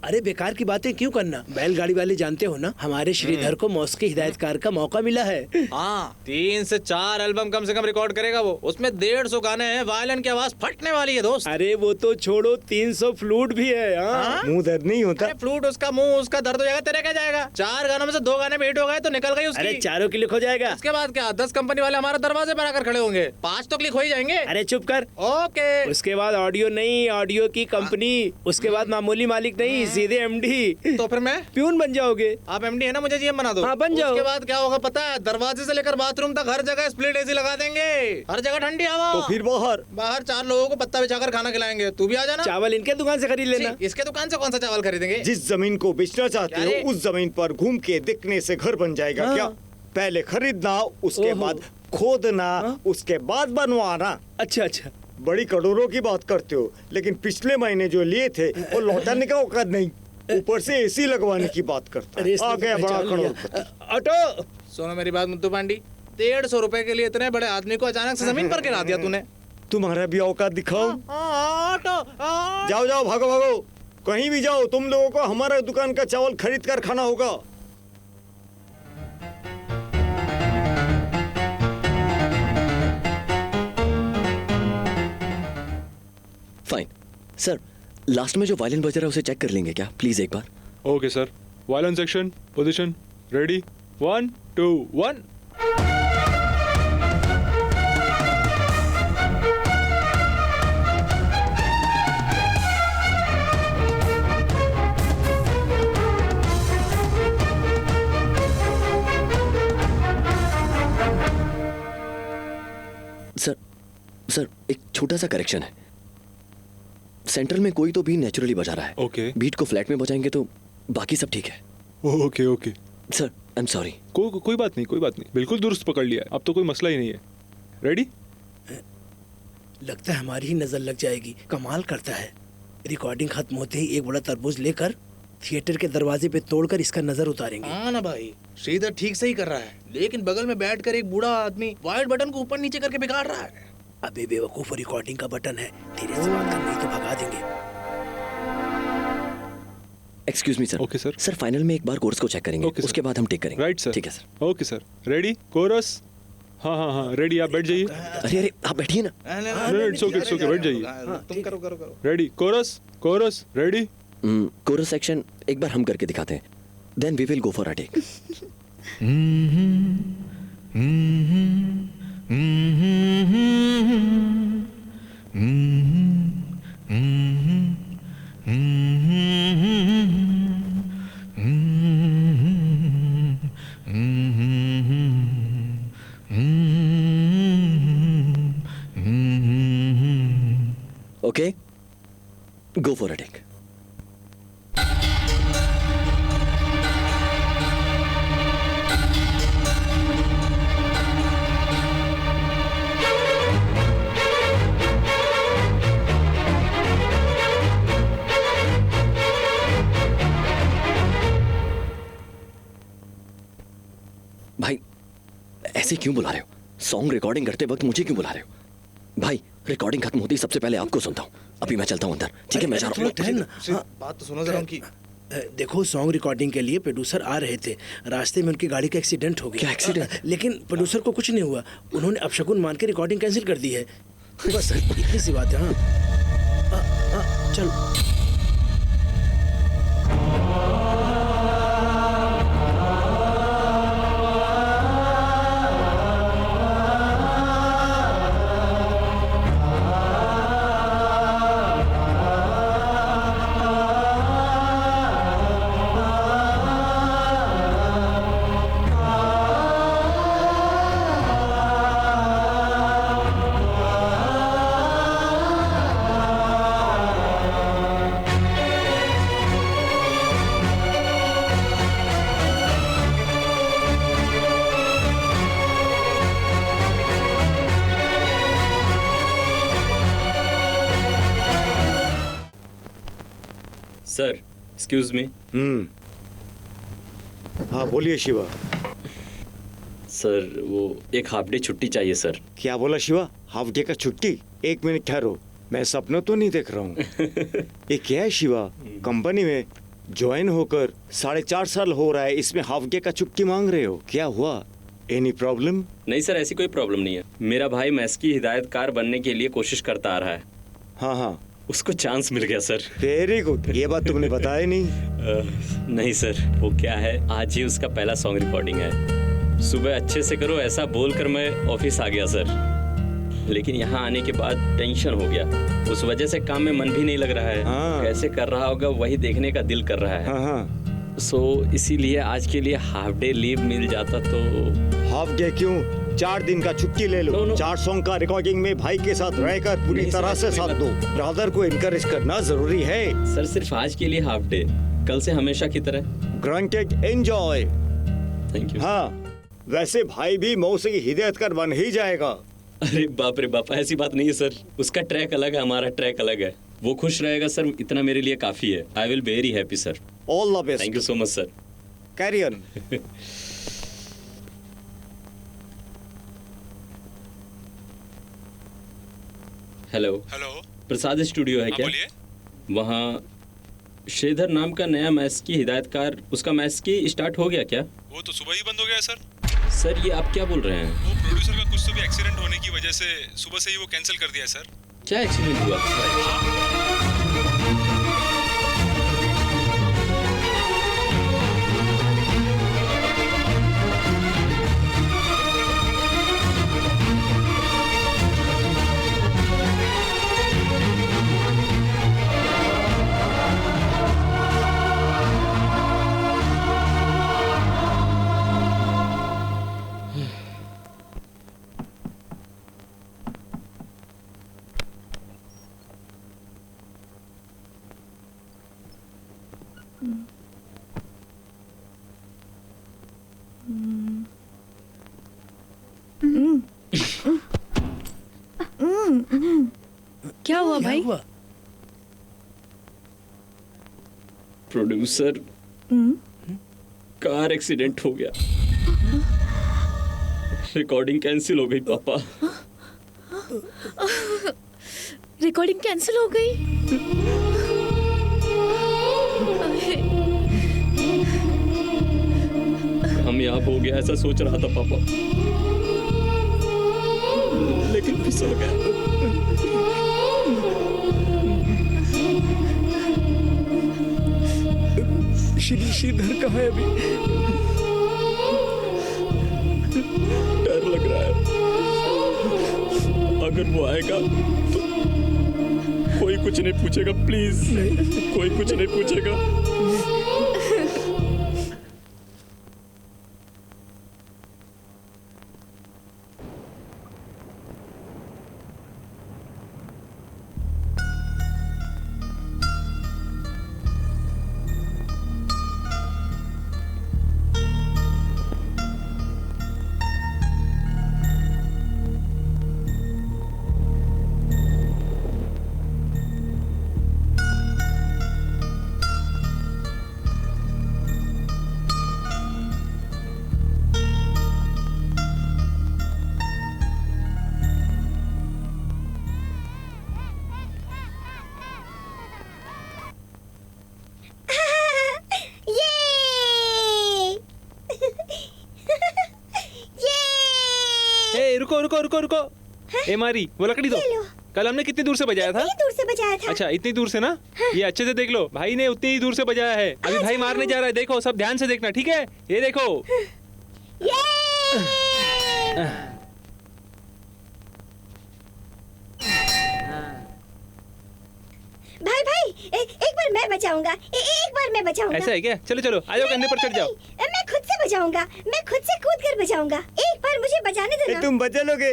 अरे बेकार की बातें क्यों करना। बैलगाड़ी वाले जानते हो ना, हमारे श्रीधर को मौसीकी हिदायतकार का मौका मिला है। हाँ, 3 से 4 एल्बम कम से कम रिकॉर्ड करेगा वो। उसमें 150 गाने हैं, वायलिन की आवाज फटने वाली है दोस्त। अरे वो तो छोड़ो, 300 फ्लूट भी है। हाँ? मुंह दर्द नहीं होता? अरे फ्लूट उसका, मुंह उसका दर्द हो जाएगा, तेरे क्या जाएगा? 4 गानों में से 2 गाने में हिट हो गए तो निकल गई उसकी। अरे चारों क्लिक हो जाएगा। इसके बाद क्या 10 कंपनी वाले हमारे दरवाजे पर आकर खड़े होंगे। 5 तो क्लिक हो ही जाएंगे। अरे चुप कर। ओके। उसके बाद ऑडियो नहीं, ऑडियो की कंपनी। उसके बाद मामूली मालिक नहीं, सीधे एमडी। तो फिर मैं प्यून बन जाओगे। आप एमडी है ना, मुझे जीएम बना दो। हाँ बन जाओ। उसके बाद क्या होगा पता है? दरवाजे से लेकर बाथरूम तक हर जगह स्प्लिट एसी लगा देंगे। हर जगह ठंडी हवा। तो फिर बाहर 4 लोगों को पत्ता बिछाकर खाना खिलाएंगे। तू भी आ जाना। चावल इनके दुकान से खरीद लेना। इसके दुकान से कौन सा चावल खरीदेंगे? जिस जमीन को बेचना चाहते क्या रे? हो उस जमीन पर घूम के दिखने से घर बन जाएगा। हाँ। क्या पहले खरीदना, उसके ओहो। बाद खोदना, हाँ। उसके बाद बनवाना। अच्छा अच्छा। बड़ी करोड़ों की बात करते हो, लेकिन पिछले महीने जो लिए थे वो लौटाने का औकात नहीं, ऊपर से एसी लगवाने की बात करता है। आ गया बड़ा करोड़पति। ऑटो। सुनो मेरी बात मुद्दू पांडी, 150 रुपए के लिए इतने बड़े आदमी को अचानक से जमीन पर गिरा दिया तूने। तुम्हारा भी औकात दिखाओ। ऑटो जाओ जाओ, भागो भागो, कहीं भी जाओ, तुम लोगों को हमारा दुकान का चावल खरीद कर खाना होगा। फाइन सर, लास्ट में जो वायलिन बज रहा है उसे चेक कर लेंगे क्या प्लीज एक बार? Okay sir. Violin section position ready 1 2 1। Sir एक छोटा सा करेक्शन है, सेंट्रल में कोई तो भी नेचुरली बजा रहा है। ओके। बीट को फ्लैट में बजाएंगे तो बाकी सब ठीक है। Okay okay sir I am sorry. कोई बात नहीं, कोई बात नहीं, बिल्कुल दुरुस्त पकड़ लिया है, अब तो कोई मसला ही नहीं है। रेडी? लगता है हमारी ही नजर लग जाएगी। कमाल करता है, रिकॉर्डिंग खत्म होते ही एक बड़ा तरबूज लेकर थिएटर के दरवाजे पे तोड़कर इसका नजर उतारेंगे। हाँ ना भाई, श्रीधर ठीक से ही कर रहा है, लेकिन बगल में बैठकर एक बूढ़ा आदमी वाइट बटन को ऊपर नीचे करके बिगाड़ रहा है। अबे बेवकूफ, रिकॉर्डिंग का बटन है, धीरे से बात कर, नहीं तो भगा देंगे। Excuse me sir. Okay sir. Sir final में एक बार कोर्स को चेक करेंगे, ओके, उसके बाद हम टेक करेंगे। Right sir. ठीक है sir. Okay sir. Ready? Chorus? हाँ हाँ हाँ रेडी, आप बैठ जाइए। अरे अरे आप बैठिए ना। इट्स ओके बैठ जाइए। तुम करो करो करो। Ready? Chorus chorus ready? Chorus section एक बार हम करके दिखाते हैं, then we will go for a take. Okay, go for a take. भाई ऐसे क्यों बुला रहे हो? सॉन्ग रिकॉर्डिंग करते वक्त मुझे क्यों बुला रहे हो? भाई रिकॉर्डिंग खत्म होती सबसे पहले आपको सुनता हूँ। अभी मैं चलता हूँ अंदर, ठीक है? मैं जा रहा हूँ। बात तो सुनो जरा उनकी। देखो, सॉन्ग रिकॉर्डिंग के लिए प्रोड्यूसर आ रहे थे, रास्ते में उनकी गाड़ी का एक्सीडेंट हो गया। क्या एक्सीडेंट? लेकिन प्रोड्यूसर को कुछ नहीं हुआ, उन्होंने अपशगुन मान के रिकॉर्डिंग कैंसिल कर दी है। बस इतनी सी बात है। हाँ चलो। Sir excuse me. हाँ बोलिए शिवा। सर वो एक हाफ डे छुट्टी चाहिए सर। क्या बोला शिवा? हाफ डे का छुट्टी? एक मिनट ठहरो, मैं सपना तो नहीं देख रहा हूँ। ये क्या है शिवा? कंपनी में ज्वाइन होकर 4.5 साल हो रहा है, इसमें हाफ डे का छुट्टी मांग रहे हो? क्या हुआ? Any problem? नहीं सर, ऐसी कोई प्रॉब्लम नहीं है। मेरा भाई मैस की हिदायतकार बनने के लिए कोशिश करता आ रहा है। हाँ हाँ, उसको चांस मिल गया सर। Very good. ये बात तुमने बताया नहीं। नहीं सर, वो क्या है, आज ही उसका पहला सॉन्ग रिकॉर्डिंग है। सुबह अच्छे से करो ऐसा बोलकर मैं ऑफिस आ गया सर, लेकिन यहाँ आने के बाद टेंशन हो गया। उस वजह से काम में मन भी नहीं लग रहा है। कैसे कर रहा होगा वही देखने का दिल कर रहा है। सो इसीलिए आज के लिए हाफ डे लीव मिल जाता तो। हाफ डे क्यों? 4 दिन का छुट्टी ले लो। 4 सॉन्ग का रिकॉर्डिंग में भाई के साथ रहकर पूरी तरह से साथ दो। ब्रदर को इनकरेज करना जरूरी है। सर सिर्फ आज के लिए हाफ डे, कल से हमेशा की तरह। Granted, enjoy. Thank you. हाँ वैसे भाई भी मौसी की हिदायतकार बन ही जाएगा। अरे बाप रे बाप, ऐसी बात नहीं है सर। उसका ट्रैक अलग है, हमारा ट्रैक अलग है। वो खुश रहेगा सर, इतना मेरे लिए काफी है। I will very happy sir. All the best. Thank you so much sir. Carry on. Hello. Hello. Prasad studio है क्या? बोलिए। वहाँ श्रीधर नाम का नया मैच की हिदायतकार, उसका मैच की स्टार्ट हो गया क्या? वो तो सुबह ही बंद हो गया सर। सर ये आप क्या बोल रहे हैं? वो प्रोड्यूसर का कुछ तो भी एक्सीडेंट होने की वजह से सुबह से ही वो कैंसिल कर दिया सर। क्या एक्सीडेंट हुआ? क्या हुआ भाई? प्रोड्यूसर कार एक्सीडेंट हो गया, रिकॉर्डिंग कैंसिल हो गई पापा। रिकॉर्डिंग कैंसिल हो गई? कामयाब हो गया ऐसा सोच रहा था पापा, लेकिन फिसल गया। श्रीधर कहाँ है अभी? डर लग रहा है, अगर वो आएगा तो कोई कुछ नहीं पूछेगा, प्लीज नहीं, कोई कुछ नहीं पूछेगा। रुको रुको रुको रुको। ए मारी, वो लकड़ी दो। कल हमने कितनी दूर से बजाया था? दूर से बजाया था। अच्छा इतनी दूर से ना? ये अच्छे से देख लो, भाई ने उतनी ही दूर से बजाया है। अभी भाई मारने जा रहा है, देखो सब ध्यान से देखना, ठीक है? ये देखो। भाई भाई एक बार मैं बजाऊंगा, एक बार मैं बजाऊंगा। ऐसा है क्या? चलो चलो आ जाओ, कंधे पर चढ़ जाओ। मैं खुद से बजाऊंगा, मैं खुद से कूद कर बजाऊंगा। एक बार मुझे बजाने देना। तुम बजा लोगे?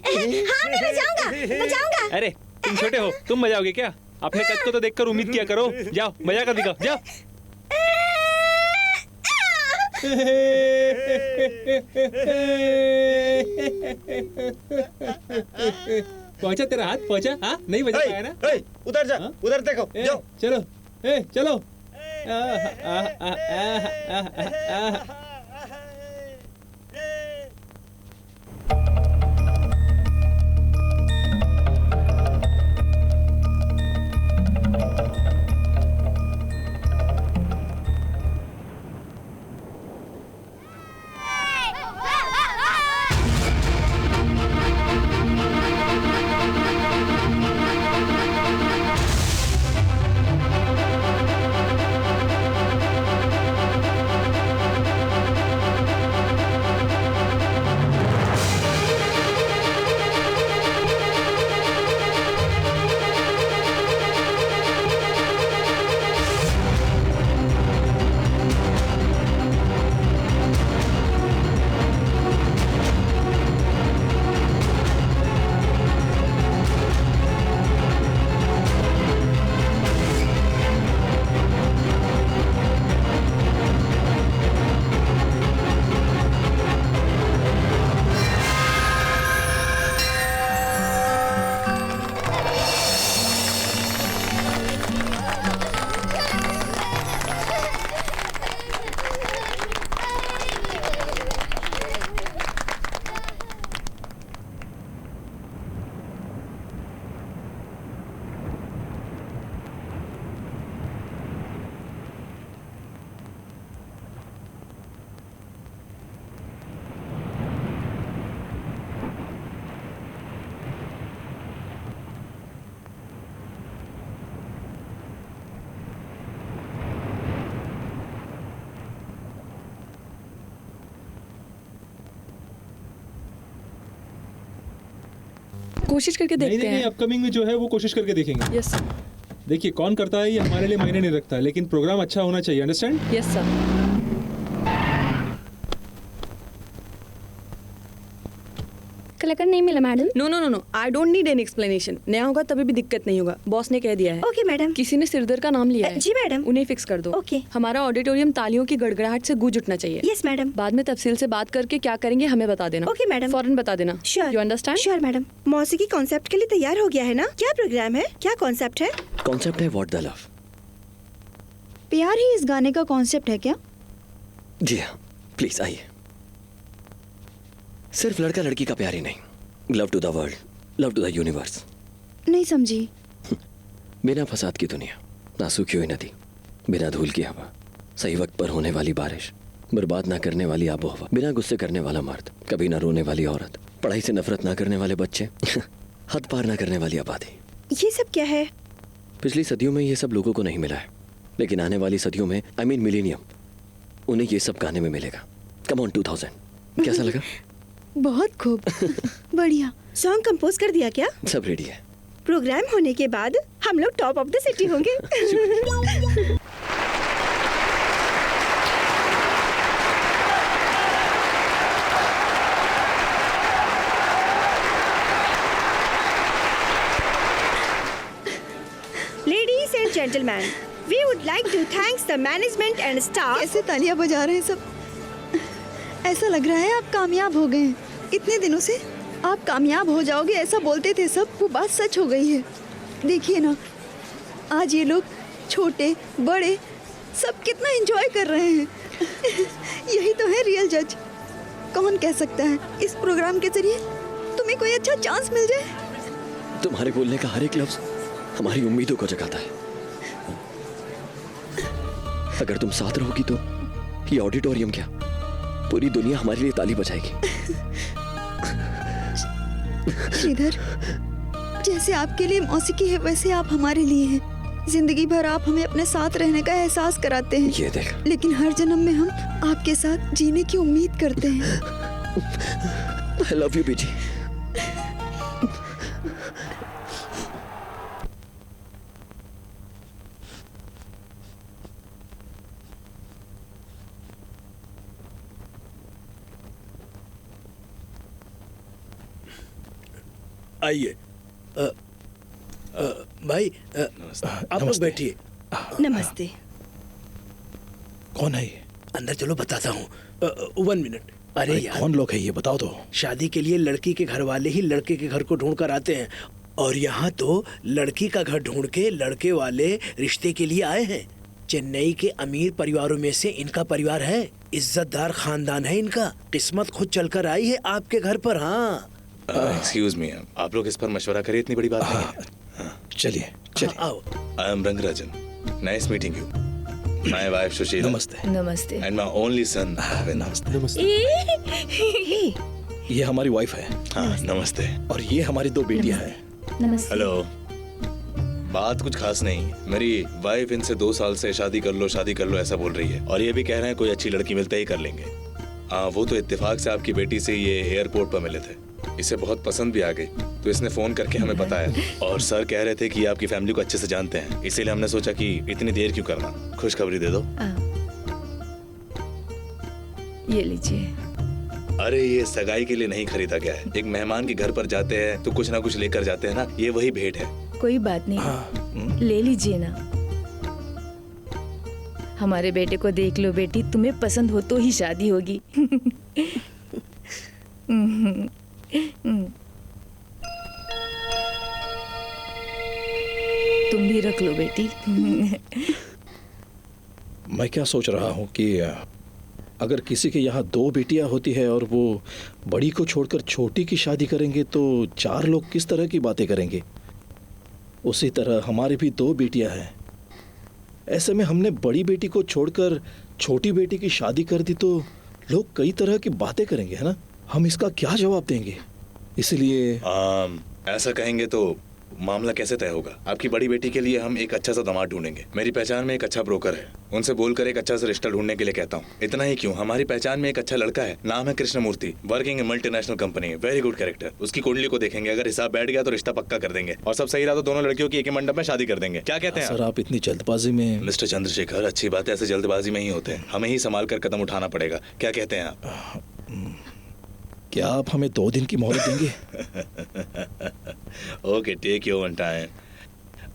हाँ मैं बजाऊंगा, बजाऊंगा। अरे तुम छोटे हो, तुम बजाओगे क्या? अपने कद को तो देखकर उम्मीद किया करो। जाओ बजा कर दिखाओ, जाओ। पहुंचा तेरा हाथ, पहुंचा? हाँ नहीं बजा पाया ना? उधर जा, उधर देखो, जाओ। चलो चलो। कोशिश करके नहीं देखते नहीं हैं। अपकमिंग में जो है वो कोशिश करके देखेंगे। यस देखिए कौन करता है ये हमारे लिए मायने नहीं रखता, लेकिन प्रोग्राम अच्छा होना चाहिए, अंडरस्टैंड? Yes sir. कलाकार नहीं मिला madam. No no no no, I don't need an explanation. नया होगा तभी भी दिक्कत नहीं होगा, बॉस ने कह दिया है। Okay madam. किसी ने सिरदर का नाम लिया है। जी मैडम। उन्हें फिक्स कर दो। ओके। हमारा ऑडिटोरियम तालियों की गड़गड़ाहट से गूंज उठना चाहिए। Yes madam. बाद में तफसील से बात करके क्या करेंगे हमें बता देना। Okay madam. फौरन बता देना। Sure. You understand? Sure madam. मौसीकी कॉन्सेप्ट के लिए तैयार हो गया है ना? क्या प्रोग्राम है, क्या कॉन्सेप्ट है? कॉन्सेप्ट है व्हाट द लव। प्यार ही इस गाने का कॉन्सेप्ट है क्या? जी हाँ, प्लीज आइए। सिर्फ लड़का लड़की का प्यार ही नहीं, love to the world, love to the universe. नहीं समझी। बिना फसाद की दुनिया, ना सूखी हुई नदी, बिना धूल की हवा, सही वक्त पर होने वाली बारिश, बर्बाद ना करने वाली आबो हवा, बिना गुस्से करने वाला मर्द, कभी ना रोने वाली औरत, पढ़ाई से नफरत ना करने वाले बच्चे, हद पार ना करने वाली आबादी। ये सब क्या है? पिछली सदियों में ये सब लोगों को नहीं मिला है, लेकिन आने वाली सदियों में, आई मीन मिलेनियम, उन्हें ये सब गाने में मिलेगा। Come on 2000। कैसा लगा? बहुत खूब। बढ़िया। सॉन्ग कंपोज कर दिया क्या? सब रेडी है। प्रोग्राम होने के बाद हम लोग टॉप ऑफ द सिटी होंगे। Ladies and gentlemen, we would like to thank the management and staff. कैसे तालियां बजा रहे हैं सब। ऐसा लग रहा है आप कामयाब हो गए हैं। इतने दिनों से आप कामयाब हो जाओगे ऐसा बोलते थे सब, वो बात सच हो गई है। देखिए ना, आज ये लोग छोटे बड़े सब कितना एंजॉय कर रहे हैं। यही तो है रियल जज। कौन कह सकता है इस प्रोग्राम के जरिए तुम्हें कोई अच्छा चांस मिल जाए। तुम्हारे बोलने का हर एक लफ्ज हमारी उम्मीदों को जगाता है। अगर तुम साथ रहोगी तो ये ऑडिटोरियम क्या, पूरी दुनिया हमारे लिए ताली बजाएगी। श्रीधर, जैसे आपके लिए मौसीकी है वैसे आप हमारे लिए हैं। जिंदगी भर आप हमें अपने साथ रहने का एहसास कराते हैं। ये देख। लेकिन हर जन्म में हम आपके साथ जीने की उम्मीद करते हैं। I love you, बीजी। आइए। भाई आप लोग बैठिए। नमस्ते। कौन है ये? अंदर चलो बताता हूँ। 1 मिनट। अरे यार, कौन लोग है ये बताओ तो। शादी के लिए लड़की के घर वाले ही लड़के के घर को ढूंढ कर आते हैं, और यहाँ तो लड़की का घर ढूंढ के लड़के वाले रिश्ते के लिए आए हैं। चेन्नई के अमीर परिवारों में से इनका परिवार है, इज्जतदार खानदान है इनका। किस्मत खुद चलकर आई है आपके घर पर। हाँ एक्सक्यूज मी, आप लोग इस पर मशवरा करें, इतनी बड़ी बात नहीं है। चलिए चलिए। आओ। I am Rangarajan, nice meeting you. My wife Sushila. नमस्ते। नमस्ते। And my only son Arvind. नमस्ते। हे, ये हमारी वाइफ है। हाँ नमस्ते। और ये हमारी 2 बेटियां हैं। नमस्ते। हेलो। बात कुछ खास नहीं, मेरी वाइफ इनसे 2 साल से शादी कर लो ऐसा बोल रही है, और ये भी कह रहे हैं कोई अच्छी लड़की मिलते ही कर लेंगे। वो तो इत्तेफाक से आपकी बेटी से ये एयरपोर्ट पर मिले थे, इसे बहुत पसंद भी आ गई, तो इसने फोन करके हमें बताया। और सर कह रहे थे कि आपकी फैमिली को अच्छे से जानते हैं, इसीलिए हमने सोचा कि इतनी देर क्यों करना, खुशखबरी दे दो। ये लीजिए। अरे ये सगाई के लिए नहीं खरीदा गया है, एक मेहमान के घर पर जाते हैं तो कुछ ना कुछ लेकर जाते हैं ना, ये वही भेंट है। कोई बात नहीं, ले लीजिए ना। हमारे बेटे को देख लो बेटी, तुम्हें पसंद हो तो ही शादी होगी। तुम भी रख लो बेटी। मैं क्या सोच रहा हूँ कि अगर किसी के यहाँ 2 बेटियां होती है और वो बड़ी को छोड़कर छोटी की शादी करेंगे तो 4 लोग किस तरह की बातें करेंगे। उसी तरह हमारी भी 2 बेटियां हैं, ऐसे में हमने बड़ी बेटी को छोड़कर छोटी बेटी की शादी कर दी तो लोग कई तरह की बातें करेंगे, है ना। हम इसका क्या जवाब देंगे, इसलिए ऐसा कहेंगे तो मामला कैसे तय होगा? आपकी बड़ी बेटी के लिए हम एक अच्छा सा दामाद ढूंढेंगे। मेरी पहचान में एक अच्छा ब्रोकर है, उनसे बोलकर एक अच्छा सा रिश्ता ढूंढने के लिए कहता हूँ। इतना ही क्यों, हमारी पहचान में एक अच्छा लड़का है, नाम है Krishnamurthy, working in multinational company, very good character. उसकी कुंडली को देखेंगे, अगर हिसाब बैठ गया तो रिश्ता पक्का कर देंगे और सब सही रहा तो दोनों लड़कियों की एक ही मंडप में शादी कर देंगे। क्या कहते हैं सर आप इतनी जल्दबाजी में? मिस्टर चंद्रशेखर, अच्छी बात है, ऐसे जल्दबाजी में ही होते हैं, हमें ही संभाल कर कदम उठाना पड़ेगा। क्या कहते हैं आप? क्या आप हमें 2 दिन की मोहलत देंगे? Okay, take your own time.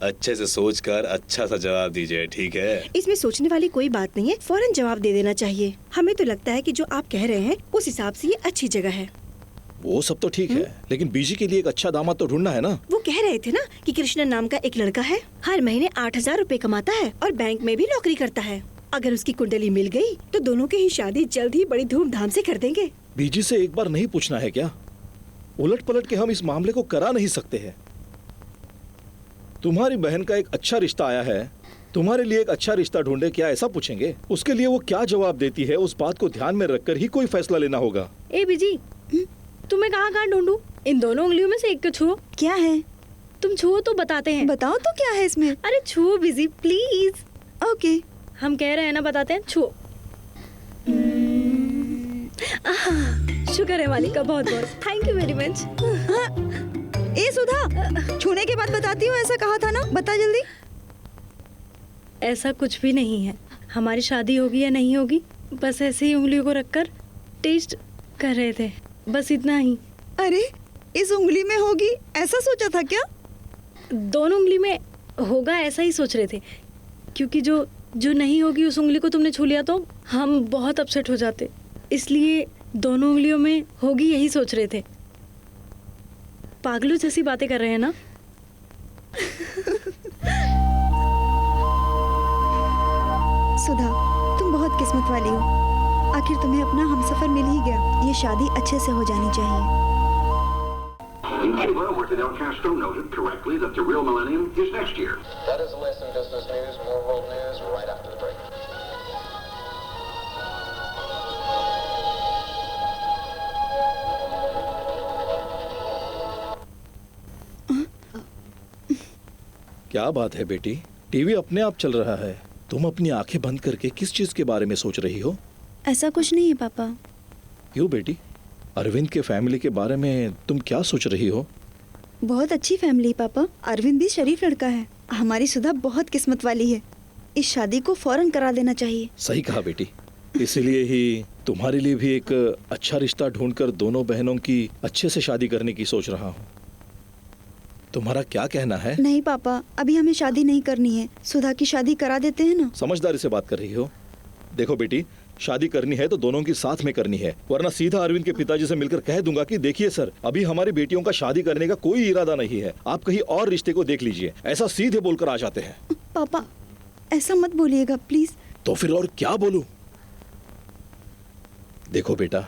अच्छे से सोचकर अच्छा सा जवाब दीजिए, ठीक है? इसमें सोचने वाली कोई बात नहीं है, फौरन जवाब दे देना चाहिए। हमें तो लगता है कि जो आप कह रहे हैं उस हिसाब से ये अच्छी जगह है। वो सब तो ठीक है, लेकिन बीजी के लिए एक अच्छा दामाद तो ढूंढना है ना। वो कह रहे थे ना कि कृष्णन नाम का एक लड़का है, हर महीने 8,000 रुपए कमाता है और बैंक में भी नौकरी करता है। अगर उसकी कुंडली मिल गई तो दोनों की ही शादी जल्द ही बड़ी धूमधाम से कर देंगे। बीजी से एक बार नहीं पूछना है क्या? उलट पलट के हम इस मामले को करा नहीं सकते हैं। तुम्हारी बहन का एक अच्छा रिश्ता आया है, तुम्हारे लिए एक अच्छा रिश्ता ढूंढे, क्या ऐसा पूछेंगे? उसके लिए वो क्या जवाब देती है, उस बात को ध्यान में रखकर ही कोई फैसला लेना होगा। ए बीजी, तुम्हें कहाँ कहाँ ढूंढूं? इन दोनों उंगलियों में से एक को छुओ। क्या है? तुम छुओ तो बताते हैं। बताओ तो क्या है इसमें? अरे छुओ बीजी प्लीज। ओके, हम कह रहे हैं ना, बताते हैं, छुओ। शुक्र है मालिक का बहुत बहुत, थैंक यू वेरी मच। ए सुधा, छूने के बाद बताती हूँ, ऐसा कहा था ना, बता जल्दी। ऐसा कुछ भी नहीं है, हमारी शादी होगी या नहीं होगी बस ऐसे ही उंगलियों को रखकर टेस्ट कर रहे थे, बस इतना ही। अरे इस उंगली में होगी ऐसा सोचा था क्या? दोनों उंगली में होगा ऐसा ही सोच रहे थे, क्योंकि जो नहीं होगी उस उंगली को तुमने छू लिया तो हम बहुत अपसेट हो जाते, इसलिए दोनों उंगलियों में होगी यही सोच रहे थे। पागलों जैसी बातें कर रहे हैं ना। सुधा, तुम बहुत किस्मत वाली हो, आखिर तुम्हें अपना हमसफर मिल ही गया। ये शादी अच्छे से हो जानी चाहिए। In Cuba, where Fidel Castro noted correctly that the real millennium is next year. That is the latest in business news. More world news right after the break. क्या बात है बेटी, टीवी अपने आप चल रहा है, तुम अपनी आंखें बंद करके किस चीज के बारे में सोच रही हो? ऐसा कुछ नहीं है पापा। क्यों बेटी, अरविंद के फैमिली के बारे में तुम क्या सोच रही हो? बहुत अच्छी फैमिली पापा, अरविंद भी शरीफ लड़का है। हमारी सुधा बहुत किस्मत वाली है, इस शादी को फौरन करा देना चाहिए। सही कहा बेटी, इसीलिए ही तुम्हारे लिए भी एक अच्छा रिश्ता ढूंढकर दोनों बहनों की अच्छे से शादी करने की सोच रहा हूँ। तुम्हारा क्या कहना है? नहीं पापा, अभी हमें शादी नहीं करनी है, सुधा की शादी करा देते हैं ना। समझदारी से बात कर रही हो। देखो बेटी, शादी करनी है तो दोनों की साथ में करनी है, वरना सीधा अरविंद के पिताजी से मिलकर कह दूंगा कि देखिए सर, अभी हमारी बेटियों का शादी करने का कोई इरादा नहीं है, आप कहीं और रिश्ते को देख लीजिए, ऐसा सीधे बोलकर आ जाते हैं। पापा ऐसा मत बोलिएगा प्लीज। तो फिर और क्या बोलूं? देखो बेटा,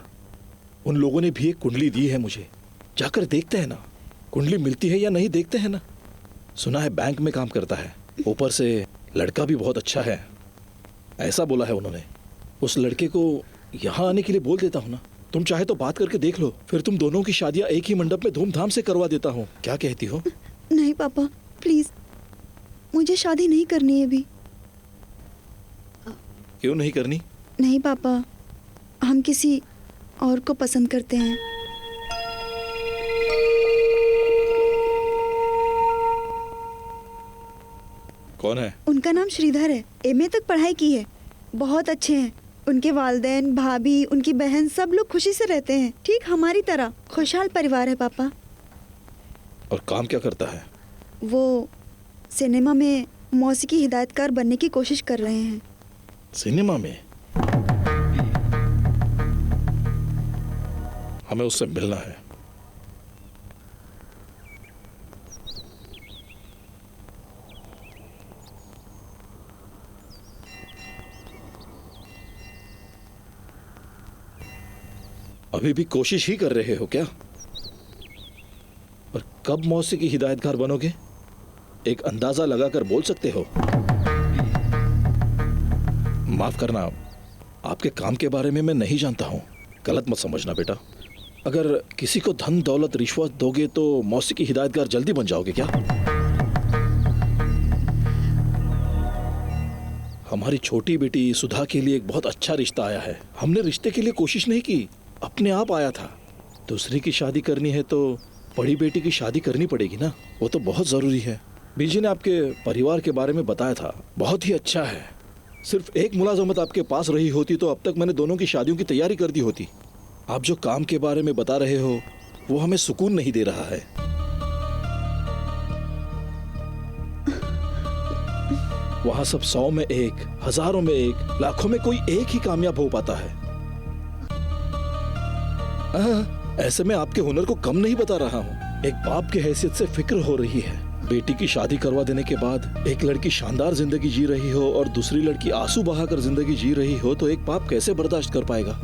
उन लोगों ने भी एक कुंडली दी है मुझे, जाकर देखते हैं ना, कुंडली मिलती है या नहीं देखते हैं ना। सुना है बैंक में काम करता है, ऊपर से लड़का भी बहुत अच्छा है, ऐसा बोला है उन्होंने। उस लड़के को यहाँ आने के लिए बोल देता हूँ ना, तुम चाहे तो बात करके देख लो, फिर तुम दोनों की शादियाँ एक ही मंडप में धूमधाम से करवा देता हूँ। क्या कहती हो? नहीं पापा प्लीज, मुझे शादी नहीं करनी है अभी। क्यों नहीं करनी? नहीं पापा, हम किसी और को पसंद करते हैं। कौन है? उनका नाम श्रीधर है, एमए तक पढ़ाई की है, बहुत अच्छे हैं। उनके वालिदैन, भाभी, उनकी बहन सब लोग खुशी से रहते हैं, ठीक हमारी तरह खुशहाल परिवार है पापा। और काम क्या करता है? वो सिनेमा में मौसीकी हिदायतकार बनने की कोशिश कर रहे हैं। सिनेमा में? हमें उससे मिलना है। अभी भी कोशिश ही कर रहे हो क्या? और कब मौसीकी हिदायतकार बनोगे? एक अंदाजा लगाकर बोल सकते हो? माफ करना, आपके काम के बारे में मैं नहीं जानता हूं, गलत मत समझना बेटा। अगर किसी को धन दौलत रिश्वत दोगे तो मौसीकी हिदायतगार जल्दी बन जाओगे क्या? हमारी छोटी बेटी सुधा के लिए एक बहुत अच्छा रिश्ता आया है। हमने रिश्ते के लिए कोशिश नहीं की, अपने आप आया था। दूसरी की शादी करनी है तो बड़ी बेटी की शादी करनी पड़ेगी ना, वो तो बहुत जरूरी है। बीजी ने आपके परिवार के बारे में बताया था, बहुत ही अच्छा है। सिर्फ एक मुलाजमत आपके पास रही होती तो अब तक मैंने दोनों की शादियों की तैयारी कर दी होती। आप जो काम के बारे में बता रहे हो वो हमें सुकून नहीं दे रहा है। वहां सब 100 में 1, हजारों में 1, लाखों में कोई एक ही कामयाब हो पाता है। ऐसे में आपके हुनर को कम नहीं बता रहा हूँ। एक बाप की हैसियत से फिक्र हो रही है। बेटी की शादी करवा देने के बाद एक लड़की शानदार जिंदगी जी रही हो और दूसरी लड़की आंसू बहाकर जिंदगी जी रही हो तो एक बाप कैसे बर्दाश्त कर पाएगा?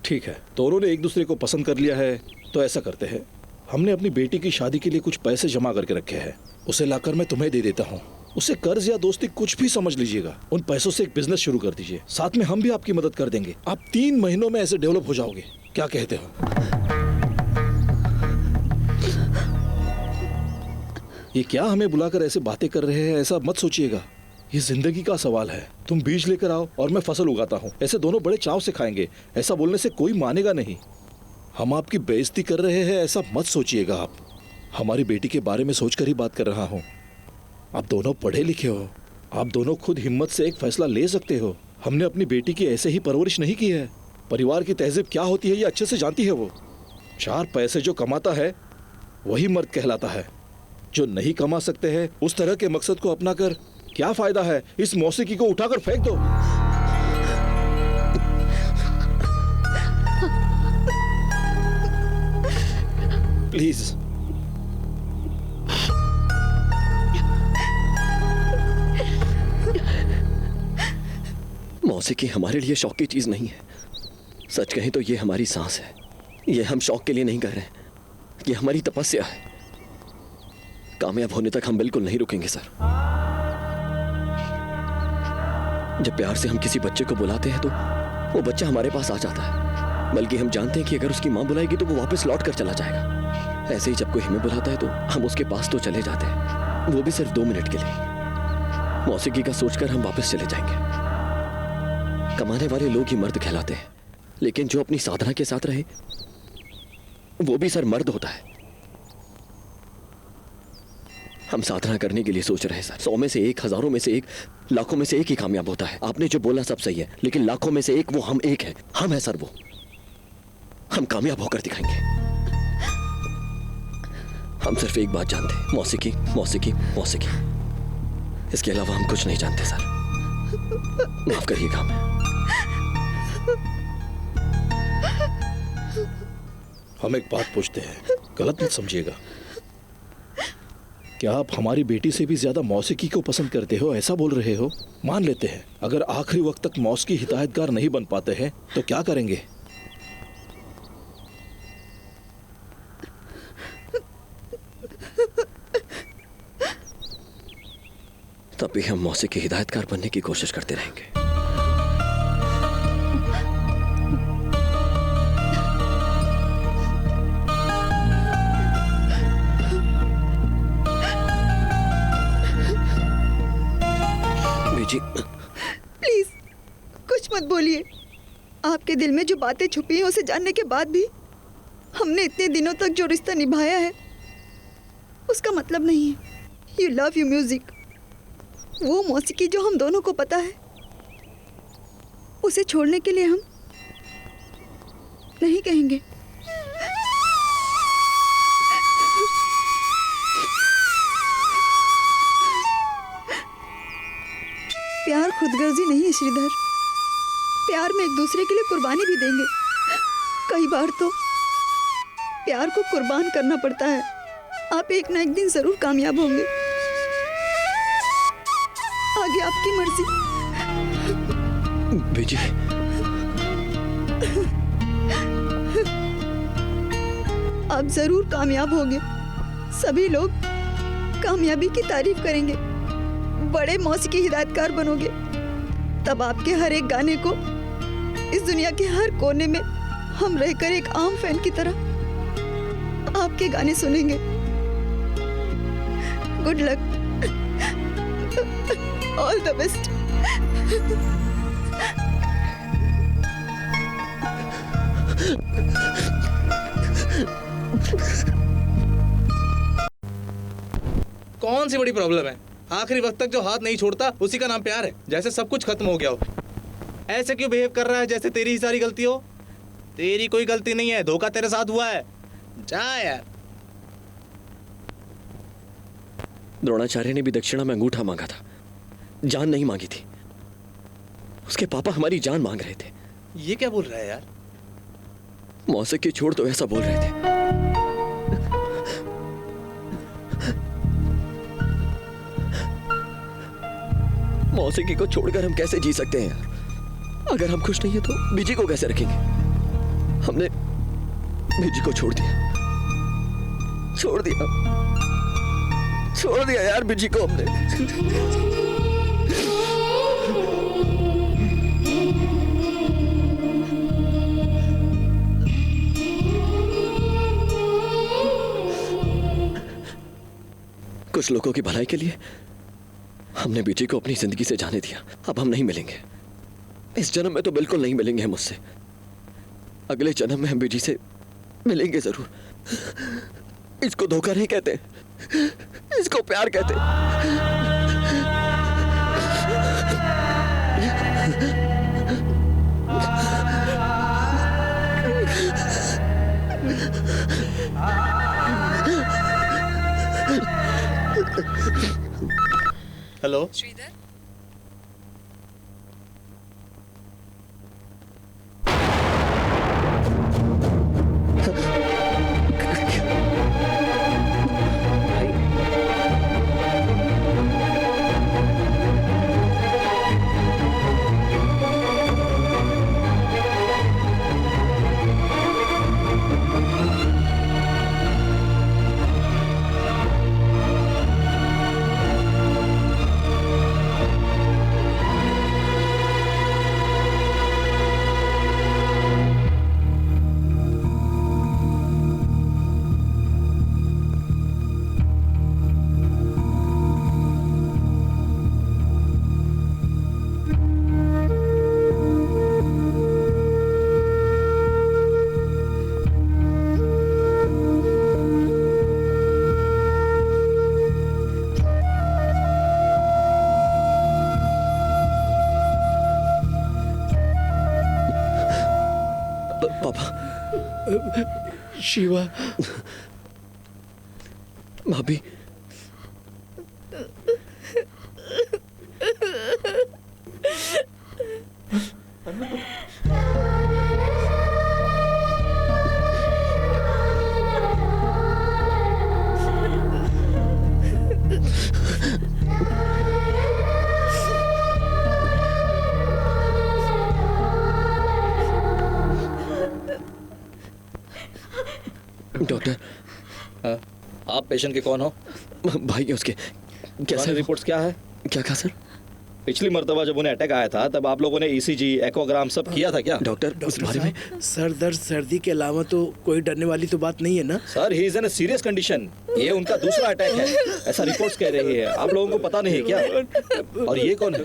ठीक है, दोनों ने एक दूसरे को पसंद कर लिया है तो ऐसा करते हैं, हमने अपनी बेटी की शादी के लिए कुछ पैसे जमा करके रखे हैं, उसे लाकर मैं तुम्हें दे देता हूँ। उसे कर्ज या दोस्ती कुछ भी समझ लीजिएगा, उन पैसों से एक बिजनेस शुरू कर दीजिए। साथ में हम भी आपकी मदद कर देंगे। आप 3 महीनों में ऐसे डेवलप हो जाओगे। क्या कहते हो? ये क्या हमें बुलाकर ऐसे बातें कर रहे हैं, ऐसा मत सोचिएगा। ये जिंदगी का सवाल है। तुम बीज लेकर आओ और मैं फसल उगाता हूँ, ऐसे दोनों बड़े चाव से खाएंगे। ऐसा बोलने से कोई मानेगा नहीं। हम आपकी बेइज्जती कर रहे हैं ऐसा मत सोचिएगा। आप हमारी बेटी के बारे में सोचकर ही बात कर रहा हूँ। आप दोनों पढ़े लिखे हो, आप दोनों खुद हिम्मत से एक फैसला ले सकते हो। हमने अपनी बेटी की ऐसे ही परवरिश नहीं की है। परिवार की तहजीब क्या होती है ये अच्छे से जानती है वो। 4 पैसे जो कमाता है वही मर्द कहलाता है। जो नहीं कमा सकते हैं उस तरह के मकसद को अपनाकर क्या फायदा है? इस मौसीकी को उठाकर फेंक दो। प्लीज। मौसीकी हमारे लिए शौक की चीज नहीं है। सच कहें तो ये हमारी सांस है। ये हम शौक के लिए नहीं कर रहे, ये हमारी तपस्या है। कामयाब होने तक हम बिल्कुल नहीं रुकेंगे सर। जब प्यार से हम किसी बच्चे को बुलाते हैं तो वो बच्चा हमारे पास आ जाता है, बल्कि हम जानते हैं कि अगर उसकी माँ बुलाएगी तो वो वापस लौट कर चला जाएगा। ऐसे ही जब कोई हमें बुलाता है तो हम उसके पास तो चले जाते हैं, वो भी सिर्फ 2 मिनट के लिए। मौसीकी का सोचकर हम वापस चले जाएंगे। कमाने वाले लोग ही मर्द कहलाते हैं, लेकिन जो अपनी साधना के साथ रहे वो भी सर मर्द होता है। हम साधना करने के लिए सोच रहे हैं सर। 100 में से 1, हजारों में से 1, लाखों में से 1 ही कामयाब होता है। आपने जो बोला सब सही है, लेकिन लाखों में से 1 वो हम 1 है। हम है सर वो। हम कामयाब होकर दिखाएंगे। हम सिर्फ एक बात जानते हैं, मौसीकी मौसीकी मौसीकी। इसके अलावा हम कुछ नहीं जानते सर। माफ करिएगा हमें। हम एक बात पूछते हैं, गलत मत समझिएगा। क्या आप हमारी बेटी से भी ज्यादा मौसीकी को पसंद करते हो, ऐसा बोल रहे हो? मान लेते हैं अगर आखिरी वक्त तक मौसीकी हिदायतगार नहीं बन पाते हैं तो क्या करेंगे? तब भी हम मौसीकी हिदायतगार बनने की कोशिश करते रहेंगे। प्लीज कुछ मत बोलिए। आपके दिल में जो बातें छुपी हैं उसे जानने के बाद भी हमने इतने दिनों तक जो रिश्ता निभाया है उसका मतलब नहीं है। You love you music. वो मौसीकी जो हम दोनों को पता है उसे छोड़ने के लिए हम नहीं कहेंगे। प्यार खुदगर्जी नहीं है श्रीधर। प्यार में एक दूसरे के लिए कुर्बानी भी देंगे। कई बार तो प्यार को कुर्बान करना पड़ता है। आप एक ना एक दिन जरूर कामयाब होंगे। आगे आपकी मर्जी। बेजी, आप जरूर कामयाब होंगे। सभी लोग कामयाबी की तारीफ करेंगे। बड़े मौसीकी हिदायतकार बनोगे। तब आपके हर एक गाने को इस दुनिया के हर कोने में हम रहकर एक आम फैन की तरह आपके गाने सुनेंगे। Good luck, all the best. कौन सी बड़ी प्रॉब्लम है? आखिरी वक्त तक जो हाथ नहीं छोड़ता उसी का नाम प्यार है। जैसे सब कुछ खत्म हो गया हो। ऐसे क्यों बिहेव कर रहा है जैसे तेरी ही सारी गलती हो? तेरी कोई गलती नहीं है, धोखा तेरे साथ हुआ है। जा यार। द्रोणाचार्य ने भी दक्षिणा में अंगूठा मांगा था, जान नहीं मांगी थी। उसके पापा हमारी जान मांग रहे थे। ये क्या बोल रहा है यार? मौसीकी छोड़ तो ऐसा बोल रहे थे। मौसीकी को छोड़कर हम कैसे जी सकते हैं यार? अगर हम खुश नहीं है तो बीजी को कैसे रखेंगे? हमने बीजी को छोड़ दिया यार बीजी को हमने। कुछ लोगों की भलाई के लिए हमने बीजी को अपनी जिंदगी से जाने दिया। अब हम नहीं मिलेंगे, इस जन्म में तो बिल्कुल नहीं मिलेंगे हम उससे। अगले जन्म में हम बीजी से मिलेंगे जरूर। इसको धोखा नहीं कहते, इसको प्यार कहते। हेलो श्रीधर, शिवा, भाभी, डॉक्टर, आप पेशेंट के कौन हो? भाई है उसके। कैसे रिपोर्ट्स क्या है? क्या कहा सर? पिछली मर्तबा जब उन्हें अटैक आया था तब आप लोगों ने ईसीजी, एक्वाग्राम सब किया था क्या? डॉक्टर उस बारे में सर दर्द सर्दी के अलावा तो कोई डरने वाली तो बात नहीं है ना? Sir he is in a serious condition. ये उनका दूसरा अटैक है, ऐसा रिपोर्ट्स कह रही है। आप लोगों को पता नहीं है क्या? और ये कौन है?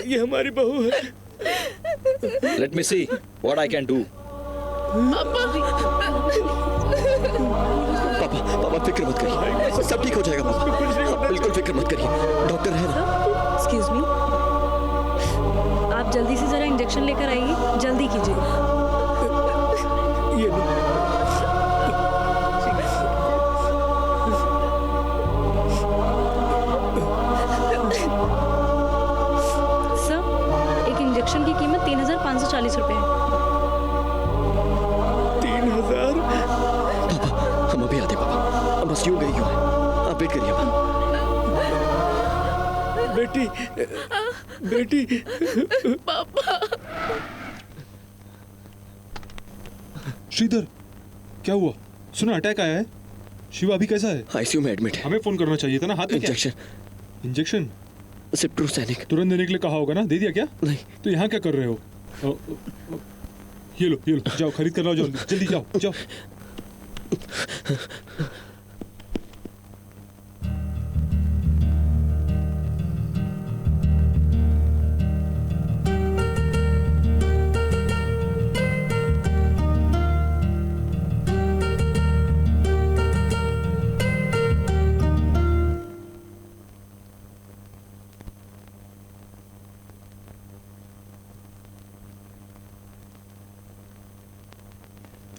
ये हमारी बहू है। Late me see what I can do. पापा फिक्र मत करिए, सब ठीक हो जाएगा पापा, बिल्कुल फिक्र मत करिए, डॉक्टर है ना। एक्सक्यूज मी, आप जल्दी से जरा इंजेक्शन लेकर आइए, जल्दी कीजिए। ये सर, एक इंजेक्शन की कीमत 3,540 रुपए है। 3,000? पापा हम अभी आते पापा, बस यूं गई यूं है, आप वेट करिए। बेटी, बेटी, पापा। श्रीधर, क्या हुआ? सुना अटैक आया है। शिवा अभी कैसा है? आईसीयू में एडमिट है। हमें फोन करना चाहिए था ना। हाथ में इंजेक्शन। इंजेक्शन सिप्ट्रोसैनिक तुरंत देने के लिए कहा होगा ना, दे दिया क्या? नहीं। तो यहाँ क्या कर रहे हो? ये लो जाओ, खरीद कर लाओ, जाओ जल्दी जाओ जाओ।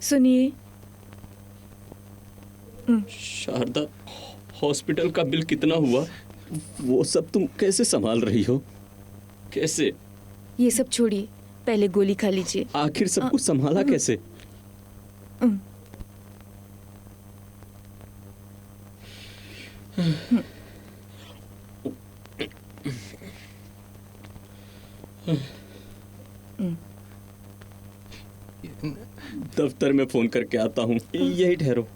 सुनिए, शारदा, हॉस्पिटल का बिल कितना हुआ? वो सब तुम कैसे संभाल रही हो? कैसे? ये सब छोड़िए, पहले गोली खा लीजिए। आखिर सब कुछ संभाला कैसे? दफ्तर में फोन करके आता हूँ, यही ठहरो।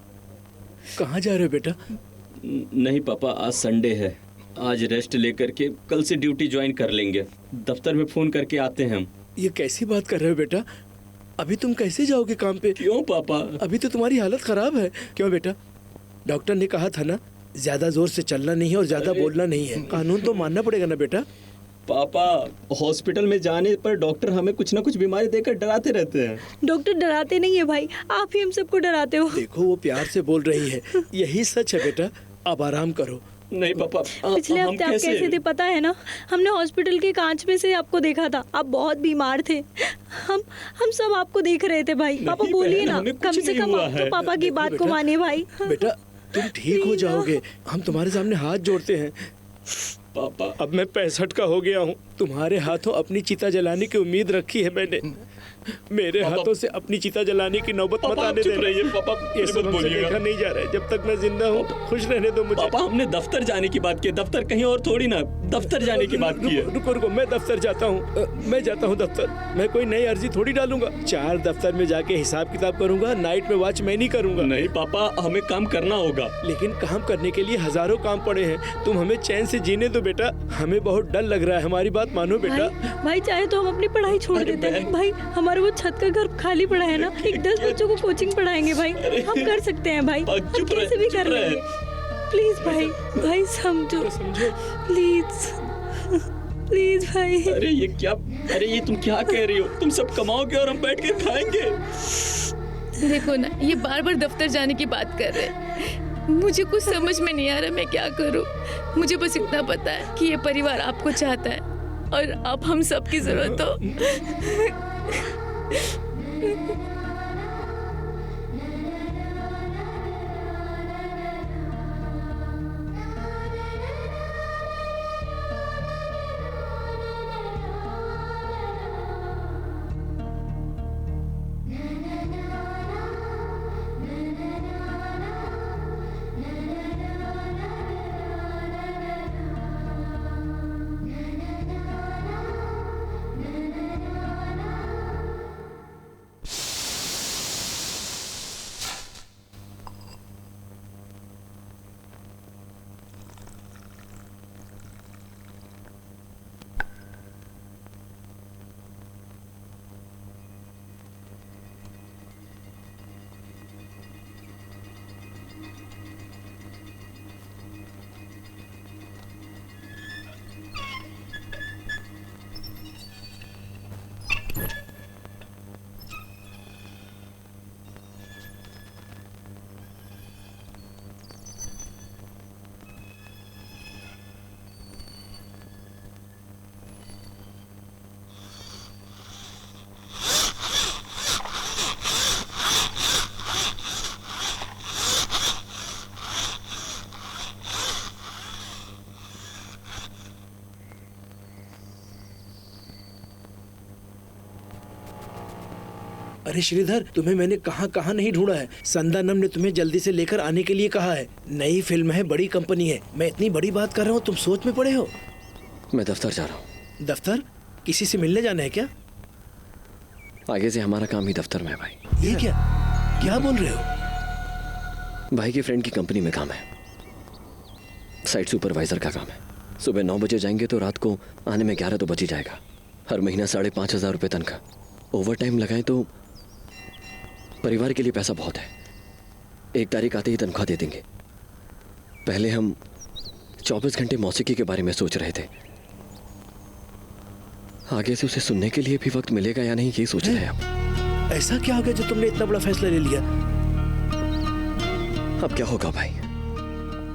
कहाँ जा रहे हो बेटा? नहीं पापा, आज संडे है, आज रेस्ट लेकर के कल से ड्यूटी ज्वाइन कर लेंगे। दफ्तर में फोन करके आते हैं हम। ये कैसी बात कर रहे हो बेटा? अभी तुम कैसे जाओगे काम पे? क्यों पापा? अभी तो तुम्हारी हालत खराब है। क्यों बेटा? डॉक्टर ने कहा था ना, ज्यादा जोर से चलना नहीं है और ज्यादा बोलना नहीं है। कानून तो मानना पड़ेगा ना बेटा। पापा, हॉस्पिटल में जाने पर डॉक्टर हमें कुछ ना कुछ बीमारी देकर डराते रहते हैं। डॉक्टर डराते नहीं है भाई, आप ही हम सबको डराते हो। देखो, वो प्यार से बोल रही है, यही सच है बेटा। अब आराम करो। नहीं पापा, पिछले हफ्ते आप कैसे थे पता है ना? हमने हॉस्पिटल के कांच में से आपको देखा था, आप बहुत बीमार थे। हम सब आपको देख रहे थे भाई। पापा बोलिए ना, कम से कम आप तो पापा की बात को मानिए भाई। बेटा, तुम ठीक हो जाओगे, हम तुम्हारे सामने हाथ जोड़ते हैं। पापा, अब मैं 65 का हो गया हूँ। तुम्हारे हाथों अपनी चिता जलाने की उम्मीद रखी है मैंने। मेरे हाथों से अपनी चिता जलाने की नौबत मत आने देना। पापा, ये सब हमसे देखा नहीं जा रहा है। जब तक मैं जिंदा हूँ, खुश रहने दो मुझे। पापा, हमने दफ्तर जाने की बात की, दफ्तर कहीं और थोड़ी ना, दफ्तर जाने की बात की है। रुको, मैं दफ्तर जाता हूँ। मैं जाता हूँ दफ्तर। मैं कोई नई अर्जी थोड़ी डालूंगा। 4 दफ्तर में जाके हिसाब किताब करूंगा। नाइट में वॉच मैं नहीं करूंगा। नहीं पापा, हमें काम करना होगा। लेकिन काम करने के लिए हजारों काम पड़े हैं। तुम हमें चैन से जीने दो बेटा। हमें बहुत डर लग रहा है। हमारी बात मानो बेटा। भाई चाहे तो हम अपनी पढ़ाई छोड़ देते हैं भाई। हमारा वो छत का घर खाली पड़ा है ना, एक 10 बच्चों को कोचिंग पढ़ाएंगे भाई। हम कर सकते हैं भाई, हम कैसे भी कर लेंगे। प्लीज भाई समझो प्लीज भाई। अरे ये तुम क्या कह रही हो? तुम सब कमाओगे और हम बैठ कर खाएंगे। देखो ना, ये बार बार दफ्तर जाने की बात कर रहे हैं। मुझे कुछ समझ में नहीं आ रहा मैं क्या करूं। मुझे बस इतना पता है कि ये परिवार आपको चाहता है और आप हम सब की जरूरत हो। अरे श्रीधर, तुम्हें मैंने कहाँ नहीं ढूंढा है। संदानम ने तुम्हें जल्दी से लेकर आने के लिए कहा है। नई फिल्म है, बड़ी कंपनी है। मैं इतनी बड़ी बात कर रहा हूँ, तुम सोच में पड़े हो। मैं दफ्तर जा रहा हूँ। दफ्तर? किसी से मिलने जाना है क्या? आगे से हमारा काम ही दफ्तर में है भाई। ये क्या बोल रहे हो? भाई के फ्रेंड की कंपनी में काम है, साइट सुपरवाइजर का काम है। सुबह 9 बजे जाएंगे तो रात को आने में 11 तो बज ही जाएगा। हर महीना 5,500 रुपये तनख्वाह, ओवर टाइम लगाएं तो परिवार के लिए पैसा बहुत है। 1 तारीख आते ही तनख्वाह दे देंगे। पहले हम 24 घंटे मौसीकी के बारे में सोच रहे थे, आगे से उसे सुनने के लिए भी वक्त मिलेगा या नहीं ये सोच रहे हैं अब। ऐसा क्या हो गया जो तुमने इतना बड़ा फैसला ले लिया? अब क्या होगा भाई,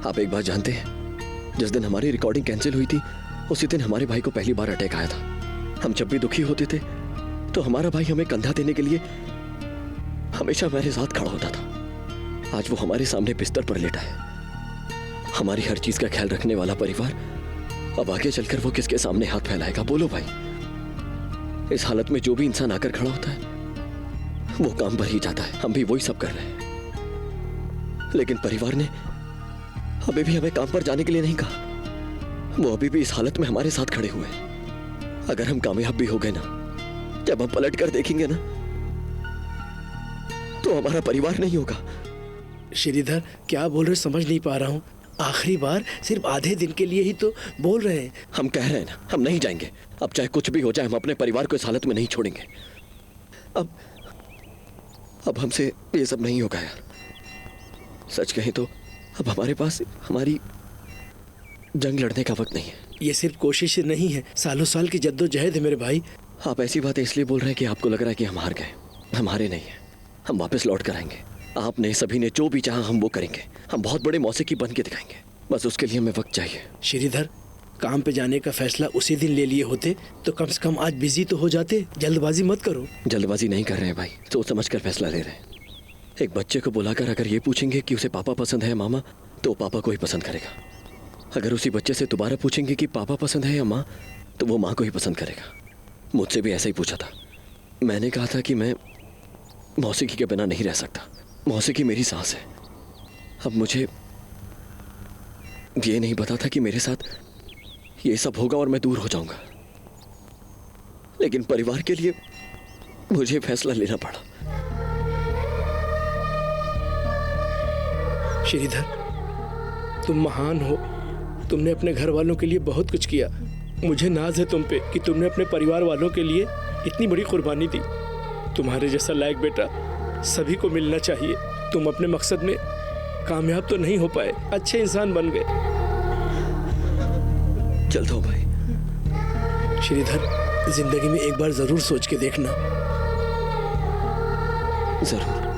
आप एक बात जानते हैं, जिस दिन हमारी रिकॉर्डिंग कैंसिल हुई थी उसी दिन हमारे भाई को पहली बार अटैक आया था। हम जब भी दुखी होते थे तो हमारा भाई हमें कंधा देने के लिए हमेशा हमारे साथ खड़ा होता था। आज वो हमारे सामने बिस्तर पर लेटा है। हमारी हर चीज का ख्याल रखने वाला परिवार अब आगे चलकर वो किसके सामने हाथ फैलाएगा? बोलो भाई। इस हालत में जो भी इंसान आकर खड़ा होता है वो काम पर ही जाता है। हम भी वही सब कर रहे हैं, लेकिन परिवार ने अभी भी हमें काम पर जाने के लिए नहीं कहा। वो अभी भी इस हालत में हमारे साथ खड़े हुए हैं। अगर हम कामयाब भी हो गए ना, जब हम पलट कर देखेंगे ना, तो हमारा परिवार नहीं होगा। श्रीधर क्या बोल रहे समझ नहीं पा रहा हूँ। आखिरी बार सिर्फ आधे दिन के लिए ही तो बोल रहे हैं। हम कह रहे हैं ना, हम नहीं जाएंगे। अब चाहे कुछ भी हो जाए, हम अपने परिवार को इस हालत में नहीं छोड़ेंगे। अब हमसे ये सब नहीं होगा यार। सच कहें तो अब हमारे पास हमारी जंग लड़ने का वक्त नहीं है। ये सिर्फ कोशिश नहीं है, सालों साल की जद्दोजहद है मेरे भाई। आप ऐसी बातें इसलिए बोल रहे हैं कि आपको लग रहा है कि हम हार गए। हम हारे नहीं हैं, हम वापस लौट कर आएंगे। आपने सभी ने जो भी चाहा हम वो करेंगे। हम बहुत बड़े मौसीकी बन के दिखाएंगे, बस उसके लिए हमें वक्त चाहिए। श्रीधर काम पे जाने का फैसला उसी दिन ले लिए होते तो कम से कम आज बिजी तो हो जाते। जल्दबाजी मत करो। जल्दबाजी नहीं कर रहे हैं भाई, सोच समझ कर फैसला ले रहे हैं। एक बच्चे को बुलाकर अगर ये पूछेंगे कि उसे पापा पसंद है या मामा, तो पापा को ही पसंद करेगा। अगर उसी बच्चे से दोबारा पूछेंगे कि पापा पसंद है या माँ, तो वो माँ को ही पसंद करेगा। मुझसे भी ऐसा ही पूछा था। मैंने कहा था कि मैं मौसीकी के बिना नहीं रह सकता। मौसीकी मेरी सांस है। अब मुझे ये नहीं पता था कि मेरे साथ ये सब होगा और मैं दूर हो जाऊंगा, लेकिन परिवार के लिए मुझे फैसला लेना पड़ा। श्रीधर तुम महान हो। तुमने अपने घर वालों के लिए बहुत कुछ किया। मुझे नाज है तुम पे कि तुमने अपने परिवार वालों के लिए इतनी बड़ी कुर्बानी दी। तुम्हारे जैसा लायक बेटा सभी को मिलना चाहिए। तुम अपने मकसद में कामयाब तो नहीं हो पाए, अच्छे इंसान बन गए। चलता हूँ भाई। श्रीधर जिंदगी में एक बार जरूर सोच के देखना। जरूर।